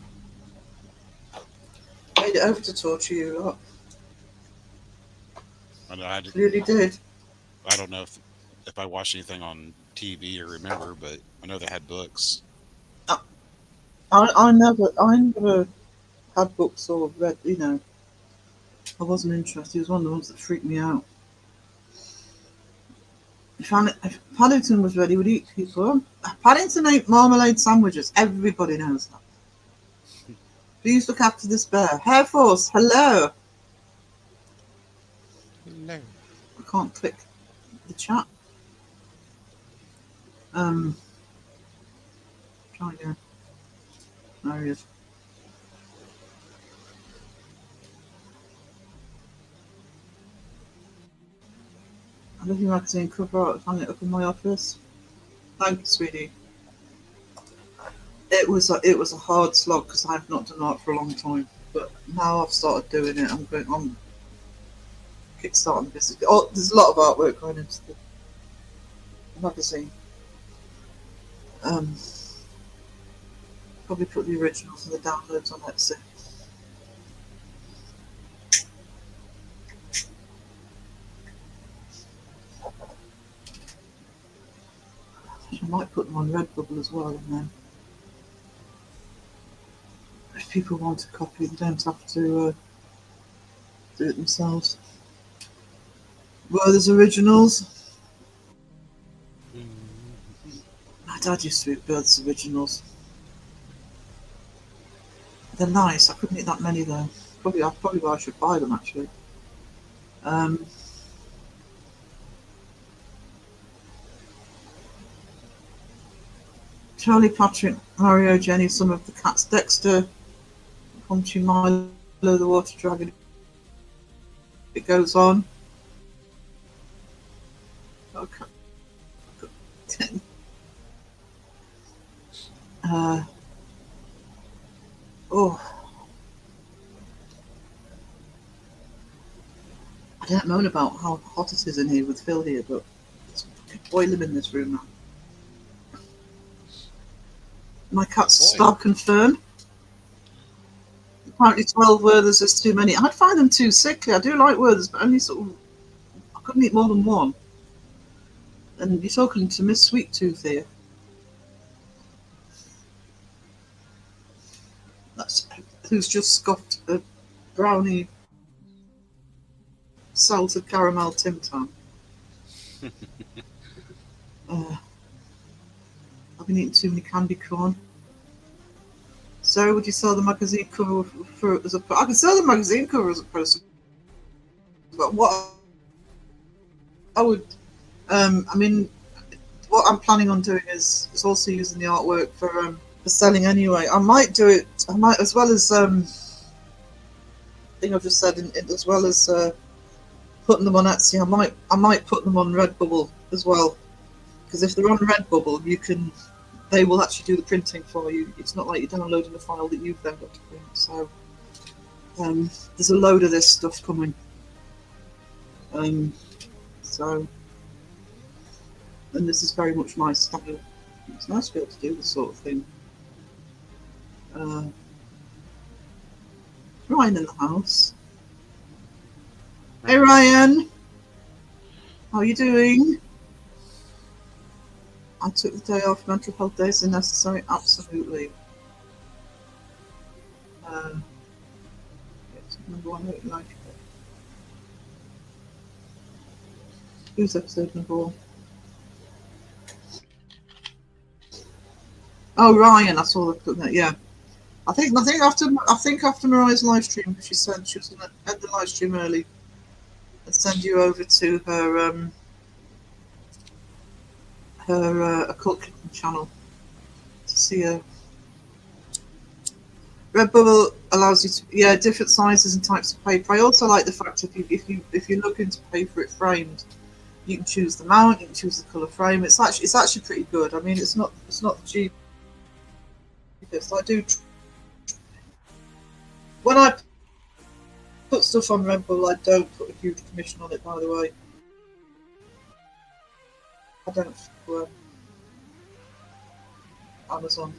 made it over to torture you lot. Clearly did. I don't know if I watched anything on TV or remember, but I know they had books. I never had books or read. You know, I wasn't interested. He was one of the ones that freaked me out. If Paddington was ready, he would eat people. Paddington ate marmalade sandwiches. Everybody knows that. Please look after this bear. Hair Force, hello. No. I can't click the chat. Try again. There he is. I love your magazine cover art. Hang it up in my office. Thank you, sweetie. It was a hard slog because I've not done art for a long time, but now I've started doing it. I'm kickstarting this. Oh, there's a lot of artwork going into the magazine. Probably put the originals and the downloads on Etsy. I might put them on Redbubble as well, and then if people want a copy, they don't have to do it themselves. Well, there's originals. My dad used to eat Birds originals. They're nice. I couldn't eat that many though. Probably why I should buy them actually. Charlie, Patrick, Mario, Jenny, some of the cats, Dexter, Punchy, Milo, the water dragon. It goes on. Okay. Oh, I don't moan about how hot it is in here with Phil here, but it's boiling in this room now. My cat's Stark and Fern. Apparently 12 Werthers is too many. I'd find them too sickly. I do like Werthers, but only sort of, I couldn't eat more than one. And you're talking to Miss Sweet Tooth here. That's who's just scoffed a brownie salted caramel Tim Tam. I've been eating too many candy corn. Sarah, would you sell the magazine cover for as a? I can sell the magazine cover as a poster, but what I would, I mean, what I'm planning on doing is also using the artwork for selling anyway. I might do it. I might, as well as I think I've just said, as well as putting them on Etsy. I might put them on Redbubble as well, because if they're on Redbubble, they will actually do the printing for you. It's not like you're downloading a file that you've then got to print. So there's a load of this stuff coming. So, and this is very much my style. It's nice to be able to do this sort of thing. Ryan in the house. Hey Ryan, how are you doing? I took the day off. Mental health days are necessary. Absolutely. Number 1, I don't like it. Who's episode number 1? Oh, Ryan, I saw that. Yeah, I think after Mariah's live stream, she said she was going to end the live stream early and send you over to her occult kitten channel to see her. Redbubble allows you to different sizes and types of paper. I also like the fact if you're looking to pay for it framed, you can choose the mount, you can choose the colour frame. It's actually pretty good. I mean, it's not the cheapest. I do when I put stuff on Redbubble, I don't put a huge commission on it. By the way, I don't for Amazon.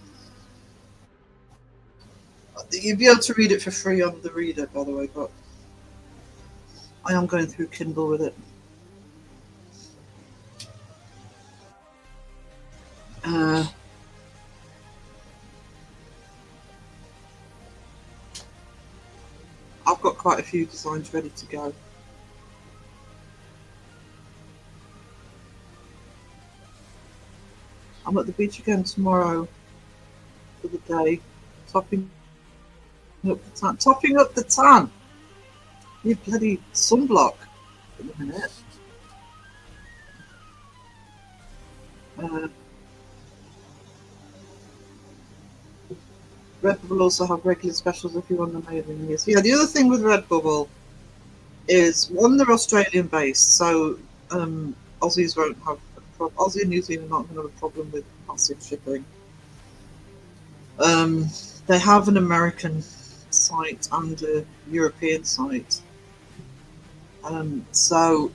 You'd be able to read it for free on the reader, by the way, but I am going through Kindle with it. I've got quite a few designs ready to go. I'm at the beach again tomorrow for the day, topping up the tan. You bloody sunblock in a minute. Redbubble also have regular specials if you want the mailing list. Yeah, the other thing with Redbubble is, one, they're Australian based, so Aussies won't have a problem. Aussie and New Zealand are not going to have a problem with massive shipping. They have an American site and a European site, so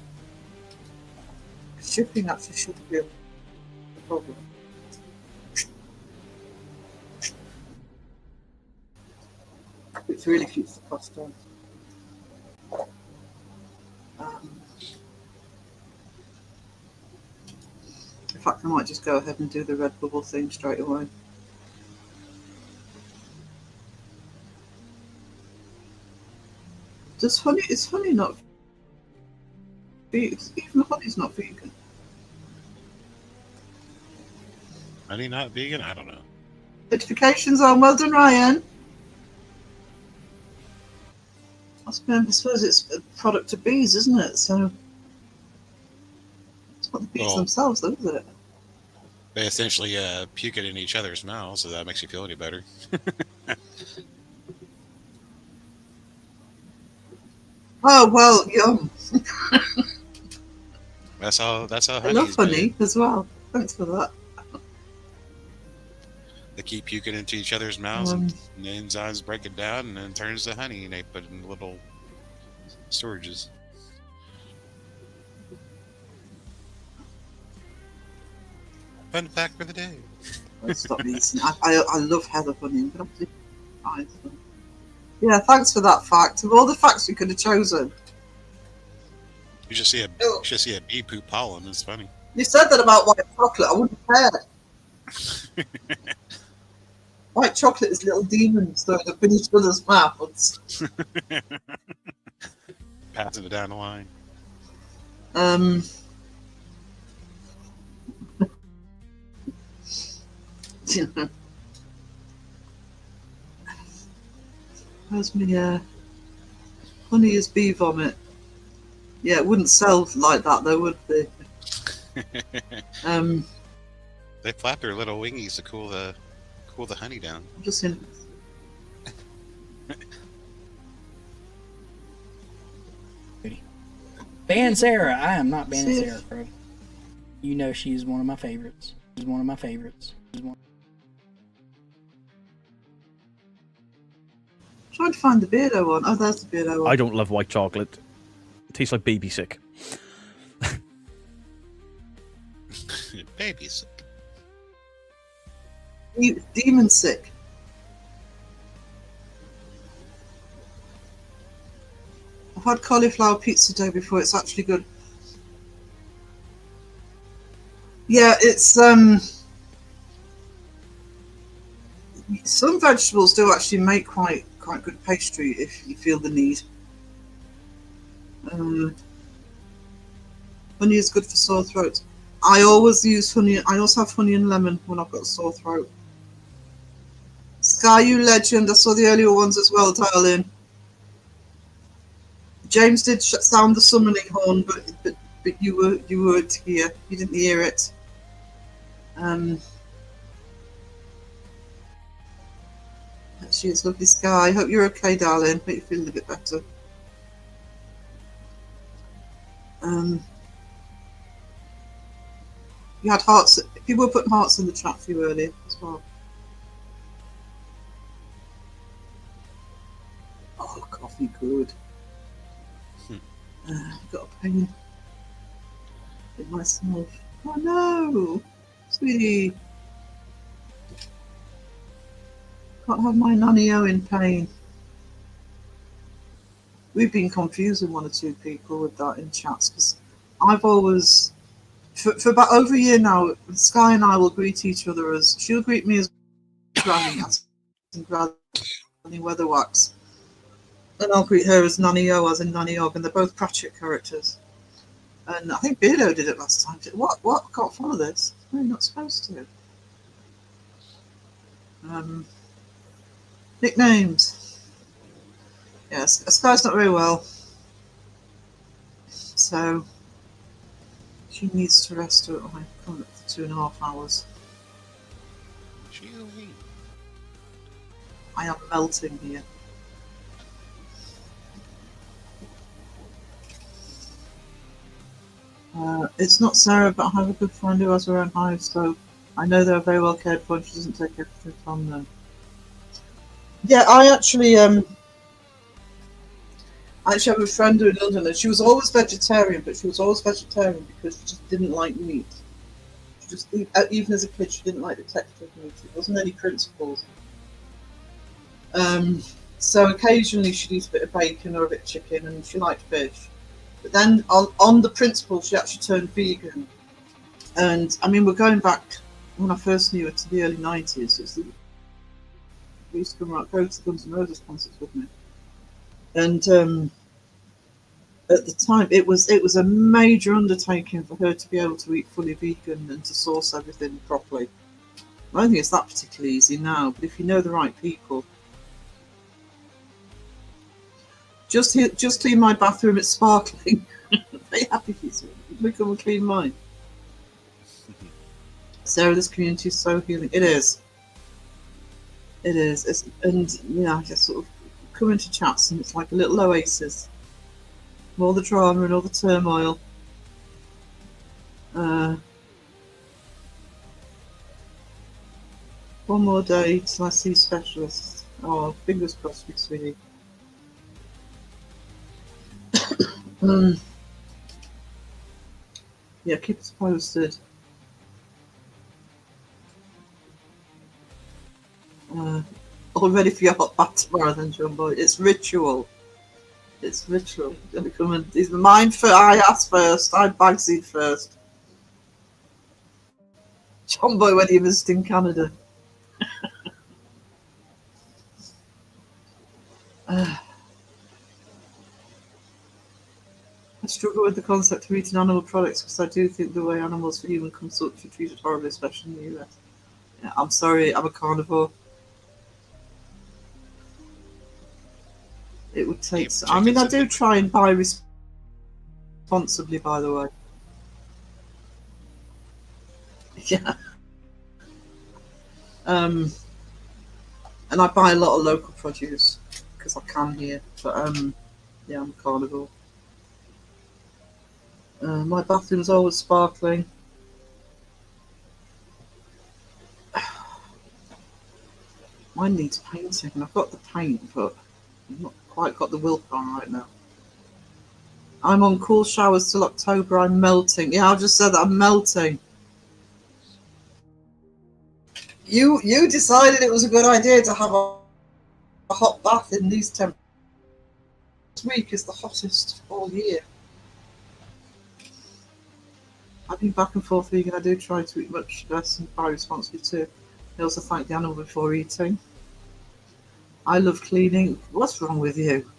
shipping actually shouldn't be a problem. Which really keeps the cost down. In fact, I might just go ahead and do the Redbubble thing straight away. Is honey not vegan? Even honey's not vegan. Honey not vegan? I don't know. Notifications on. Well done, Ryan. I suppose it's a product of bees, isn't it? So it's not the bees themselves, though, is it? They essentially puke it in each other's mouths, so that makes you feel any better. Oh well, yum. That's how I love honey's made. honey as well. Thanks for that. They keep puking into each other's mouths, and Um, the enzymes break it down, and then it turns to honey, and they put it in little storages. Fun fact for the day. I'll stop eating. I love heather honey. I'm gonna have to try some. Yeah, thanks for that fact. Of all the facts we could have chosen, You should see a bee poop pollen. It's funny. you said that about white chocolate. I wouldn't care. White chocolate is little demons throwing up in each other's mouths. Passing it down the line. Um, where's my honey is bee vomit? Yeah, it wouldn't sell like that though, would they? They flap their little wingies to cool the honey down. I'm just in. Ban Sarah. I am not banning Sif. Sarah, bro. You know she's one of my favorites. She's one of my favorites. Trying to find the Beardo one. Oh, there's the Beardo one. I don't love white chocolate. It tastes like baby sick. Babies. Demon sick. I've had cauliflower pizza dough before. It's actually good. Yeah, it's some vegetables do actually make quite good pastry if you feel the need. Honey is good for sore throat. I always use honey. I also have honey and lemon when I've got a sore throat. Sky, you legend. I saw the earlier ones as well, darling. James did sound the summoning horn, but you weren't here. You didn't hear it. She is lovely, Sky. Hope you're okay, darling. Hope you feel a little bit better. You had hearts. People were putting hearts in the chat for you earlier as well. Oh, coffee, good. Got a pain in myself. Oh no, sweetie. Can't have my nanny-o in pain. We've been confusing one or two people with that in chats because I've always, for about over a year now, Sky and I will greet each other as, she'll greet me as Granny, as in Granny Weatherwax, and I'll greet her as Nanny-o, as in Nanny Og, and they're both Pratchett characters. And I think Beardo did it last time. What? I can't follow this. No, you're not supposed to. Nicknames. Yes, Sky's not very well, so she needs to rest her. I'm coming up for 2.5 hours. I am melting here. It's not Sarah, but I have a good friend who has her own hive, so I know they're very well cared for and she doesn't take everything from them. Yeah, I actually have a friend in London, and she was always vegetarian, but she was always vegetarian because she just didn't like meat. She just, even as a kid, she didn't like the texture of meat. It wasn't any principles. So occasionally she'd eat a bit of bacon or a bit of chicken, and she liked fish. But then on the principle, she actually turned vegan. And I mean, we're going back when I first knew her to the early 90s. We used to go to the Guns N' Roses concerts with me. And at the time, it was a major undertaking for her to be able to eat fully vegan and to source everything properly. I don't think it's that particularly easy now, but if you know the right people. Just clean my bathroom, it's sparkling. Very happy for you to come and clean mine. Sarah, this community is so healing. It is. It is. And I just sort of come into chats and it's like a little oasis. All the drama and all the turmoil. One more day till I see specialists. Oh, fingers crossed, big sweetie. Yeah, keep us posted. All ready for your hot bath tomorrow then, John Boy. It's ritual. It's ritual. Gonna come and is mine for I asked first, I bagseed first. John Boy when he was in Canada. I struggle with the concept of eating animal products because I do think the way animals for human consumption are treated horribly, especially in the US. Yeah, I'm sorry, I'm a carnivore. It would take. I mean, I do try and buy responsibly, by the way. Yeah. And I buy a lot of local produce because I can here. But yeah, I'm a carnivore. My bathroom's always sparkling. Mine needs painting, and I've got the paint, but I've not quite got the willpower right now. I'm on cool showers till October. I'm melting. Yeah, I just said that I'm melting. You decided it was a good idea to have a hot bath in these temperatures. This week is the hottest all year. I've been back and forth vegan. I do try to eat much less and buy responsibly too. I also thank the animal before eating. I love cleaning. What's wrong with you?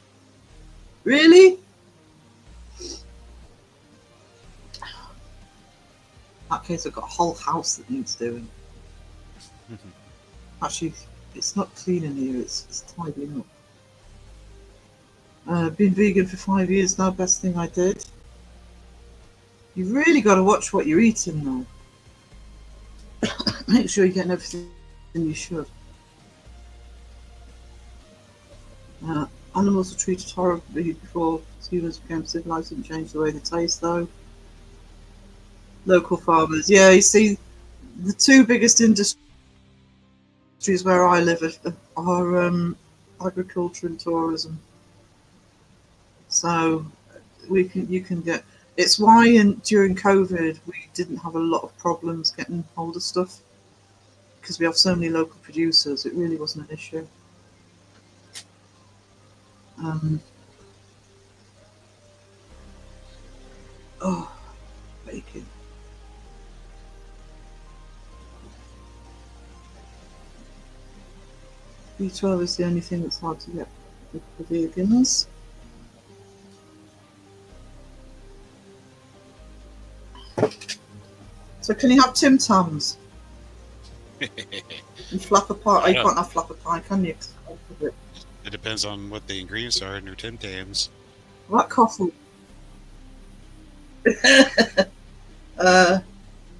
Really? In that case, I've got a whole house that needs doing. Actually, it's not clean in here, it's tidying up. Been vegan for 5 years now, best thing I did. You've really got to watch what you're eating though. Make sure you're getting everything you should. Animals were treated horribly before humans became civilized. Didn't change the way they taste though. Local farmers, yeah, you see, the two biggest industries where I live are agriculture and tourism. So you can get. It's why during COVID we didn't have a lot of problems getting hold of stuff because we have so many local producers. It really wasn't an issue. Oh, bacon. B12 is the only thing that's hard to get with the vegans. So can you have Tim Tams? And flapper pie? Oh, you can't have flapper pie, can you? It depends on what the ingredients are in your Tim Tams. That coffee.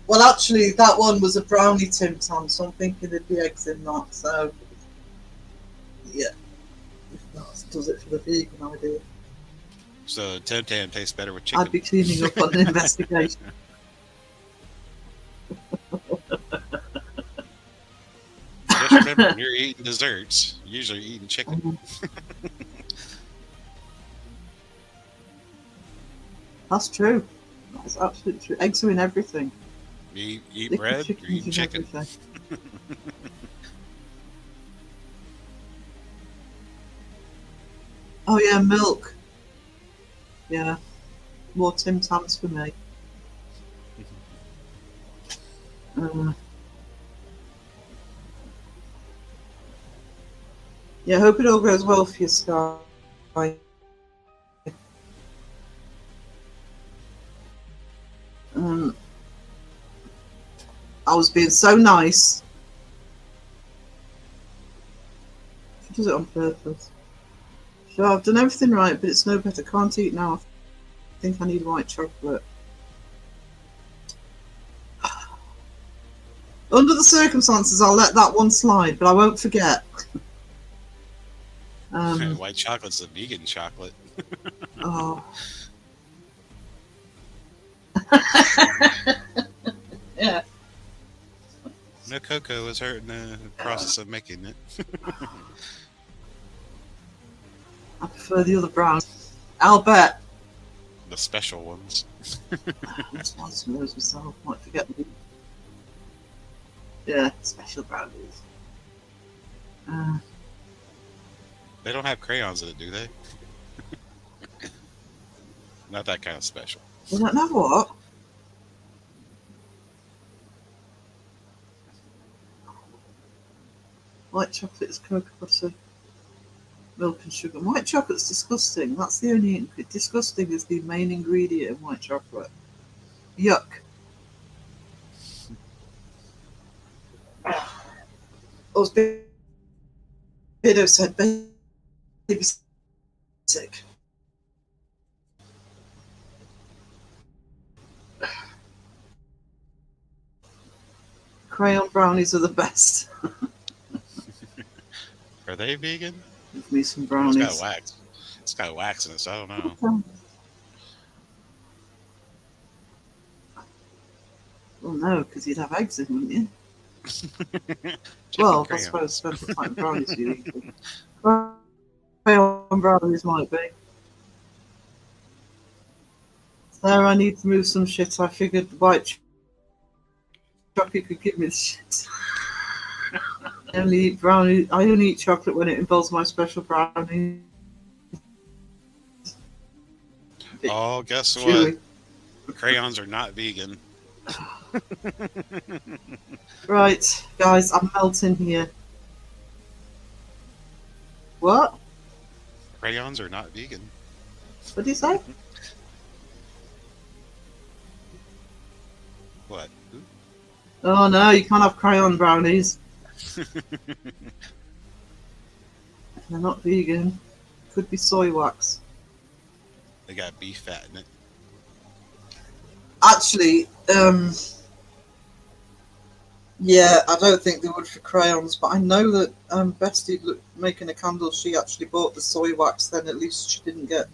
Well, actually, that one was a brownie Tim Tam, so I'm thinking there'd be eggs in that. So, yeah, if that does it for the vegan idea. So Tim Tam tastes better with chicken. I'd be cleaning up on an investigation. Just remember, when you're eating desserts, you're usually eating chicken. That's true. That's absolutely true. Eggs are in everything. You eat bread, you're eating chicken. Oh yeah, milk. Yeah, more Tim Tams for me. Yeah, hope it all goes well for you, Sky. I was being so nice. She does it on purpose. So I've done everything right, but it's no better. Can't eat now. I think I need white chocolate. Under the circumstances, I'll let that one slide, but I won't forget. White chocolate's a vegan chocolate. Oh. Yeah. No cocoa was hurt in the process of making it. I prefer the other brown. I'll bet. The special ones. Let's find some of those myself. Might forget them. Yeah, special brownies. They don't have crayons in it, do they? Not that kind of special. I don't know what. White chocolate is cocoa butter, milk and sugar. White chocolate's disgusting. That's the only disgusting is the main ingredient in white chocolate. Yuck. As Pedo said, baby sick. Crayon brownies are the best. Are they vegan? Give me some It's brownies. got wax. It's got wax in it, so I don't know. Well, no, because you'd have eggs in, wouldn't you? Chicken Well, I crayons. suppose special type brownies you eat. Crayon brownies might be. There, I need to move some shit. I figured the white chocolate could give me the shit. I only eat brownies. I only eat chocolate when it involves my special brownie. Oh, guess Chewy. what? Crayons are not vegan. Right, guys, I'm melting here. What? Crayons are not vegan. What do you say? What? Oh no, you can't have crayon brownies. They're not vegan. Could be soy wax. They got beef fat in it. Actually, yeah, I don't think they would for crayons, but I know that Bestie making a candle, she actually bought the soy wax, then at least she didn't get...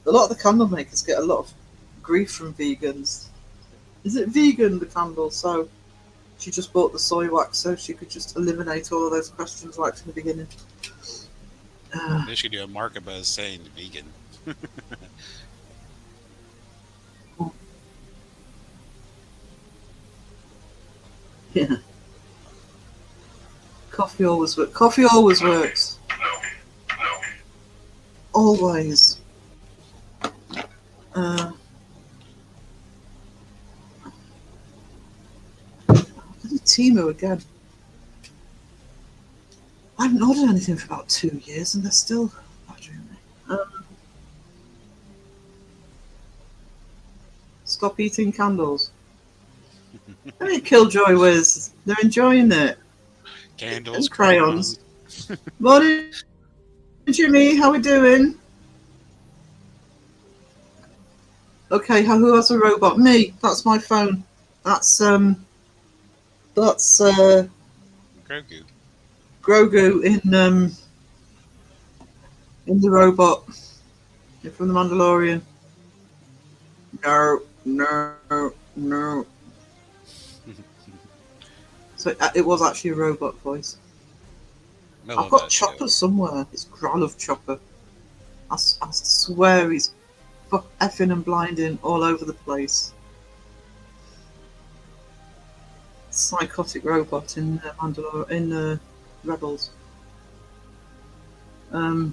A lot of the candle makers get a lot of grief from vegans. Is it vegan, the candle? So she just bought the soy wax so she could just eliminate all of those questions right from the beginning. They should do a market buzz saying vegan. Yeah. Coffee always works. Coffee always works. Always. Timo again. I haven't ordered anything for about 2 years and they're still bothering me. Stop eating candles. I mean, Killjoy was. They're enjoying it. Candles, And crayons. Morning, Jimmy. How we doing? Okay, who has a robot? Me. That's my phone. That's Grogu. Grogu in the robot from the Mandalorian. No. So it was actually a robot voice. I've got Chopper somewhere. It's I love Chopper. I swear he's effing and blinding all over the place. Psychotic robot in Rebels. I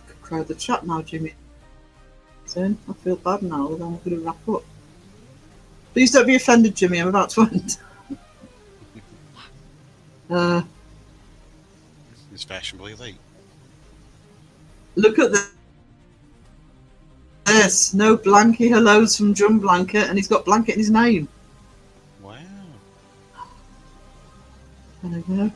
could crowd the chat now, Jimmy. I feel bad now, then I'm going to wrap up. Please don't be offended, Jimmy. I'm about to end. It's fashionably late. Look at this. No Blanky hellos from Drum Blanket, and he's got Blanket in his name. Wow. There we go.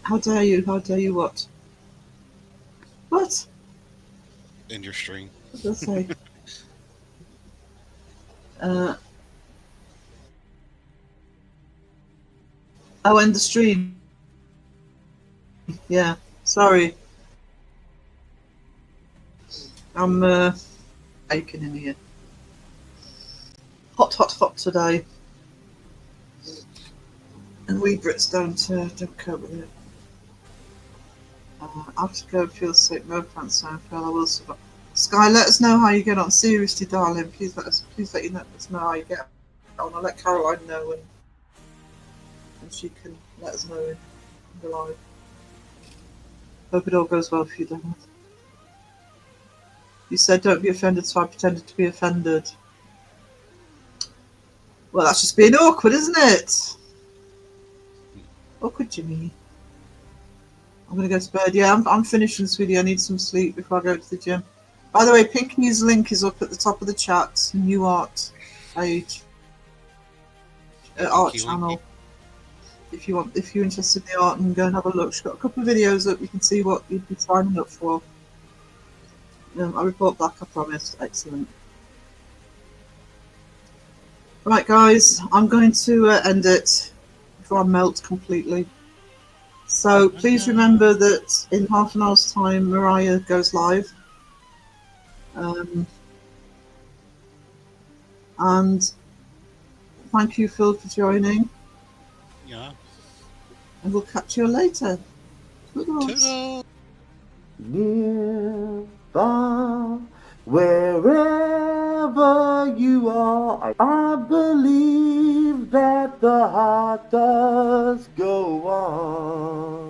How dare you? How dare you what? What? In your string. What did I say? uh, oh, end the stream. Yeah, sorry. I'm aching in here. Hot, hot, hot today. And we Brits don't cope with it. I have to go, feel sick, no thanks, so I feel I will survive. Sky, let us know how you get on. Seriously, darling, please let us know how you get on. I'll let Caroline know and she can let us know in the live. Hope it all goes well for you, Daniel. You said don't be offended, so I pretended to be offended. Well, that's just being awkward, isn't it? Awkward, Jimmy. I'm going to go to bed. Yeah, I'm finishing, sweetie. I need some sleep before I go to the gym. By the way, Pinckney's link is up at the top of the chat. New art page. Art channel. If you're interested in the art, and go and have a look. She's got a couple of videos up. You can see what you'd be signing up for. I report back, I promise. Excellent. Right, guys, I'm going to end it before I melt completely. So please remember that in half an hour's time, Mariah goes live. And thank you, Phil, for joining. Yeah. And we'll catch you later. Toodles. Near, far, wherever you are, I believe that the heart does go on.